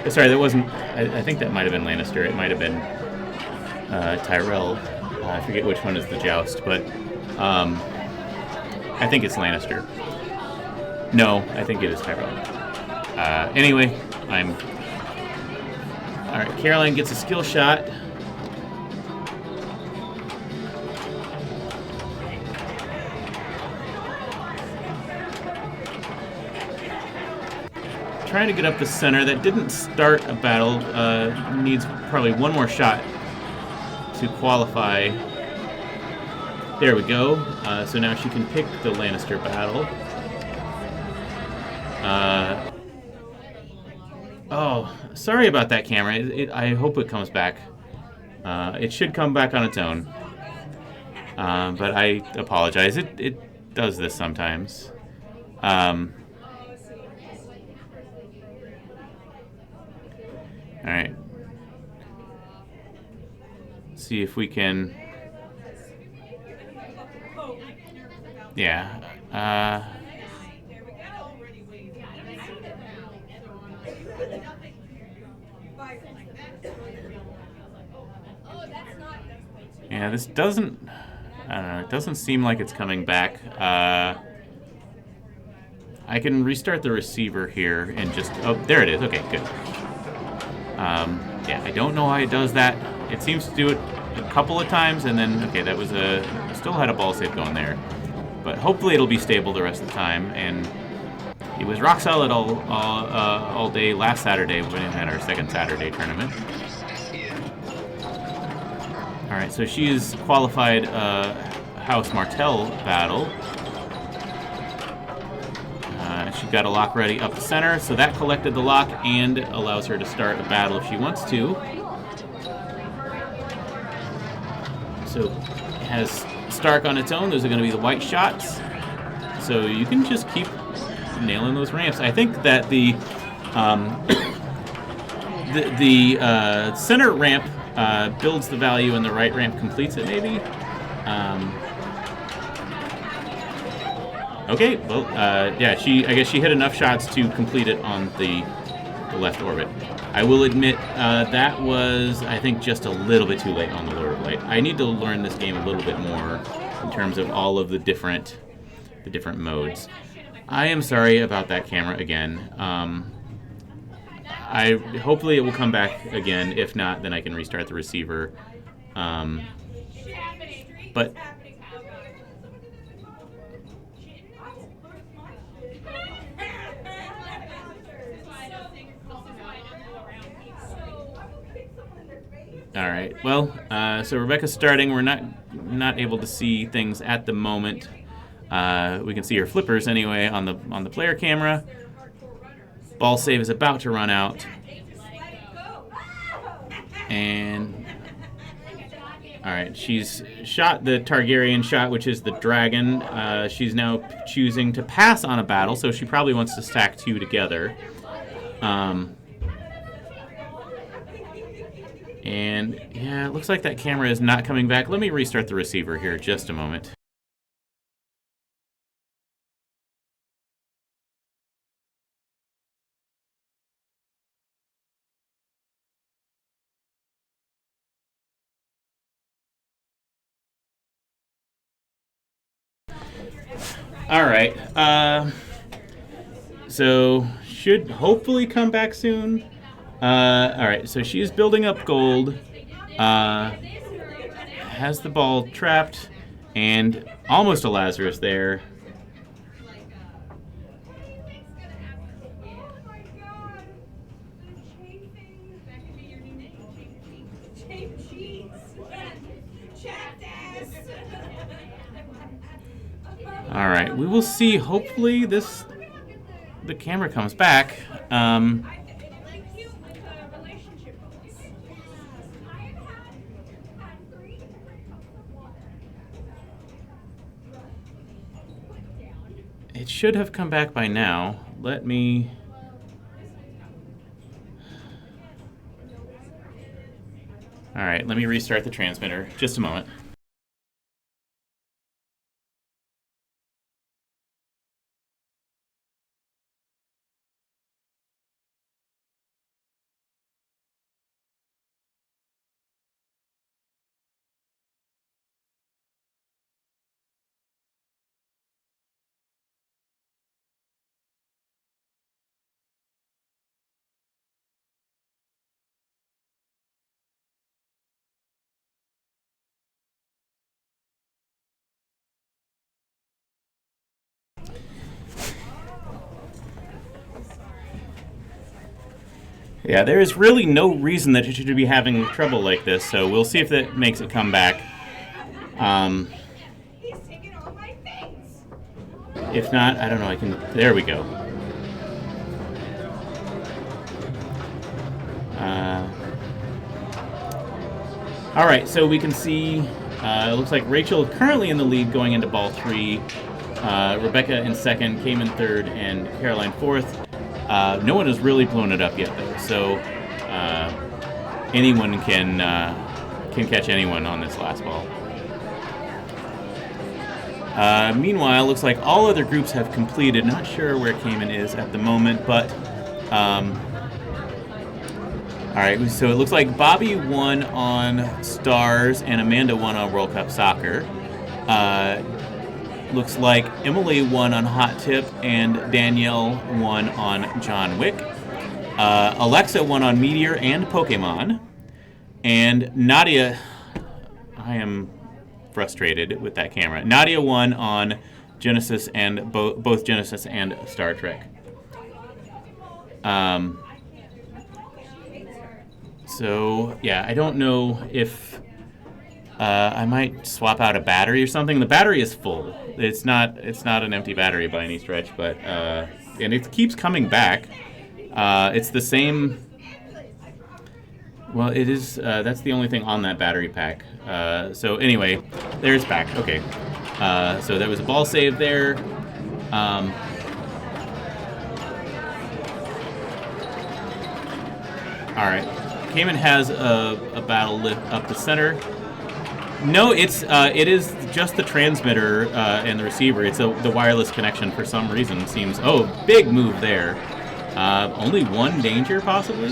sorry, that wasn't. I think that might have been Lannister. It might have been Tyrell. I forget which one is the joust, but I think it's Lannister. No, I think it is Tyrell. Anyway, all right, Caroline gets a skill shot. Trying to get up the center. That didn't start a battle. Needs probably one more shot to qualify. There we go. So now she can pick the Lannister battle. Oh, sorry about that, camera. I hope it comes back. It should come back on its own. But I apologize. It does this sometimes. All right. See if we can. Yeah. Yeah, this doesn't. I don't know. It doesn't seem like it's coming back. I can restart the receiver here and just. Oh, there it is. Okay, good. Yeah, I don't know why it does that. It seems to do it a couple of times, and then, okay, that was still had a ball save going there. But hopefully it'll be stable the rest of the time, and it was rock solid all day last Saturday when we had our second Saturday tournament. All right, so she's qualified House Martell battle. She got a lock ready up the center, so that collected the lock and allows her to start a battle if she wants to. So it has Stark on its own. Those are going to be the white shots. So you can just keep nailing those ramps. I think that the center ramp builds the value and the right ramp completes it, maybe. Okay, well, yeah, I guess she hit enough shots to complete it on the left orbit. I will admit that was, I think, just a little bit too late on the lower light. I need to learn this game a little bit more in terms of all of the different modes. I am sorry about that camera again. Hopefully it will come back again. If not, then I can restart the receiver. But all right. Well, so Rebecca's starting. We're not able to see things at the moment. We can see her flippers anyway on the player camera. Ball save is about to run out. And all right, she's shot the Targaryen shot, which is the dragon. She's now choosing to pass on a battle, so she probably wants to stack two together. And yeah, it looks like that camera is not coming back. Let me restart the receiver here just a moment. All right. So should hopefully come back soon. All right, so she's building up gold, has the ball trapped, and almost a Lazarus there. All right, we will see. Hopefully the camera comes back. It should have come back by now. Let me... All right, let me restart the transmitter. Just a moment. Yeah, there is really no reason that it should be having trouble like this, so we'll see if that makes it come back. If not, I don't know, I can... There we go. Alright, so we can see, it looks like Rachel currently in the lead going into ball 3. Rebecca in second, came in third, and Caroline fourth. No one has really blown it up yet, though, so anyone can catch anyone on this last ball. Meanwhile, looks like all other groups have completed. Not sure where Cayman is at the moment, but all right. So it looks like Bobby won on Stars and Amanda won on World Cup Soccer. Looks like Emily won on Hot Tip and Danielle won on John Wick. Alexa won on Meteor and Pokemon. And Nadia, I am frustrated with that camera. Nadia won on Genesis and both Genesis and Star Trek. So yeah, I don't know if I might swap out a battery or something. The battery is full. It's not an empty battery by any stretch, but and it keeps coming back. It's the same. Well, it is. That's the only thing on that battery pack. So anyway, there it's back. Okay. So there was a ball save there. All right. Cayman has a battle lift up the center. No, it is just the transmitter and the receiver. It's the wireless connection for some reason. Seems big move there. Only one danger possibly.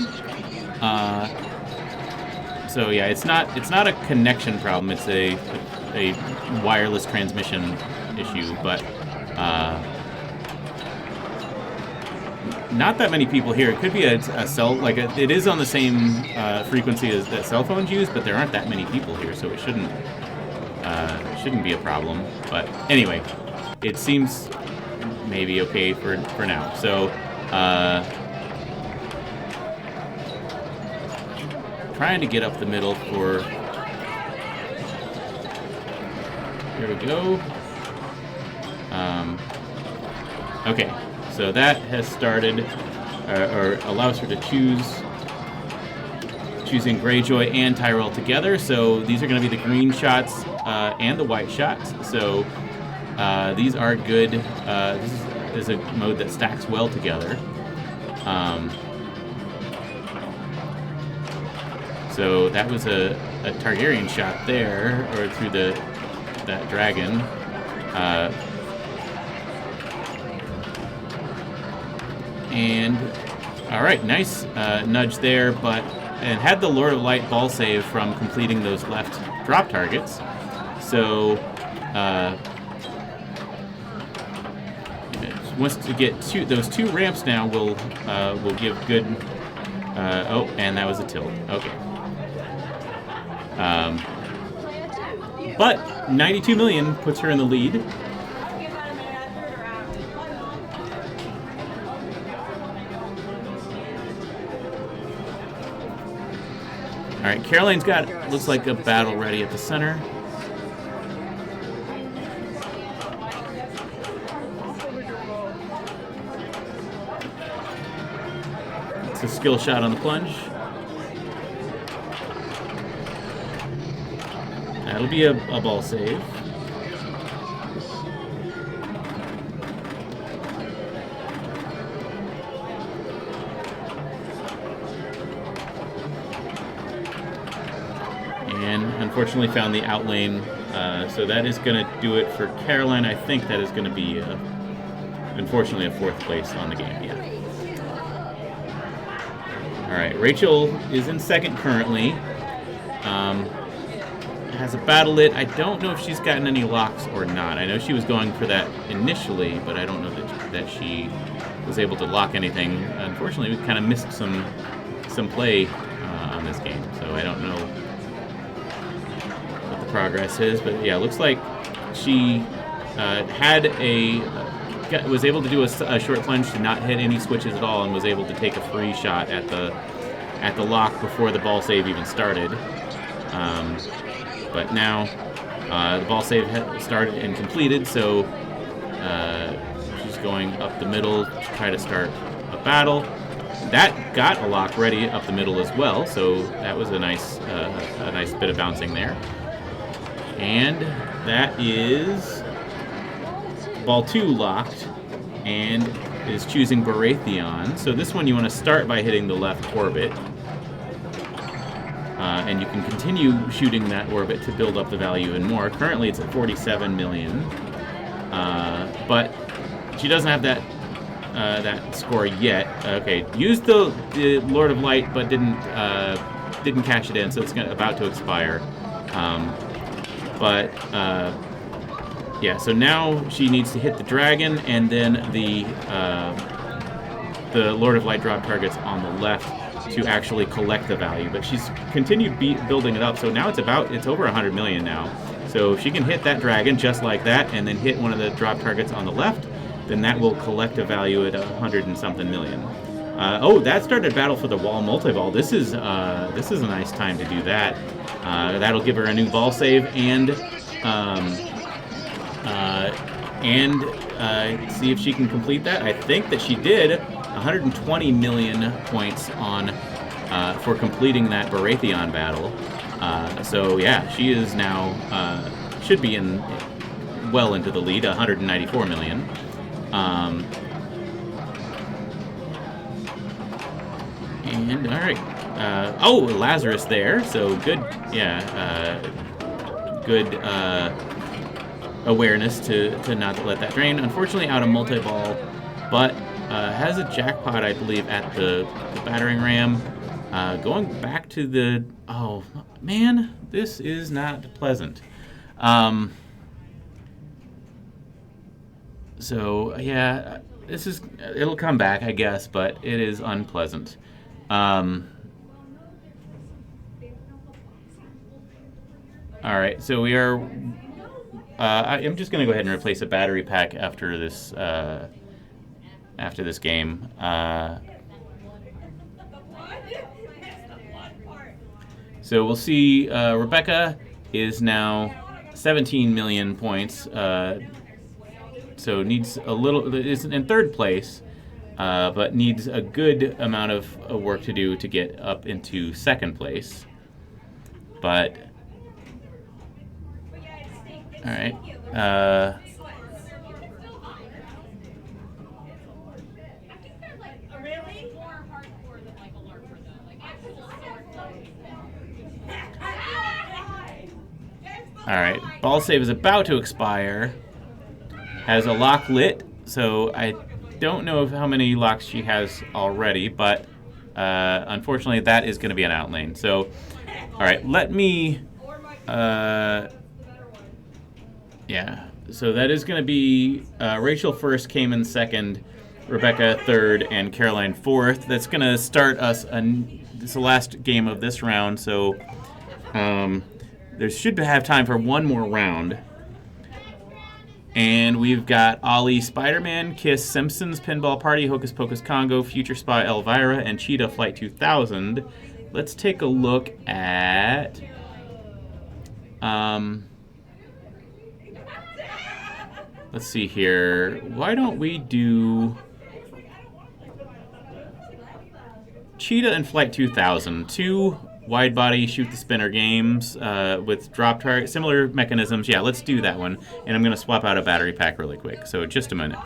So yeah, it's not a connection problem. It's a wireless transmission issue, but not that many people here. It could be a cell, it is on the same frequency as that cell phones use, but there aren't that many people here, so it shouldn't be a problem. But anyway, it seems maybe okay for now. So trying to get up the middle for. Here we go. Okay. So that has started, or allows her to choosing Greyjoy and Tyrell together. So these are going to be the green shots and the white shots. So these are good. This is a mode that stacks well together. So that was a Targaryen shot there, or through that dragon. And all right, nice nudge there, and had the Lord of Light ball save from completing those left drop targets. So once to get those two ramps now, will give good. And that was a tilt. Okay. But 92 million puts her in the lead. All right, Caroline's got, looks like a battle ready at the center. a skill shot on the plunge. That'll be a ball save. And unfortunately found the out lane. So that is going to do it for Caroline. I think that is going to be, unfortunately, a 4th place on the game. Yeah. All right, Rachel is in 2nd currently. Has a battle lit. I don't know if she's gotten any locks or not. I know she was going for that initially, but I don't know that she was able to lock anything. Unfortunately, we kind of missed some play on this game, so I don't know what the progress is. But yeah, it looks like she was able to do a short plunge to not hit any switches at all, and was able to take a free shot at the lock before the ball save even started. But now the ball save started and completed, so she's going up the middle to try to start a battle. That got a lock ready up the middle as well, so that was a nice bit of bouncing there. And that is ball 2 locked and is choosing Baratheon. So this one you want to start by hitting the left orbit. And you can continue shooting that orbit to build up the value even more. Currently it's at 47 million. But she doesn't have that score yet. Okay, used the Lord of Light, but didn't cash it in, so it's about to expire. Yeah, so now she needs to hit the dragon, and then the Lord of Light drop targets on the left to actually collect the value. But she's continued building it up, so now it's over 100 million now. So if she can hit that dragon just like that, and then hit one of the drop targets on the left, then that will collect a value at 100 and something million. Oh, that started battle for the wall multi-ball. This is a nice time to do that. That'll give her a new ball save and see if she can complete that. I think that she did. 120 million points on for completing that Baratheon battle. So yeah, she is now should be well into the lead. 194 million. And all right. Oh, Lazarus there. So good. Yeah. Good awareness to not let that drain. Unfortunately, out of multi-ball, but has a jackpot, I believe, at the battering ram. Going back to the... Oh, man, this is not pleasant. So, yeah, it'll come back, I guess, but it is unpleasant. All right, so we are... I'm just going to go ahead and replace a battery pack after this game. So we'll see. Rebecca is now 17 million points. So needs a little. Is in 3rd place, but needs a good amount of work to do to get up into 2nd place. But all right. All right, ball save is about to expire. Has a lock lit, so I don't know how many locks she has already, but unfortunately that is going to be an out lane. So, all right, let me... yeah, so that is going to be Rachel first, came in 2nd, Rebecca 3rd, and Caroline 4th. That's going to start us, it's the last game of this round, so there should have time for one more round. And we've got Ollie Spider-Man, Kiss, Simpsons, Pinball Party, Hocus Pocus Congo, Future Spy Elvira, and Cheetah Flight 2000. Let's take a look at... let's see here. Why don't we do... Cheetah and Flight 2000, two wide-body shoot-the-spinner games with drop target, similar mechanisms. Yeah, let's do that one. And I'm going to swap out a battery pack really quick, so just a minute.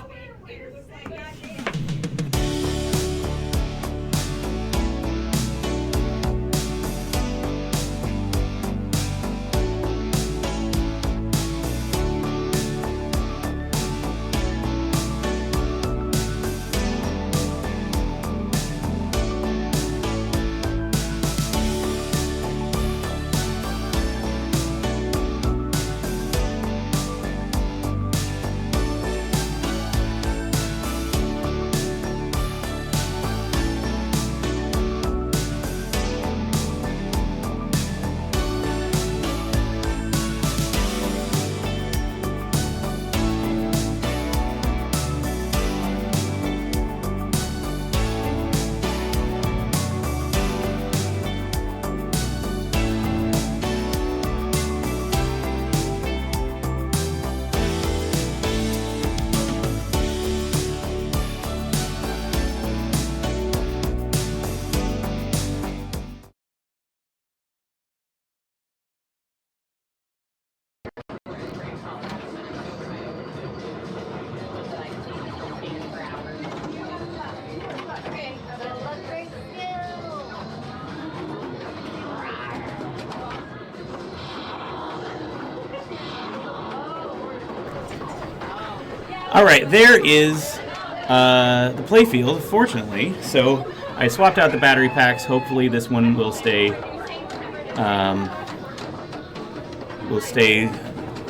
All right, there is the playfield, fortunately. So I swapped out the battery packs. Hopefully this one will stay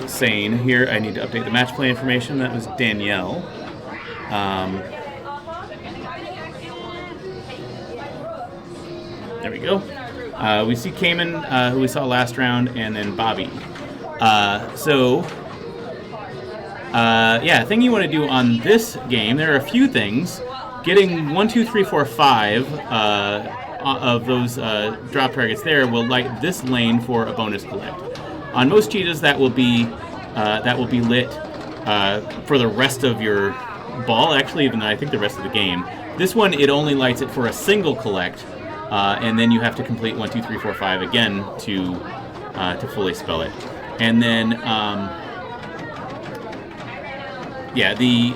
sane. Here I need to update the match play information. That was Danielle. There we go. We see Cayman, who we saw last round, and then Bobby. Yeah, thing you want to do on this game, there are a few things. Getting 1, 2, 3, 4, 5 of those drop targets there will light this lane for a bonus collect. On most cheetahs, that will be lit for the rest of your ball. Actually, even I think the rest of the game. This one, it only lights it for a single collect, and then you have to complete 1, 2, 3, 4, 5 again to fully spell it. And then. Yeah, the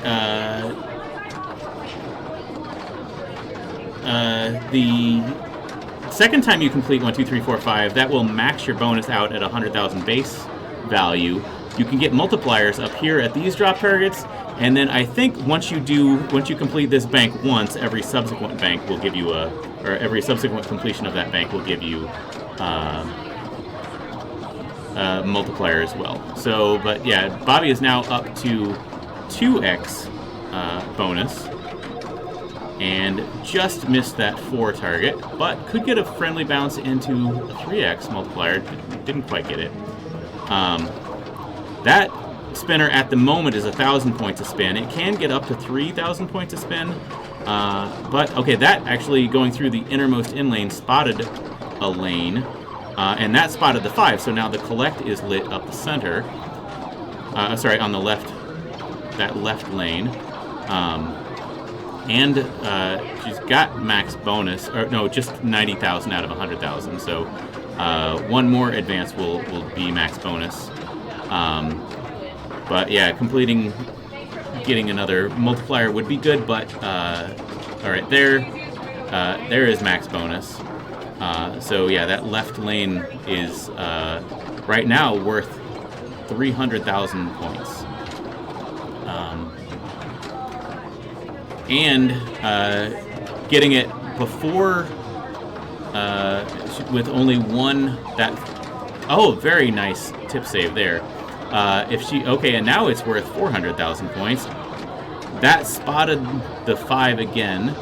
second time you complete 1, 2, 3, 4, 5, that will max your bonus out at 100,000 base value. You can get multipliers up here at these drop targets, and then I think once you complete this bank once, every subsequent bank will give you or every subsequent completion of that bank will give you multiplier as well. So, but yeah, Bobby is now up to 2x bonus and just missed that 4 target, but could get a friendly bounce into a 3x multiplier. Didn't quite get it. That spinner at the moment is 1,000 points a spin. It can get up to 3,000 points a spin, but okay, that actually going through the innermost in lane spotted a lane, and that spotted the 5. So now the collect is lit up the center. Sorry, on the left. That left lane, and she's got max bonus, or no, just 90,000 out of 100,000. So one more advance will be max bonus. But yeah, getting another multiplier would be good. But all right, there is max bonus. So yeah, that left lane is right now worth 300,000 points. And getting it before with only one very nice tip save there. And now it's worth 400,000 points. That spotted the 5 again.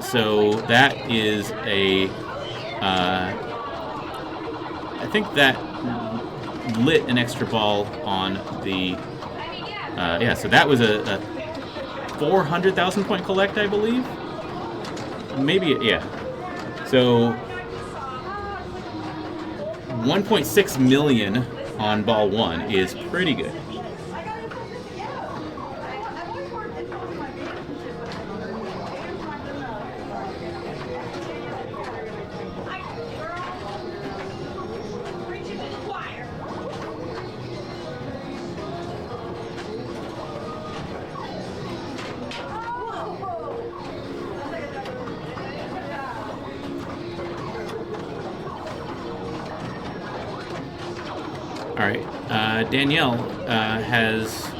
So that is I think that lit an extra ball on the so that was a 400,000 point collect, I believe. Maybe, yeah. So 1.6 million on ball 1 is pretty good. All right, Danielle has,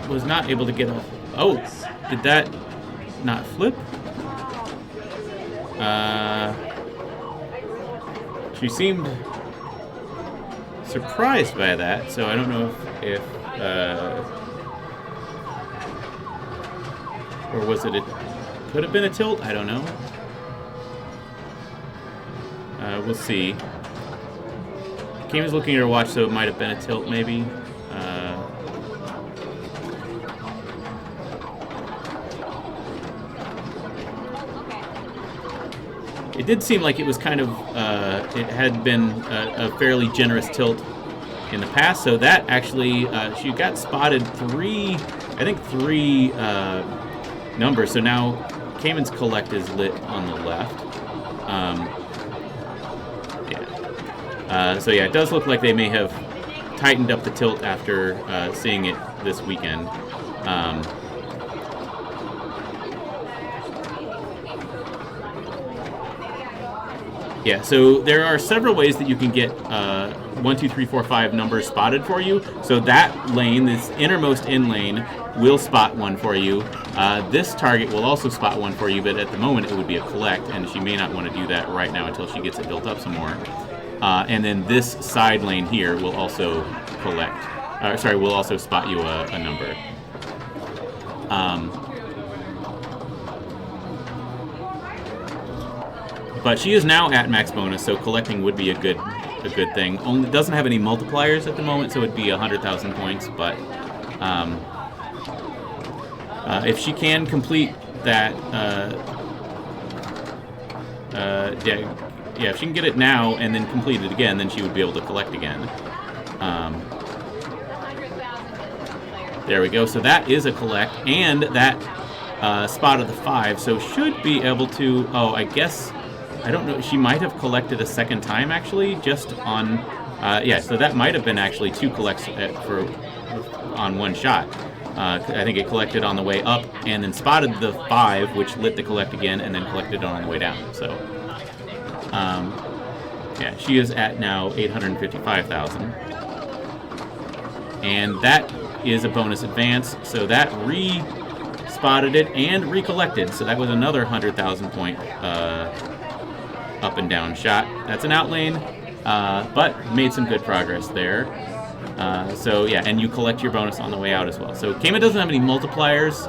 was not able to get off. Oh, did that not flip? She seemed surprised by that, so I don't know if or was it? It could have been a tilt. I don't know. We'll see. Kim is looking at her watch, so it might have been a tilt, maybe. It did seem like it was kind of, it had been a fairly generous tilt in the past, so that actually, she got spotted three numbers, so now Cayman's Collect is lit on the left. So yeah, it does look like they may have tightened up the tilt after seeing it this weekend. Yeah, so there are several ways that you can get 1, 2, 3, 4, 5 numbers spotted for you. So that lane, this innermost in lane, will spot one for you. This target will also spot one for you, but at the moment it would be a collect, and she may not want to do that right now until she gets it built up some more. And then this side lane here will also collect. Will also spot you a number. But she is now at max bonus, so collecting would be a good thing. Only doesn't have any multipliers at the moment, so it'd be 100,000 points. But if she can complete that, if she can get it now and then complete it again, then she would be able to collect again. There we go. So that is a collect, and that spotted the 5, so should be able to. Oh, I guess. I don't know. She might have collected a second time, actually, just on... so that might have been actually 2 collects on one shot. I think it collected on the way up and then spotted the 5, which lit the collect again, and then collected it on the way down. So, she is at now 855,000. And that is a bonus advance, so that re-spotted it and recollected. So that was another 100,000 point up and down shot. That's an out lane, but made some good progress there. And you collect your bonus on the way out as well. So Kama doesn't have any multipliers,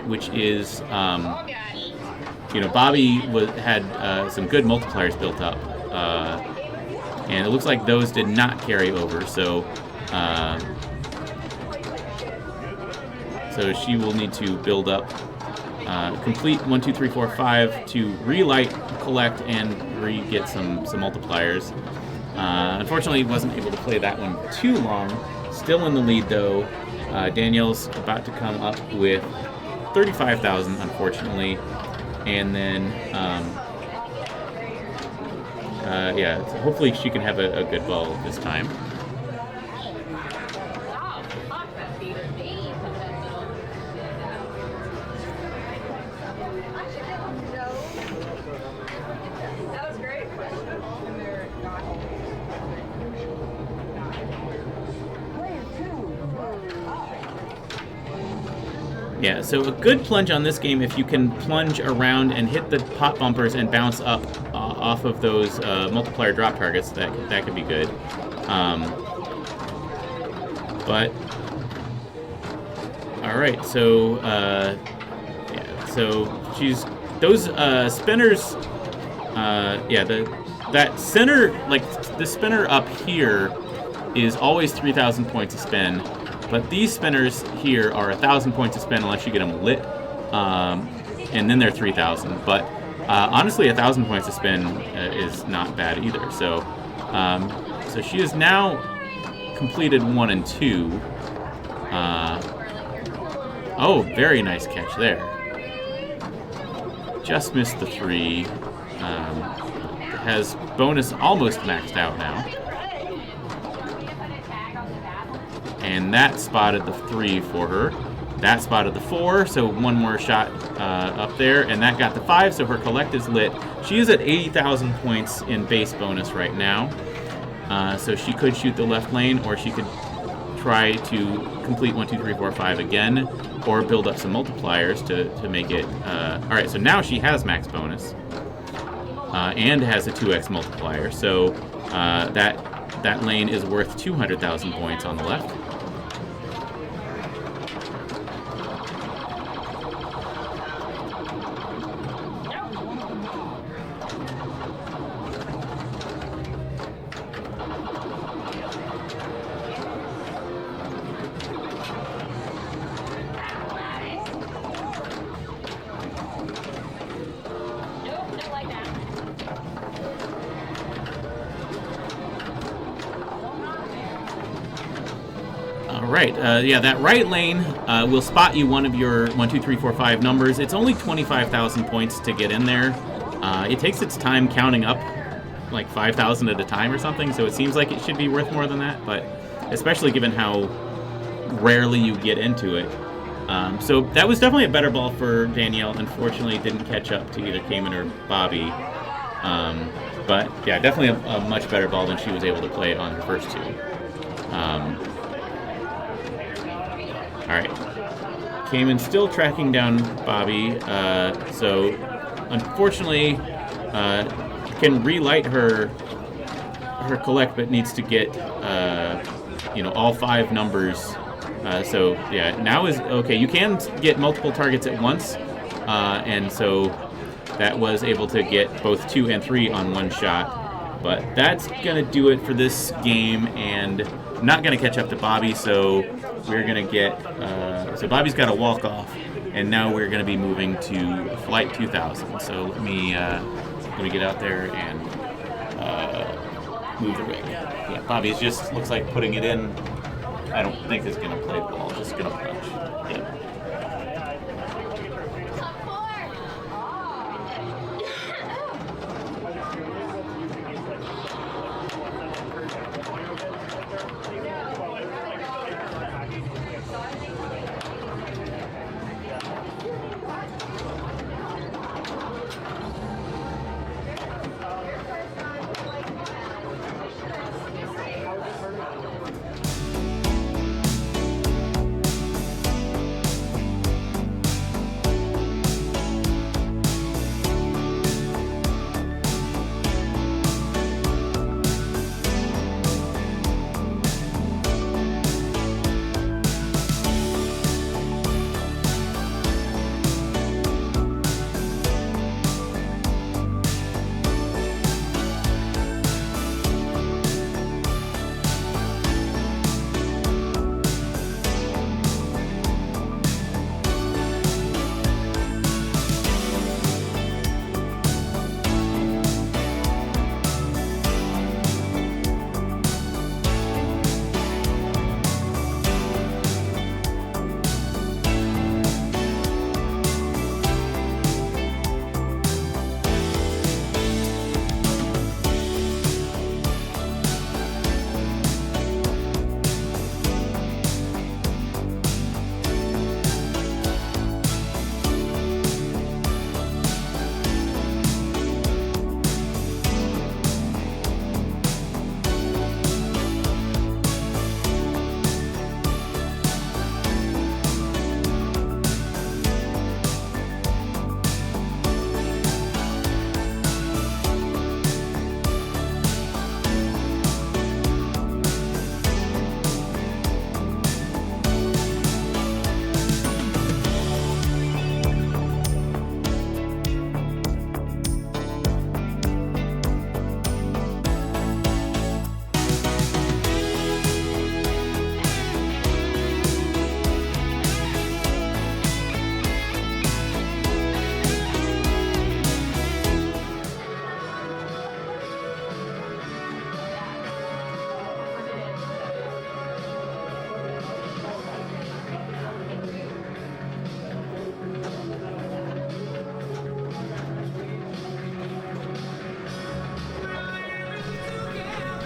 which is, Bobby had some good multipliers built up, and it looks like those did not carry over. So she will need to build up. Complete 1, 2, 3, 4, 5 to relight, collect, and re-get some multipliers. Unfortunately, wasn't able to play that one too long. Still in the lead, though. Danielle's about to come up with 35,000, unfortunately. And then, hopefully she can have a good ball this time. Yeah, so a good plunge on this game, if you can plunge around and hit the pot bumpers and bounce up off of those multiplier drop targets, that could be good. All right, so she's those spinners. That center, like the spinner up here, is always 3,000 points to spin. But these spinners here are 1,000 points to spin unless you get them lit, and then they're 3,000. But honestly, 1,000 points to spin is not bad either. So, so she has now completed 1 and 2. Oh, very nice catch there. Just missed the 3. Has bonus almost maxed out now. And that spotted the 3 for her. That spotted the 4, so one more shot up there, and that got the 5, so her collective's lit. She is at 80,000 points in base bonus right now, so she could shoot the left lane, or she could try to complete 1, 2, 3, 4, 5 again, or build up some multipliers to make it. All right, so now she has max bonus and has a 2x multiplier, so that lane is worth 200,000 points on the left. Right, yeah, that right lane will spot you one of your 1, 2, 3, 4, 5 numbers. It's only 25,000 points to get in there. It takes its time counting up like 5,000 at a time or something, so it seems like it should be worth more than that, but especially given how rarely you get into it. So that was definitely a better ball for Danielle. Unfortunately, didn't catch up to either Cayman or Bobby. But yeah, definitely a much better ball than she was able to play on her first two. All right, Cayman's still tracking down Bobby, so unfortunately can relight her collect, but needs to get all 5 numbers. So yeah, now is okay. You can get multiple targets at once, and so that was able to get both 2 and 3 on one shot. But that's gonna do it for this game, and not gonna catch up to Bobby. So we're gonna get so Bobby's got a walk off, and now we're gonna be moving to Flight 2000. So let me get out there and move the rig. Yeah, Bobby's just looks like putting it in. I don't think it's gonna play the ball. Just gonna punch. Yeah.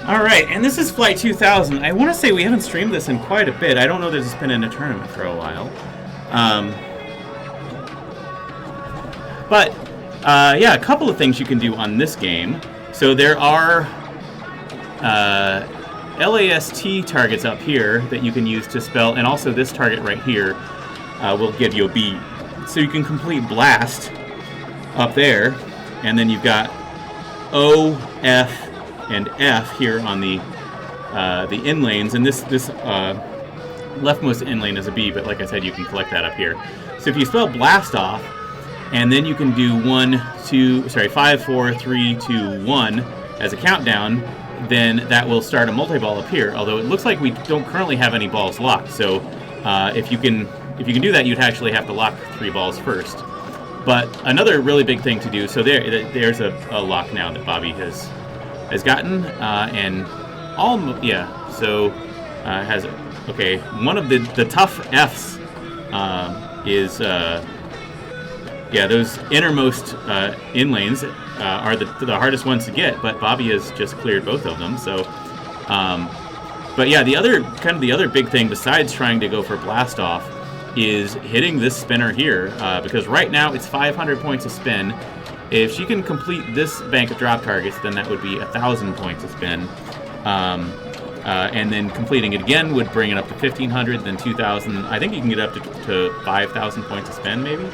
All right, and this is Flight 2000. I want to say we haven't streamed this in quite a bit. I don't know that it's been in a tournament for a while. Yeah, a couple of things you can do on this game. So there are LAST targets up here that you can use to spell, and also this target right here will give you a B. So you can complete Blast up there, and then you've got O, F, and F here on the in lanes, and this leftmost in lane is a B, but like I said, you can collect that up here. So if you spell Blast off, and then you can do 5, 4, 3, 2, 1 as a countdown, then that will start a multi-ball up here, although it looks like we don't currently have any balls locked. So if you can do that, you'd actually have to lock 3 balls first. But another really big thing to do, so there's a lock now that Bobby has gotten, and has, okay, one of the tough Fs is, those innermost in lanes are the hardest ones to get, but Bobby has just cleared both of them, so, but yeah, the other big thing besides trying to go for Blast Off is hitting this spinner here, because right now it's 500 points a spin. If she can complete this bank of drop targets, then that would be 1,000 points a spin. And then completing it again would bring it up to 1,500, then 2,000. I think you can get up to 5,000 points a spin, maybe.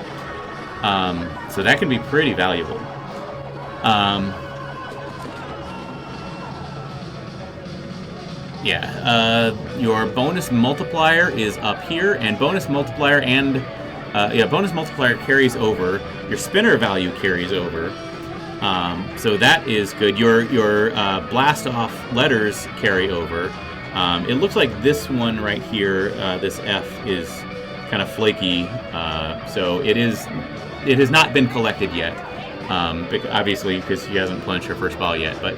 So that can be pretty valuable. Your bonus multiplier is up here, and bonus multiplier carries over. Your spinner value carries over. So that is good. Your blast off letters carry over. It looks like this one right here, this F, is kind of flaky. So it has not been collected yet. Obviously, because she hasn't plunged her first ball yet. But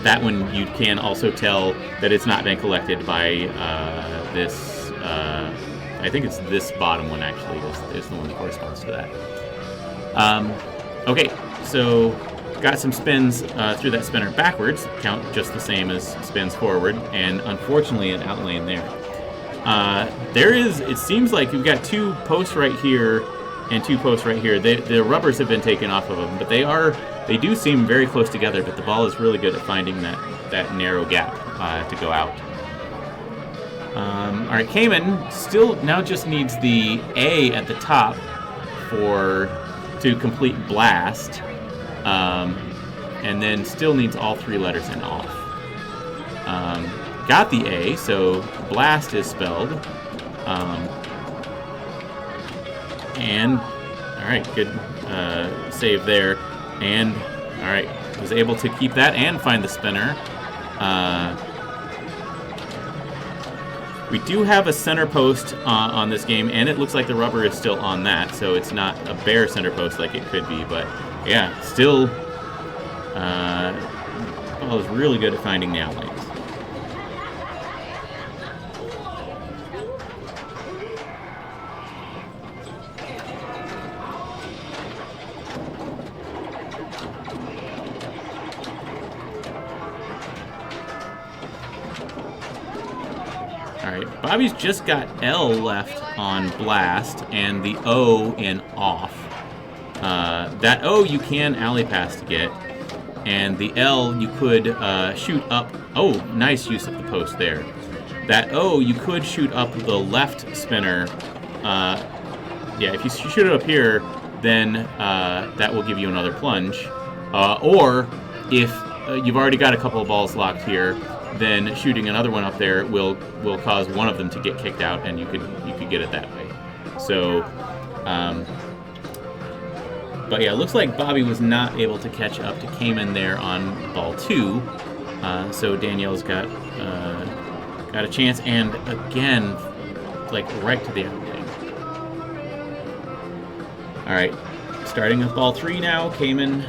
that one you can also tell that it's not been collected by this. I think it's this bottom one actually is the one that corresponds to that. Okay, so got some spins through that spinner backwards, count just the same as spins forward, and unfortunately an outlane there. It seems like you've got 2 posts right here and 2 posts right here. The rubbers have been taken off of them, but they do seem very close together, but the ball is really good at finding that narrow gap to go out. All right, Cayman still now just needs the A at the top to complete Blast, and then still needs all 3 letters in off. Got the A, so Blast is spelled. And all right, good save there, and all right, was able to keep that and find the spinner. We do have a center post on this game, and it looks like the rubber is still on that, so it's not a bare center post like it could be, but yeah, still, ball is really good at finding the outlanes. Alright, Bobby's just got L left on Blast and the O in off. That O you can alley pass to get, and the L you could shoot up. Oh, nice use of the post there. That O you could shoot up the left spinner. If you shoot it up here, then that will give you another plunge. Or if you've already got a couple of balls locked here, then shooting another one up there will cause one of them to get kicked out, and you could get it that way. So, but yeah, it looks like Bobby was not able to catch up to Cayman there on ball 2. So Danielle's got a chance, and again, like right to the outlane. All right, starting with ball 3 now, Cayman.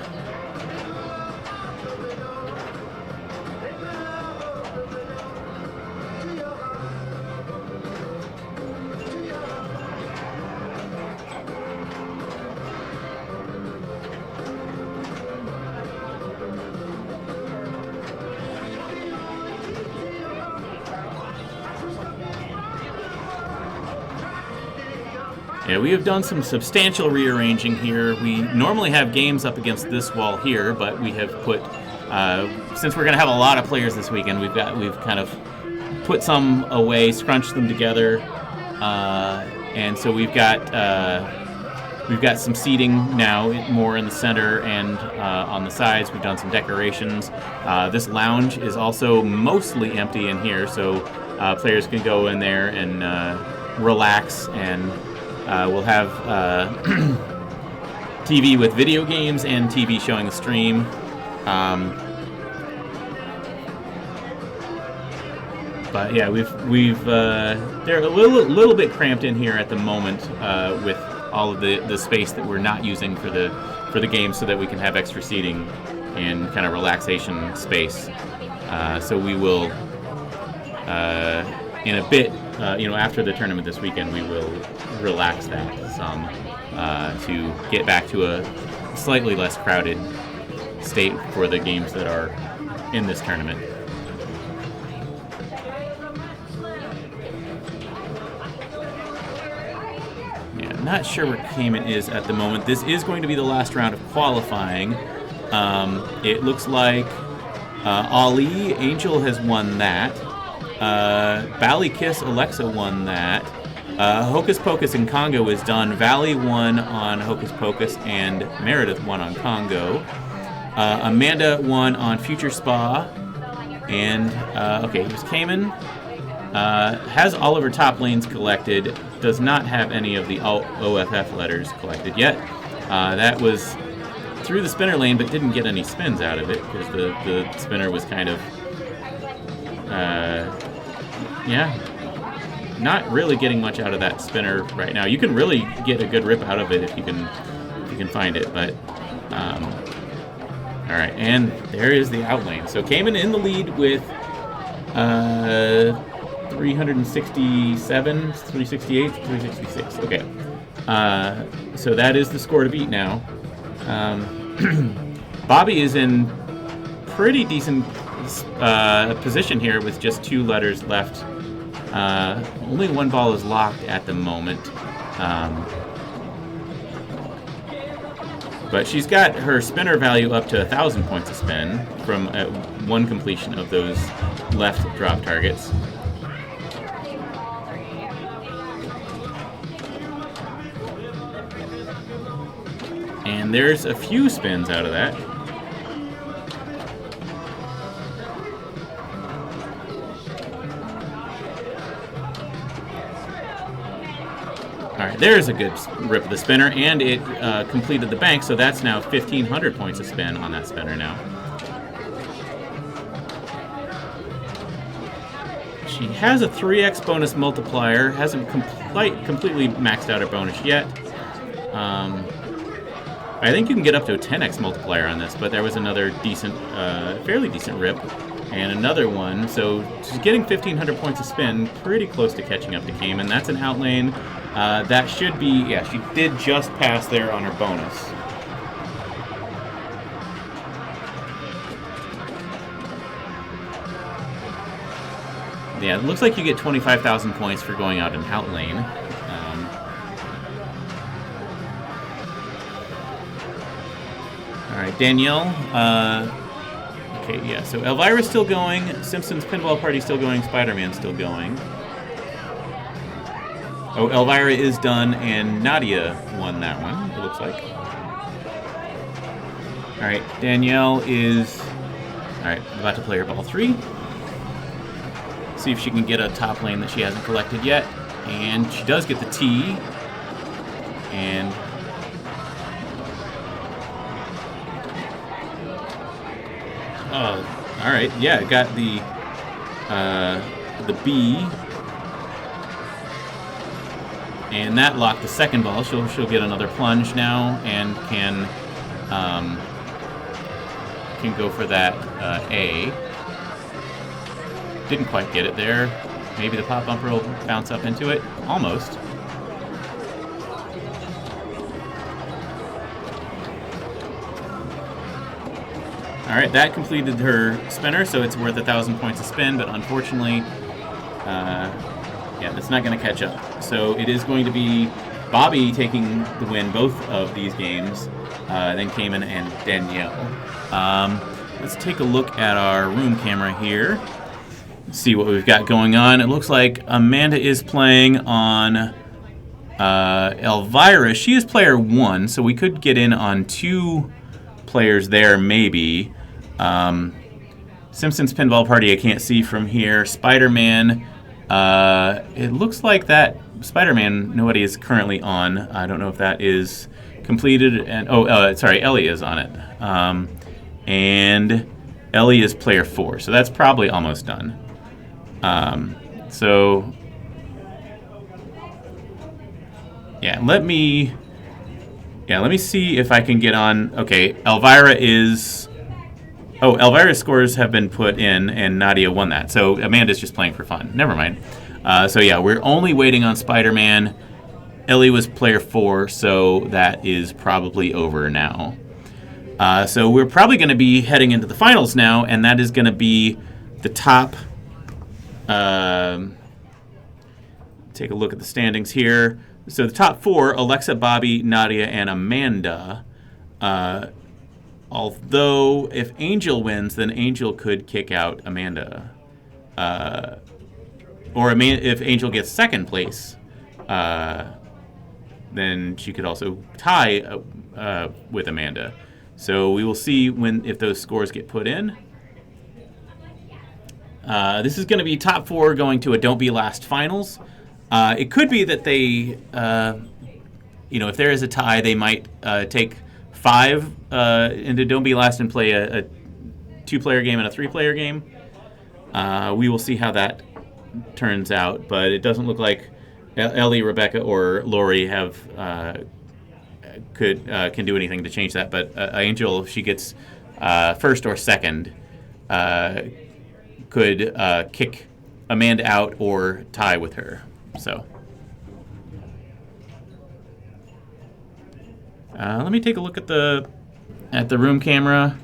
Yeah, we have done some substantial rearranging here. We normally have games up against this wall here, but we have put, since we're going to have a lot of players this weekend, we've kind of put some away, scrunched them together, and so we've got some seating now, more in the center and on the sides. We've done some decorations. This lounge is also mostly empty in here, so players can go in there and relax, and we'll have TV with video games and TV showing the stream. But yeah, they're a little bit cramped in here at the moment with all of the space that we're not using for the game, so that we can have extra seating and kind of relaxation space. So we will, in a bit, after the tournament this weekend, we will relax that some to get back to a slightly less crowded state for the games that are in this tournament. Not sure where Cayman is at the moment. This is going to be the last round of qualifying. It looks like Ali Angel has won that. Bally Kiss Alexa won that. Hocus Pocus and Congo is done. Valley won on Hocus Pocus and Meredith won on Congo. Amanda won on Future Spa. And here's Cayman. Has all of her top lanes collected. Does not have any of the OFF letters collected yet. That was through the spinner lane, but didn't get any spins out of it because the spinner was kind of, not really getting much out of that spinner right now. You can really get a good rip out of it if you can find it, but all right, and there is the out lane. So Cayman in the lead with 367, 368, 366. Okay. So that is the score to beat now. Bobby is in pretty decent position here with just 2 letters left. Only 1 ball is locked at the moment. But she's got her spinner value up to 1,000 points a spin from 1 completion of those left drop targets. And there's a few spins out of that. All right, there's a good rip of the spinner, and it completed the bank, so that's now 1,500 points a spin on that spinner now. She has a 3x bonus multiplier, hasn't completely maxed out her bonus yet. I think you can get up to a 10x multiplier on this, but there was another decent, fairly decent rip, and another one. So she's getting 1,500 points a spin, pretty close to catching up to Cayman. That's an out lane. That should be, she did just pass there on her bonus. Yeah, it looks like you get 25,000 points for going out an out lane. All right, Danielle. So Elvira's still going. Simpsons Pinball Party still going. Spider-Man's still going. Oh, Elvira is done, and Nadia won that one, it looks like. All right, Danielle is... All right, about to play her ball 3. See if she can get a top lane that she hasn't collected yet. And she does get the T. And... Oh, all right. Yeah, got the B, and that locked the second ball. She'll get another plunge now and can go for that A. Didn't quite get it there. Maybe the pop bumper will bounce up into it. Almost. All right, that completed her spinner, so it's worth 1,000 points a spin, but unfortunately, that's not going to catch up. So it is going to be Bobby taking the win both of these games, then Cayman and Danielle. Let's take a look at our room camera here. See what we've got going on. It looks like Amanda is playing on Elvira. She is player 1, so we could get in on 2 players there maybe. Simpsons Pinball Party I can't see from here. Spider-Man, it looks like that Spider-Man nobody is currently on. I don't know if that is completed. And sorry, Ellie is on it. And Ellie is player 4, so that's probably almost done. So yeah, let me see if I can get on. Okay, Elvira's scores have been put in, and Nadia won that. So Amanda's just playing for fun. Never mind. So yeah, we're only waiting on Spider-Man. Ellie was player 4, so that is probably over now. So we're probably going to be heading into the finals now, and that is going to be the top. Take a look at the standings here. So the top 4, Alexa, Bobby, Nadia, and Amanda. Although if Angel wins, then Angel could kick out Amanda. Or if Angel gets second place, then she could also tie with Amanda. So we will see if those scores get put in. This is going to be top 4 going to a Don't Be Last finals. It could be that they, if there is a tie, they might take 5 into Don't Be Last and play a 2-player game and a 3-player game. We will see how that turns out, but it doesn't look like Ellie, Rebecca, or Lori can do anything to change that. But Angel, if she gets first or second, could kick Amanda out or tie with her. So let me take a look at the room camera.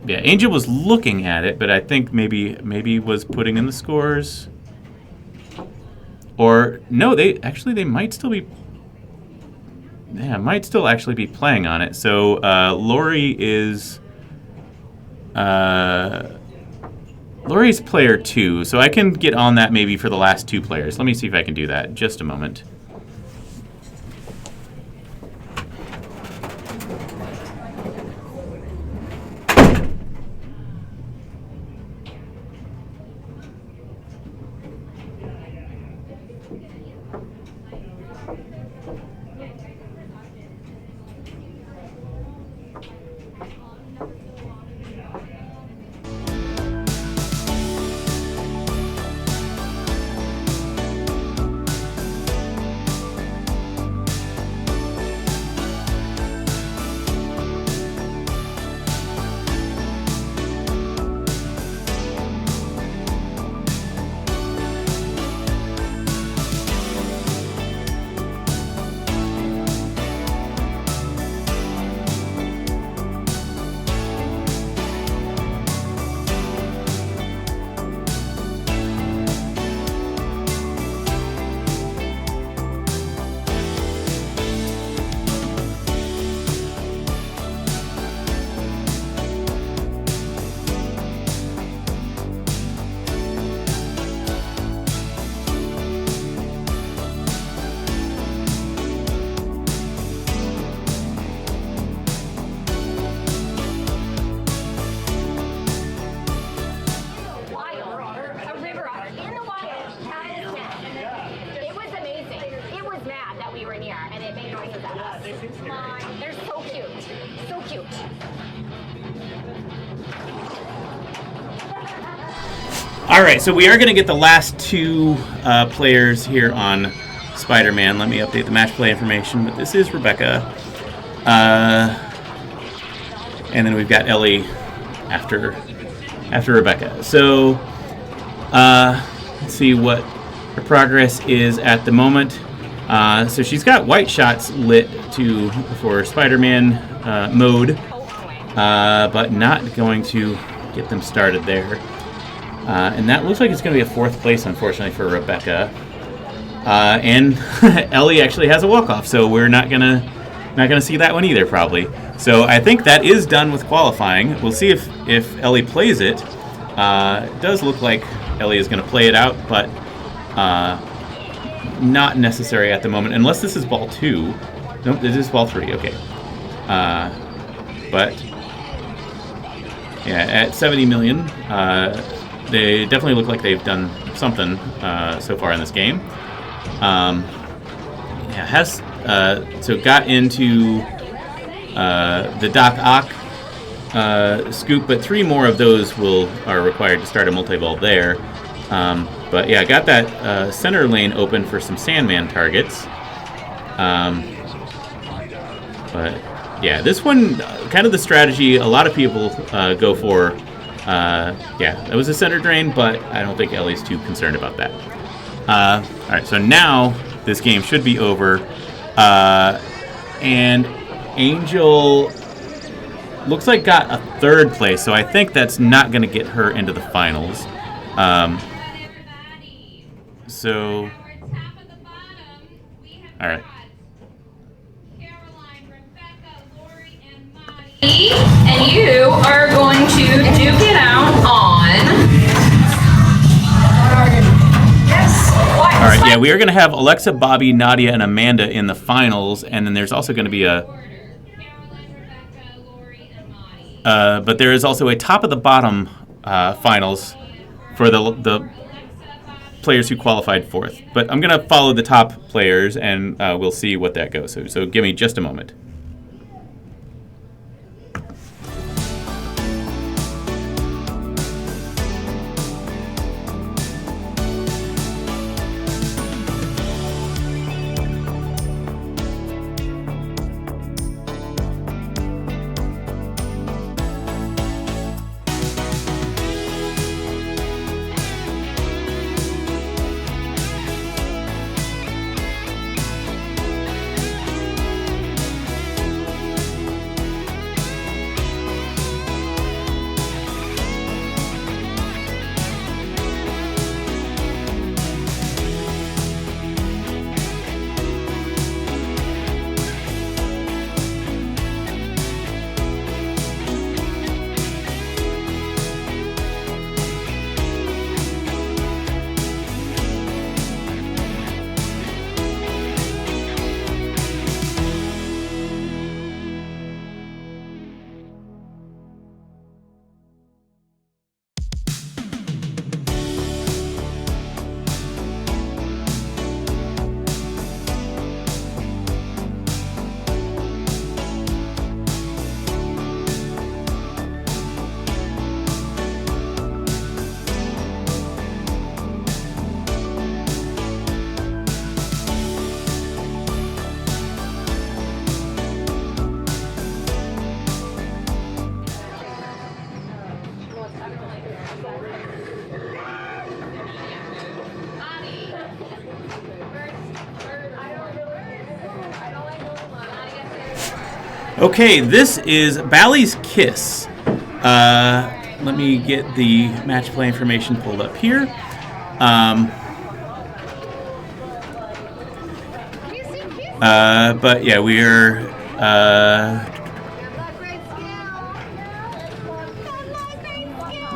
Angel was looking at it, but I think maybe was putting in the scores. Or no, they might still be. Yeah, might still actually be playing on it. So Lori is. Lori's player 2, so I can get on that maybe for the last 2 players. Let me see if I can do that. Just a moment. All right, so we are going to get the last 2 players here on Spider-Man. Let me update the match play information, but this is Rebecca. And then we've got Ellie after Rebecca. So let's see what her progress is at the moment. So she's got white shots lit for Spider-Man mode, but not going to get them started there. And that looks like it's going to be a 4th place, unfortunately, for Rebecca. And Ellie actually has a walk-off, so we're not gonna see that one either, probably. So I think that is done with qualifying. We'll see if Ellie plays it. It does look like Ellie is going to play it out, but not necessary at the moment, unless this is ball 2. Nope, this is ball 3. Okay. But yeah, at 70 million, they definitely look like they've done something so far in this game. So got into the Doc Ock scoop, but 3 more of those are required to start a multi-ball there. But yeah, got that center lane open for some Sandman targets. But yeah, this one, kind of the strategy a lot of people go for. Yeah, it was a center drain, but I don't think Ellie's too concerned about that. All right, so now this game should be over. And Angel looks like got a 3rd place, so I think that's not going to get her into the finals. So, all right. And you are going to duke it out on... All right, yeah, we are going to have Alexa, Bobby, Nadia, and Amanda in the finals, and then there's also going to be but there is also a top of the bottom finals for the players who qualified 4th. But I'm going to follow the top players, and we'll see what that goes. So give me just a moment. Okay, this is Bally's Kiss. Let me get the match play information pulled up here. But yeah, we're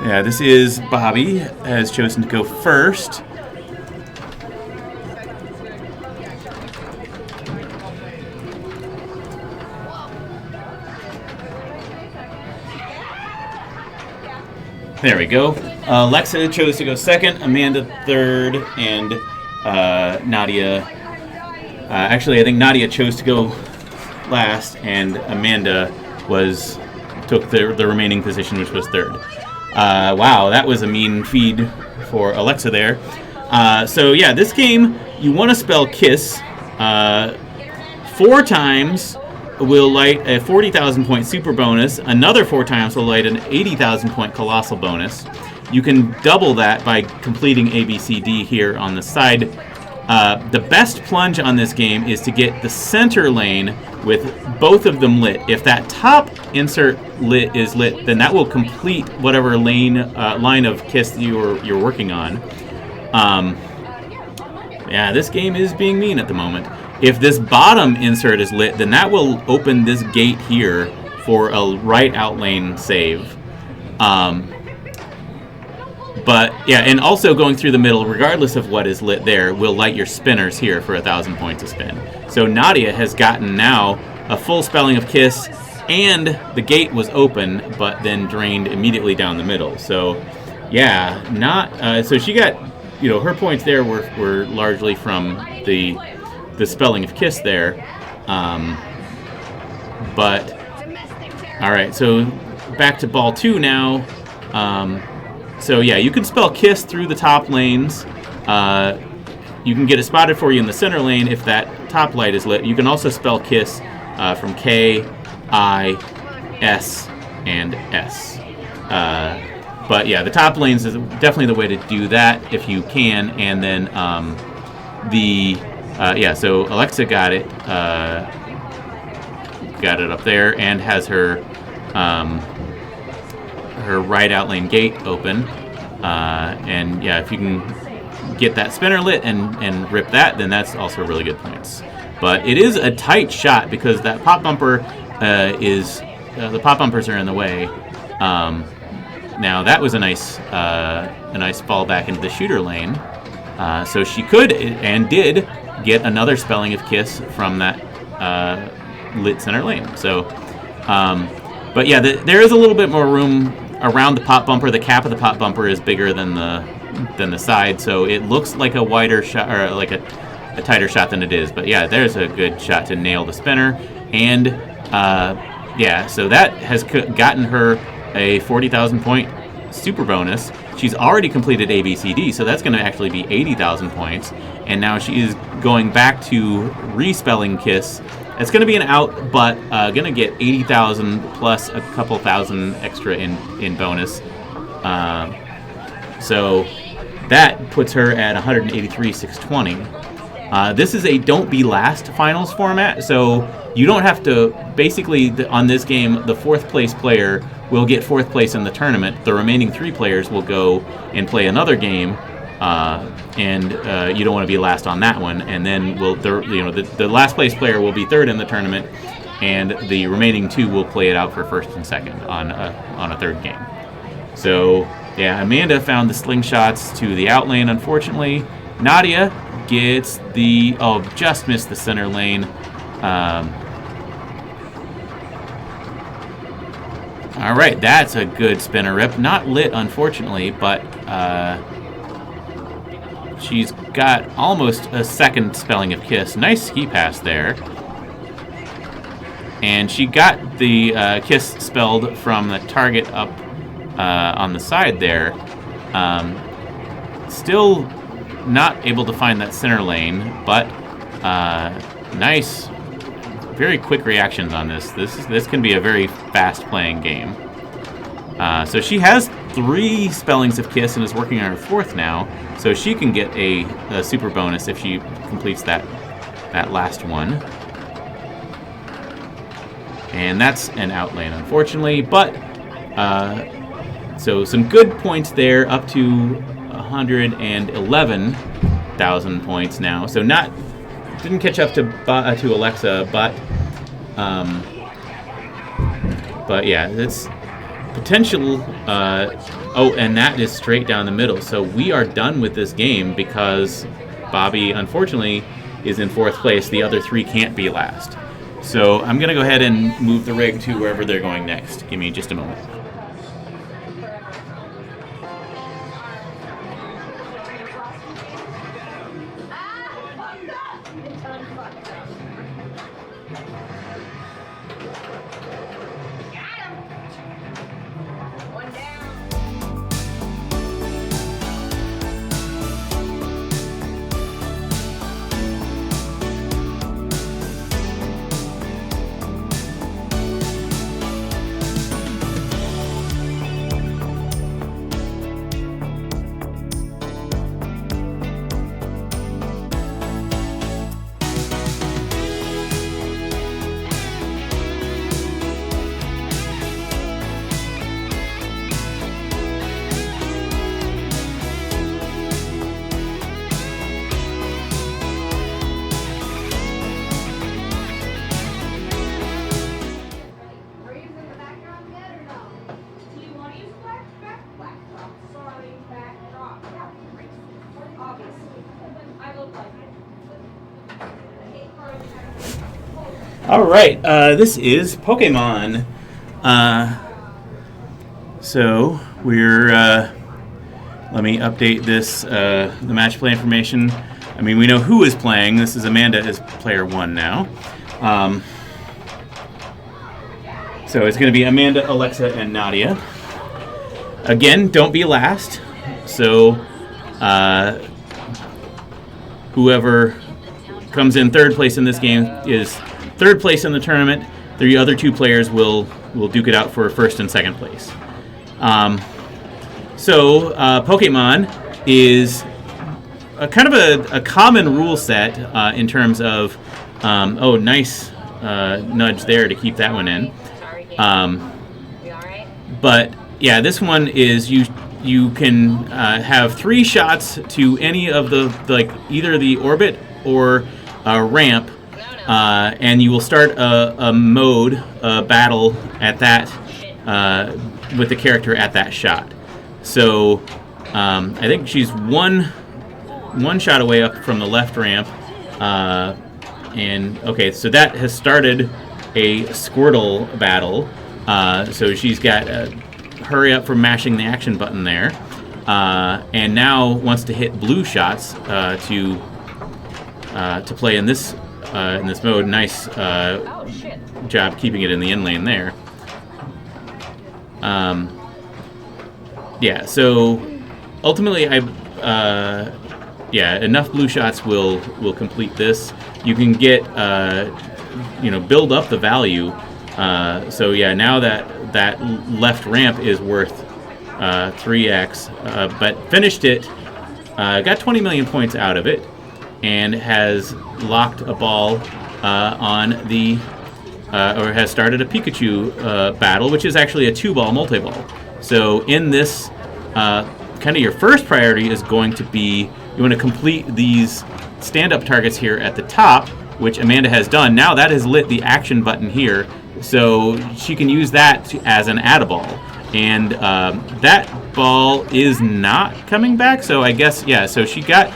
yeah, this is Bobby has chosen to go first. There we go. Alexa chose to go second, Amanda third, and Nadia. Actually, I think Nadia chose to go last, and Amanda took the remaining position, which was third. Wow, that was a mean feed for Alexa there. So yeah, this game you want to spell KISS 4 times. Will light a 40,000 point super bonus. Another 4 times will light an 80,000 point colossal bonus. You can double that by completing ABCD here on the side The best plunge on this game is to get the center lane with both of them lit. If that top insert is lit, then that will complete whatever line of kiss you're working on. Yeah, this game is being mean at the moment. If this bottom insert is lit, then that will open this gate here for a right out lane save. But yeah, and also going through the middle, regardless of what is lit there, will light your spinners here for 1,000 points a spin. So Nadia has gotten now a full spelling of kiss, and the gate was open, but then drained immediately down the middle. So yeah, so she got, her points there were largely from the spelling of kiss there. But all right, so back to ball 2 now. So yeah, you can spell kiss through the top lanes. You can get it spotted for you in the center lane if that top light is lit. You can also spell kiss from K, I, S, and S. But yeah, the top lanes is definitely the way to do that if you can. And then so Alexa got it up there and has her right out lane gate open. And yeah, if you can get that spinner lit and rip that, then that's also really good points. But it is a tight shot because that pop bumper the pop bumpers are in the way. Now that was a nice fall back into the shooter lane. So she could and did get another spelling of kiss from that lit center lane. So, but yeah, there is a little bit more room around the pop bumper. The cap of the pop bumper is bigger than the side, so it looks like a wider shot or like a tighter shot than it is. But yeah, there's a good shot to nail the spinner, and so that has gotten her a 40,000 point super bonus. She's already completed ABCD, so that's going to actually be 80,000 points, and now she is going back to respelling kiss. It's going to be an out, but going to get 80,000 plus a couple thousand extra in bonus. So that puts her at 183,620. This is a don't be last finals format, so you don't have to, basically on this game, the fourth place player will get fourth place in the tournament. The remaining 3 players will go and play another game, and you don't want to be last on that one. And then the last place player will be third in the tournament, and the remaining 2 will play it out for first and second on a third game. So yeah, Amanda found the slingshots to the out lane, unfortunately. Nadia gets just missed the center lane. All right, that's a good spinner rip. Not lit, unfortunately, but she's got almost a second spelling of kiss. Nice ski pass there. And she got the kiss spelled from the target up on the side there. Still not able to find that center lane, but nice, very quick reactions on this. This can be a very fast-playing game. So she has 3 spellings of kiss and is working on her 4th now, so she can get a super bonus if she completes that last one. And that's an out lane, unfortunately, but so some good points there, up to 111,000 points now. So didn't catch up to Alexa, but yeah, it's potential. And that is straight down the middle. So we are done with this game because Bobby, unfortunately, is in 4th place. The other 3 can't be last. So I'm going to go ahead and move the rig to wherever they're going next. Give me just a moment. All right, this is Pokemon. So we're. Let me update this. The match play information. I mean, we know who is playing. This is Amanda is player 1 now. So it's going to be Amanda, Alexa, and Nadia. Again, don't be last. So whoever comes in third place in this game is third place in the tournament. The other 2 players will duke it out for first and second place. So Pokemon is kind of a common rule set in terms of nice nudge there to keep that one in. But yeah, this one is you can have 3 shots to any of the either the orbit or a ramp, and you will start a mode battle at that with the character at that shot. So I think she's one shot away up from the left ramp, and okay, so that has started a Squirtle battle. So she's got hurry up from mashing the action button there, and now wants to hit blue shots to play in this mode. Nice job keeping it in the in lane there. Yeah, so ultimately, enough blue shots will complete this. You can get build up the value. So yeah, now that left ramp is worth 3x, but finished it, got 20 million points out of it, and has locked a ball on the, or has started a Pikachu battle, which is actually a 2-ball multi-ball. So in this, kind of your first priority is going to be, you want to complete these stand-up targets here at the top, which Amanda has done. Now that has lit the action button here, so she can use that as an add-a-ball. And that ball is not coming back, so I guess, yeah, so she got,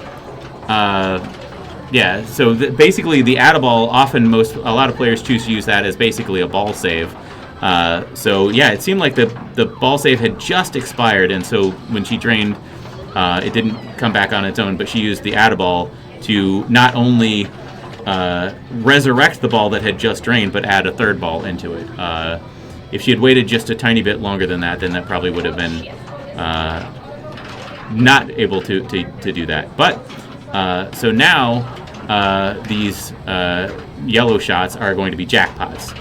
so basically the add-a-ball, often a lot of players choose to use that as basically a ball save. So yeah, it seemed like the ball save had just expired, and so when she drained, it didn't come back on its own, but she used the add-a-ball to not only resurrect the ball that had just drained, but add a third ball into it. If she had waited just a tiny bit longer than that, then that probably would have been not able to do that. But so now these yellow shots are going to be jackpots.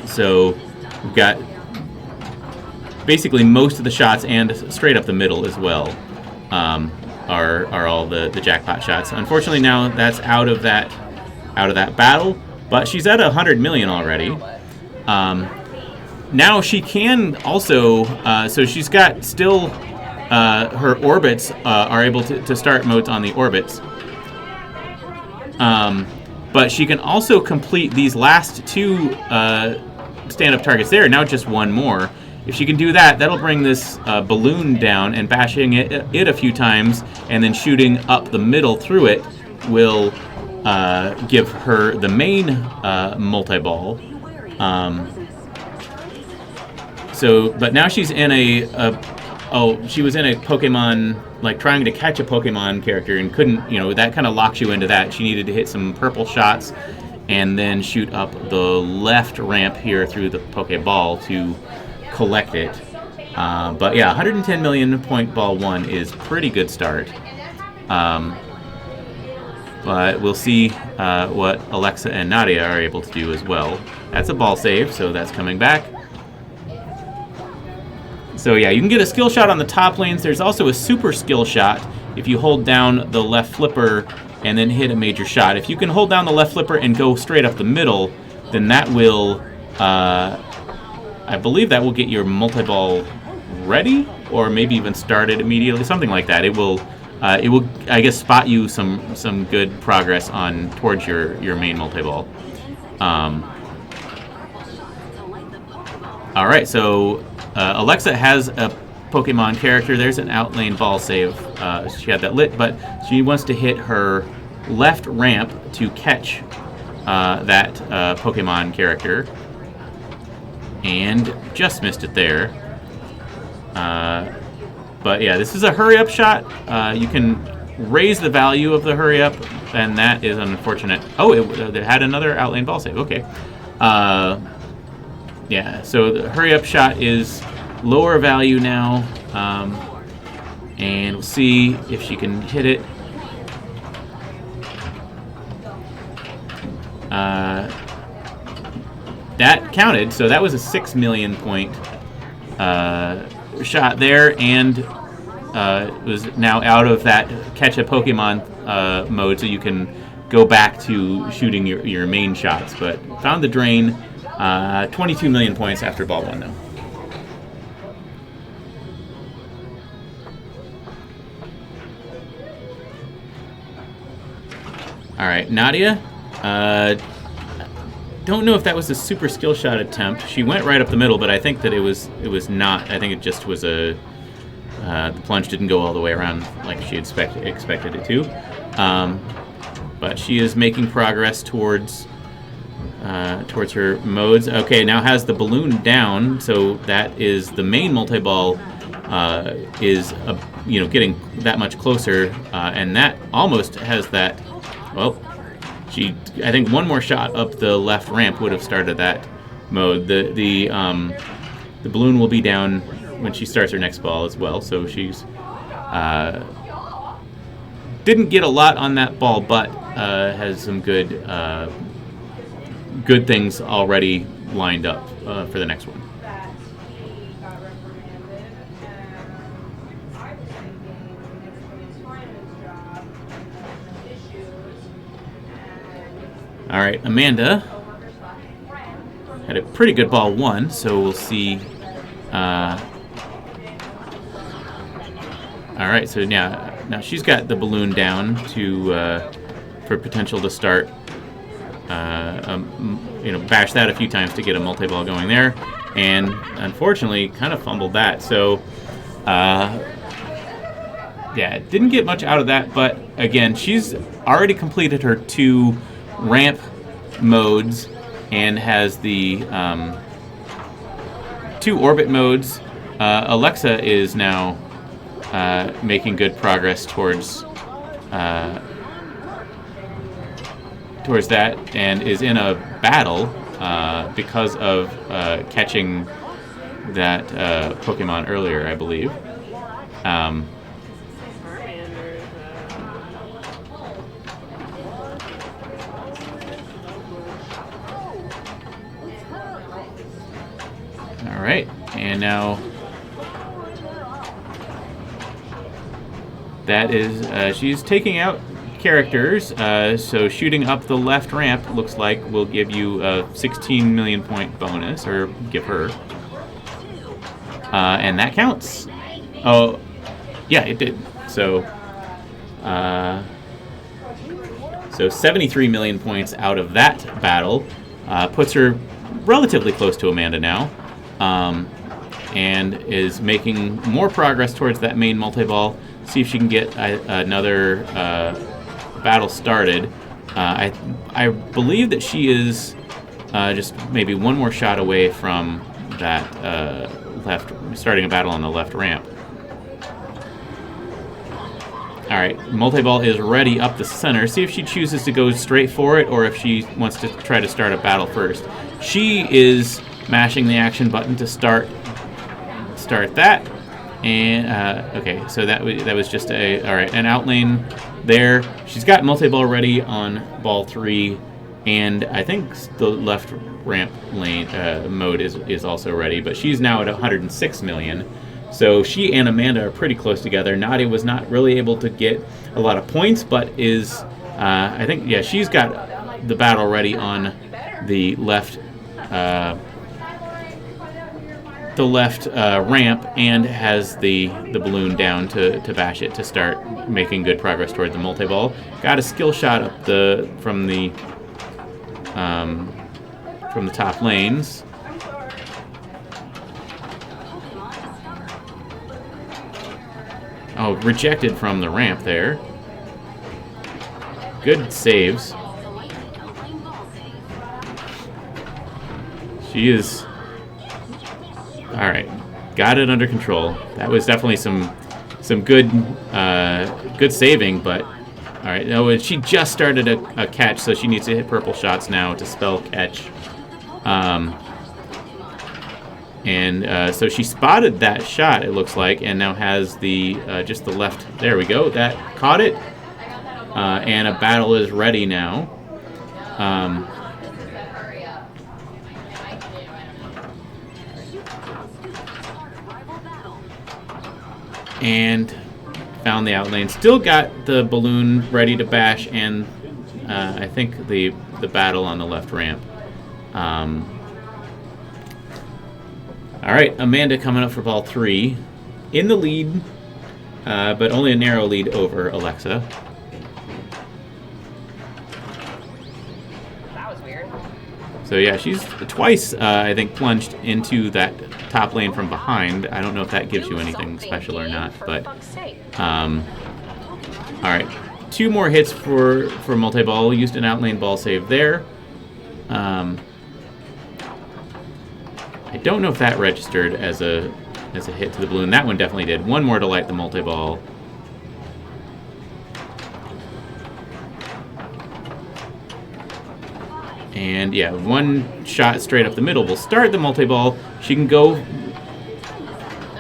So we've got basically most of the shots, and straight up the middle as well, are all the jackpot shots. Unfortunately, now that's out of that battle, but she's at 100 million already. Now she can also, so she's got still her orbits are able to start modes on the orbits. But she can also complete these last 2 stand-up targets there. Now just 1 more. If she can do that, that'll bring this balloon down, and bashing it a few times and then shooting up the middle through it will give her the main multi-ball. But now she's in she was in a Pokemon, like trying to catch a Pokemon character and couldn't, that kind of locks you into that. She needed to hit some purple shots and then shoot up the left ramp here through the Pokeball to collect it. But yeah, 110 million point ball 1 is pretty good start. But we'll see what Alexa and Nadia are able to do as well. That's a ball save, so that's coming back. So yeah, you can get a skill shot on the top lanes. There's also a super skill shot if you hold down the left flipper and then hit a major shot. If you can hold down the left flipper and go straight up the middle, then that will, I believe that will get your multi-ball ready, or maybe even started immediately, something like that. It will, I guess, spot you some good progress on towards your main multi-ball. All right, so Alexa has a Pokemon character. There's an outlane ball save. She had that lit, but she wants to hit her left ramp to catch that Pokemon character. And just missed it there. But yeah, this is a hurry-up shot. You can raise the value of the hurry-up, and that is unfortunate. Oh, it had another outlane ball save. Okay. Yeah, so the hurry-up shot is lower value now. And we'll see if she can hit it. That counted, so that was a 6 million point shot there, and was now out of that catch a Pokemon mode, so you can go back to shooting your main shots. But found the drain, 22 million points after ball 1 though. All right, Nadia. Don't know if that was a super skill shot attempt. She went right up the middle, but I think that it was not. I think it just was a the plunge didn't go all the way around like she had expected it to. But she is making progress towards her modes. Okay, now has the balloon down, so that is the main multi-ball is getting that much closer, and that almost has that. Well, I think one more shot up the left ramp would have started that mode. The balloon will be down when she starts her next ball as well. So she's didn't get a lot on that ball, but has some good things already lined up for the next one. All right, Amanda had a pretty good ball 1, so we'll see. All right, so now she's got the balloon down for potential to start. Bash that a few times to get a multi-ball going there, and unfortunately, kind of fumbled that. So, didn't get much out of that. But again, she's already completed her 2 ramp modes and has the 2 orbit modes. Alexa is now making good progress towards that and is in a battle because of catching that Pokemon earlier, I believe. All right, and now that is she's taking out characters. So shooting up the left ramp looks like will give you a 16 million point bonus, or give her, and that counts. Oh, yeah, it did. So, so 73 million points out of that battle puts her relatively close to Amanda now. And is making more progress towards that main multi-ball. See if she can get another battle started. I believe that she is just maybe one more shot away from that starting a battle on the left ramp. All right, multi-ball is ready up the center. See if she chooses to go straight for it or if she wants to try to start a battle first. She is mashing the action button to start that, and okay, so that was just an outlane there. She's got multi-ball ready on ball 3, and I think the left ramp lane mode is also ready, but she's now at 106 million. So she and Amanda are pretty close together. Nadia was not really able to get a lot of points, but is I think she's got the battle ready on the left. The left ramp, and has the balloon down to bash it to start making good progress toward the multi-ball. Got a skill shot up from the top lanes. Oh, rejected from the ramp there. Good saves. She is... All right. Got it under control. That was definitely some good good saving, but... All right. No, she just started a catch, so she needs to hit purple shots now to spell catch. So she spotted that shot, it looks like, and now has the just the left. There we go. That caught it. And a battle is ready now. And found the outlane. Still got the balloon ready to bash, and I think the battle on the left ramp. All right, Amanda coming up for ball 3. In the lead, but only a narrow lead over Alexa. That was weird. So yeah, she's twice, I think, plunged into that top lane from behind. I don't know if that gives you anything special or not, but... all right, 2 more hits for multi-ball. Used an outlane ball save there. I don't know if that registered as a hit to the balloon. That one definitely did. 1 more to light the multi-ball. And yeah, 1 shot straight up the middle will start the multi-ball. She can go...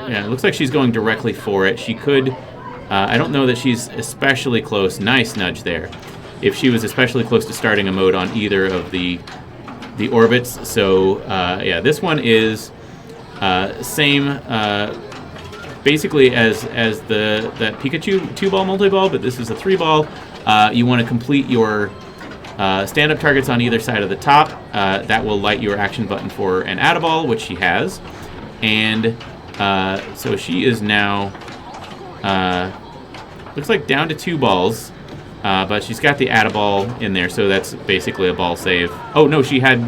Yeah, it looks like she's going directly for it. She could... I don't know that she's especially close. Nice nudge there. If she was especially close to starting a mode on either of the orbits. So yeah, this one is same basically as that Pikachu 2-ball multi-ball, but this is a 3-ball. You want to complete your stand-up targets on either side of the top. That will light your action button for an add-a-ball, which she has. And so she is now looks like down to 2 balls. But she's got the add-a-ball in there, so that's basically a ball save. Oh, no, she had...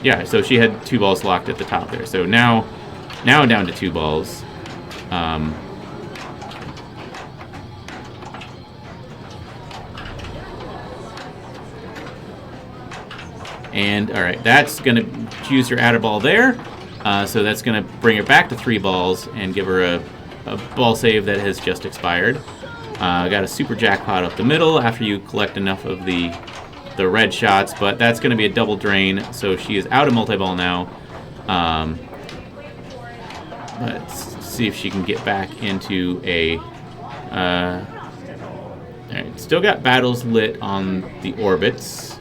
yeah, so she had 2 balls locked at the top there. So now down to 2 balls. And, all right, that's going to choose your add-a-ball there. So that's going to bring her back to 3 balls and give her a ball save that has just expired. Got a super jackpot up the middle after you collect enough of the red shots, but that's going to be a double drain, so she is out of multi-ball now. Let's see if she can get back into a... all right, still got battles lit on the orbits.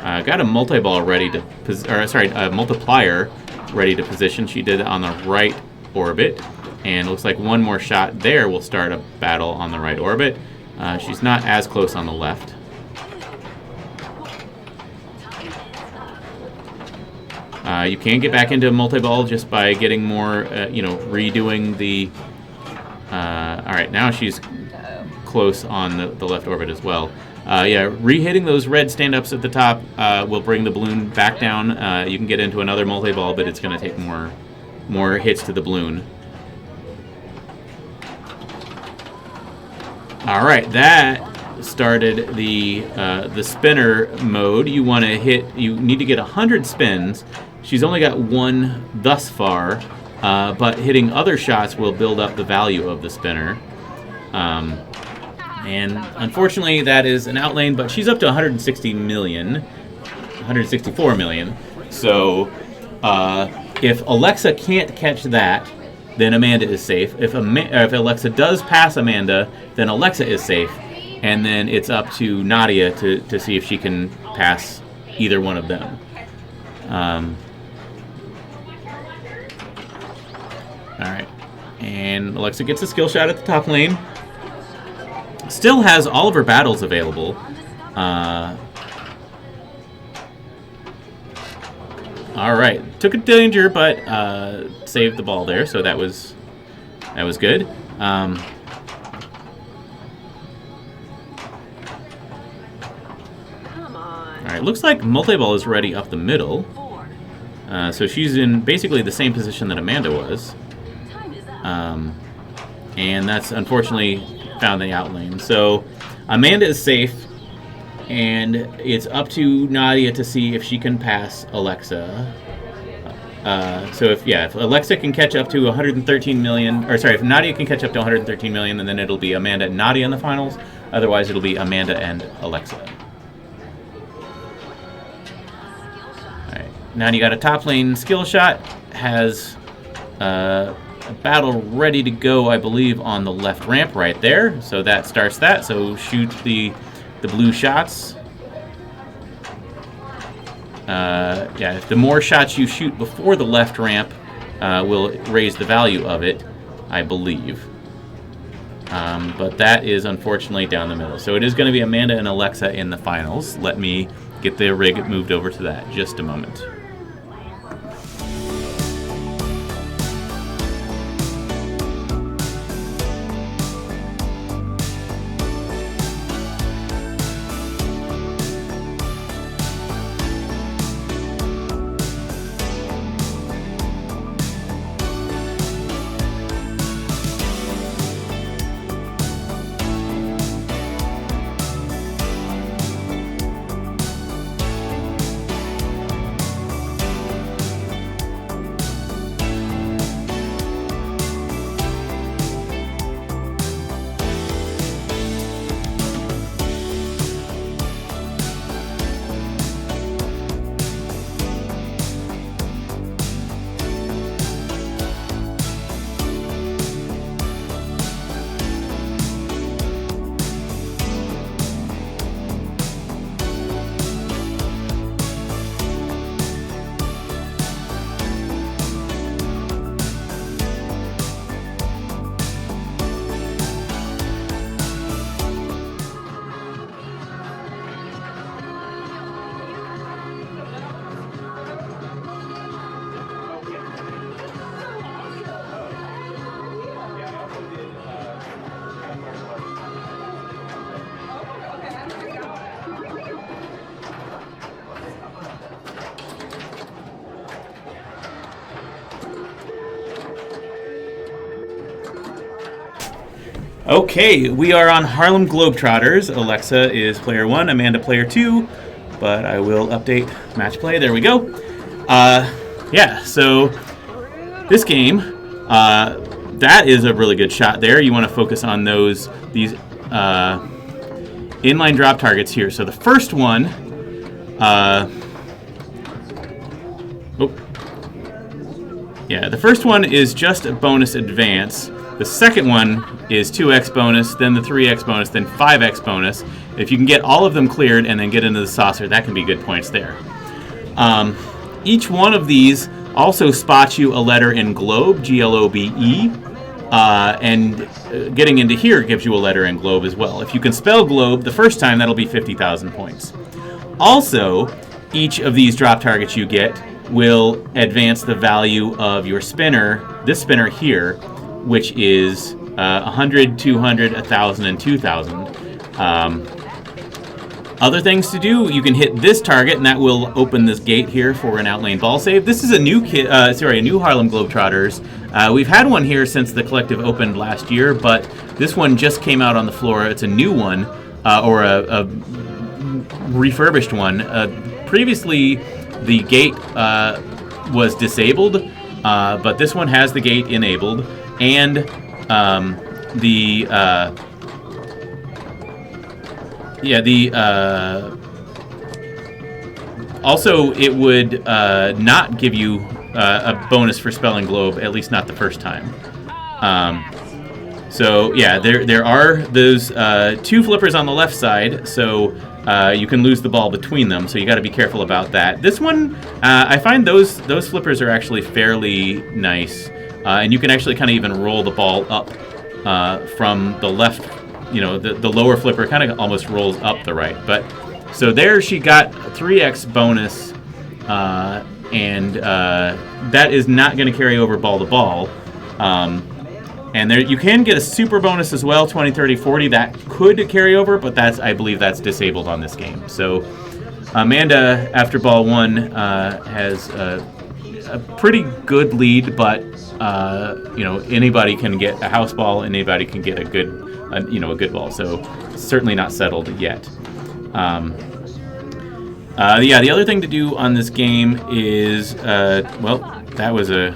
Got a multi-ball ready to... a multiplier ready to position. She did it on the right orbit. And looks like 1 more shot there will start a battle on the right orbit. She's not as close on the left. You can get back into multi-ball just by getting more, redoing the... all right, now she's close on the left orbit as well. Yeah, re-hitting those red stand-ups at the top will bring the balloon back down. You can get into another multi-ball, but it's going to take more hits to the balloon. All right, that started the spinner mode. You want to hit. You need to get 100 spins. She's only got 1 thus far, but hitting other shots will build up the value of the spinner. And unfortunately, that is an outlane, but she's up to 164 million. So if Alexa can't catch that, then Amanda is safe. If Alexa does pass Amanda, then Alexa is safe. And then it's up to Nadia to see if she can pass either one of them. All right. And Alexa gets a skill shot at the top lane. Still has all of her battles available. All right, took a danger, but saved the ball there, so that was good. All right, looks like multi-ball is ready up the middle. So she's in basically the same position that Amanda was. And that's unfortunately found the outlane. So Amanda is safe. And it's up to Nadia to see if she can pass Alexa. So if Alexa can catch up to 113 million, or sorry, if Nadia can catch up to 113 million, and then it'll be Amanda and Nadia in the finals. Otherwise, it'll be Amanda and Alexa. All right, now you got a top lane skill shot. Has a battle ready to go, I believe, on the left ramp right there. So that starts that. So shoot the blue shots. The more shots you shoot before the left ramp will raise the value of it, I believe. But that is unfortunately down the middle. So it is going to be Amanda and Alexa in the finals. Let me get the rig moved over to that. Just a moment. Okay, we are on Harlem Globetrotters. Alexa is player 1, Amanda player 2, but I will update match play. There we go. So this game, that is a really good shot there. You want to focus on these inline drop targets here. So the first one, the first one is just a bonus advance. The second one is 2x bonus, then the 3x bonus, then 5x bonus. If you can get all of them cleared and then get into the saucer, that can be good points there. Each one of these also spots you a letter in globe, G-L-O-B-E, and getting into here gives you a letter in globe as well. If you can spell globe the first time, that'll be 50,000 points. Also, each of these drop targets you get will advance the value of your spinner, this spinner here, which is 100, 200, 1,000, and 2,000. Other things to do, you can hit this target, and that will open this gate here for an outlane ball save. This is a new Harlem Globetrotters. We've had one here since the collective opened last year, but this one just came out on the floor. It's a new one, or a refurbished one. Previously, the gate was disabled, but this one has the gate enabled. And also it would not give you a bonus for spelling globe, at least not the first time. There are those 2 flippers on the left side, so you can lose the ball between them, so you got to be careful about that. This one, I find those flippers are actually fairly nice. And you can actually kind of even roll the ball up from the left. The lower flipper kind of almost rolls up the right. But so there she got 3x bonus, and that is not going to carry over ball to ball. And there you can get a super bonus as well, 20, 30, 40. That could carry over, but I believe that's disabled on this game. So Amanda, after ball 1, has a pretty good lead, but anybody can get a house ball, anybody can get a good ball. So it's certainly not settled yet. Yeah, the other thing to do on this game is, well, that was an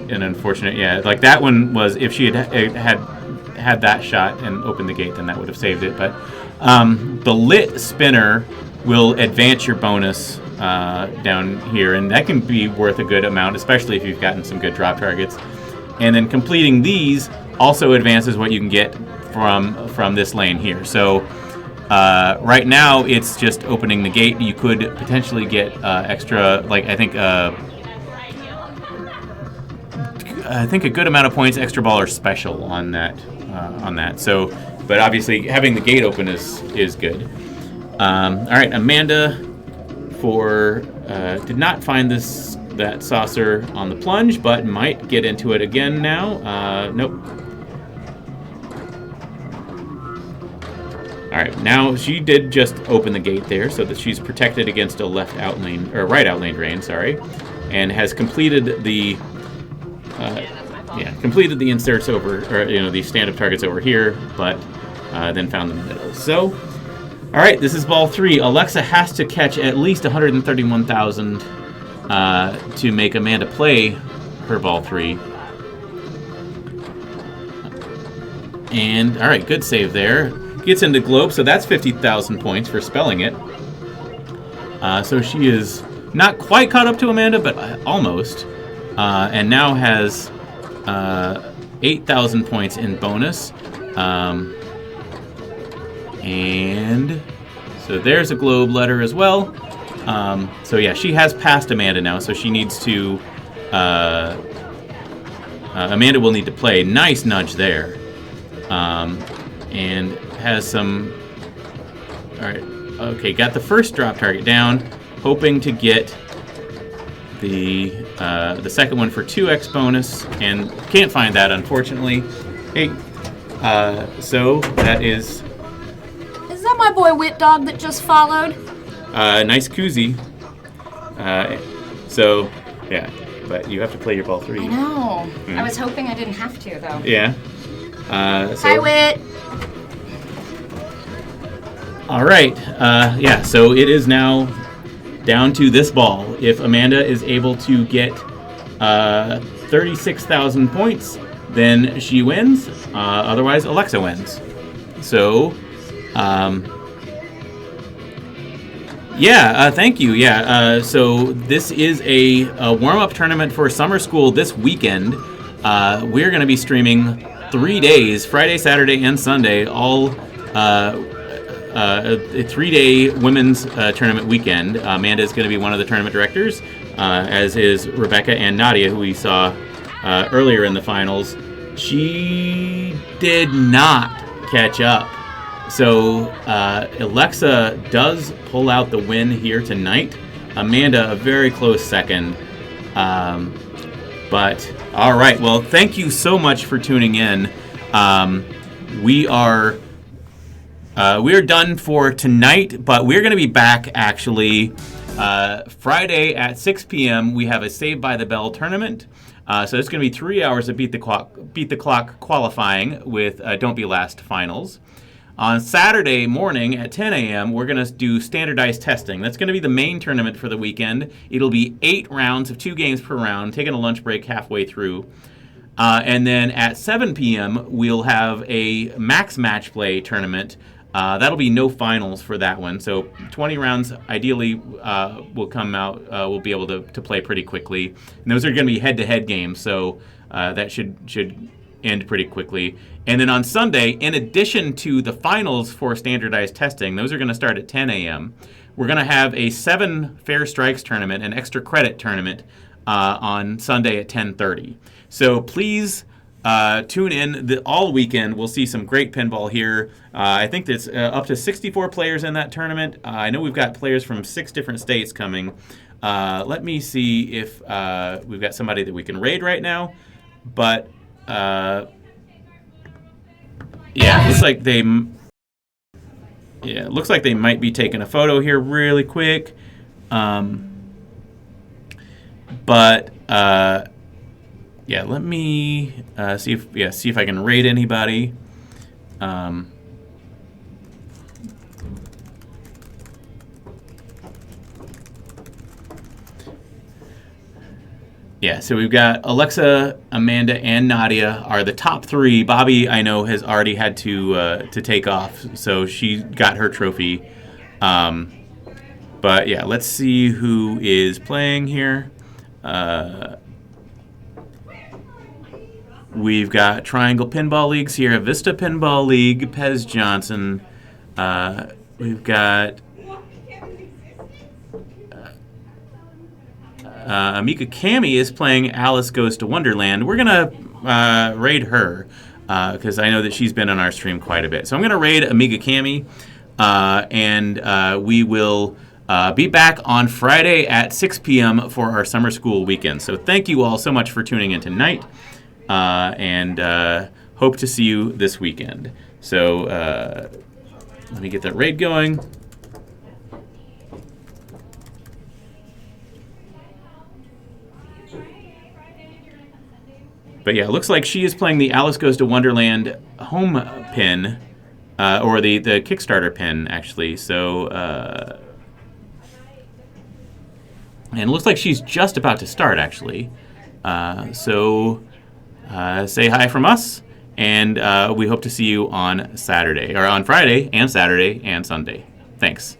unfortunate, yeah, like that one was, if she had that shot and opened the gate, then that would have saved it. But the lit spinner will advance your bonus down here, and that can be worth a good amount, especially if you've gotten some good drop targets. And then completing these also advances what you can get from this lane here. So right now it's just opening the gate. You could potentially get extra, like I think a good amount of points, extra ball or special on that. So, but obviously having the gate open is good. All right, Amanda did not find that saucer on the plunge, but might get into it again now. Nope. All right, now she did just open the gate there, so that she's protected against a right out lane drain. Sorry, and has completed the inserts over, or the stand-up targets over here, but then found them in the middle. So, all right, this is ball 3. Alexa has to catch at least 131,000 to make Amanda play her ball 3. And all right, good save there. Gets into globe, so that's 50,000 points for spelling it. So she is not quite caught up to Amanda, but almost. And now has 8,000 points in bonus. And so there's a globe letter as well. So yeah, she has passed Amanda now, so she needs to... Amanda will need to play. Nice nudge there. And has some... All right. Okay, got the first drop target down, hoping to get the second one for 2x bonus, and can't find that, unfortunately. Hey, so that is... Is that my boy Wit Dog that just followed? Nice koozie. So, yeah, but you have to play your ball 3. I know. I was hoping I didn't have to, though. Yeah. Hi, Wit. All right. Yeah, so it is now down to this ball. If Amanda is able to get 36,000 points, then she wins. Otherwise, Alexa wins. So, yeah, thank you. Yeah, so this is a warm-up tournament for summer school this weekend. We're going to be streaming 3 days, Friday, Saturday, and Sunday, all a 3-day women's tournament weekend. Amanda is going to be one of the tournament directors, as is Rebecca and Nadia, who we saw earlier in the finals. She did not catch up. So Alexa does pull out the win here tonight. Amanda, a very close second. But, all right. Well, thank you so much for tuning in. We are done for tonight, but we're going to be back, actually, Friday at 6 p.m. We have a Saved by the Bell tournament. So it's going to be 3 hours of Beat the Clock qualifying with Don't Be Last finals. On Saturday morning at 10 a.m., we're going to do standardized testing. That's going to be the main tournament for the weekend. It'll be 8 rounds of 2 games per round, taking a lunch break halfway through. And then at 7 p.m., we'll have a max match play tournament. That'll be no finals for that one. So 20 rounds ideally will come out. We'll be able to play pretty quickly. And those are going to be head-to-head games, so that should end pretty quickly. And then on Sunday, in addition to the finals for standardized testing, those are going to start at 10 a.m., we're going to have a 7 Fair Strikes tournament, an extra credit tournament, on Sunday at 10:30. So please tune in all weekend. We'll see some great pinball here. I think there's up to 64 players in that tournament. I know we've got players from 6 different states coming. Let me see if we've got somebody that we can raid right now. But yeah, it looks like they might be taking a photo here really quick. But yeah, let me see if I can raid anybody. Yeah, so we've got Alexa, Amanda, and Nadia are the top 3. Bobby, I know, has already had to take off, so she got her trophy. But yeah, let's see who is playing here. We've got Triangle Pinball League, Sierra Vista Pinball League, Pez Johnson. We've got Amika Cami is playing Alice Goes to Wonderland. We're going to raid her because I know that she's been on our stream quite a bit. So I'm going to raid Amika Cami, and we will be back on Friday at 6 p.m. for our summer school weekend. So thank you all so much for tuning in tonight, and hope to see you this weekend. So let me get that raid going. But yeah, it looks like she is playing the Alice Goes to Wonderland home pin, or the Kickstarter pin, actually. So, and it looks like she's just about to start, actually. So, say hi from us, and we hope to see you on Saturday, or on Friday, and Saturday, and Sunday. Thanks.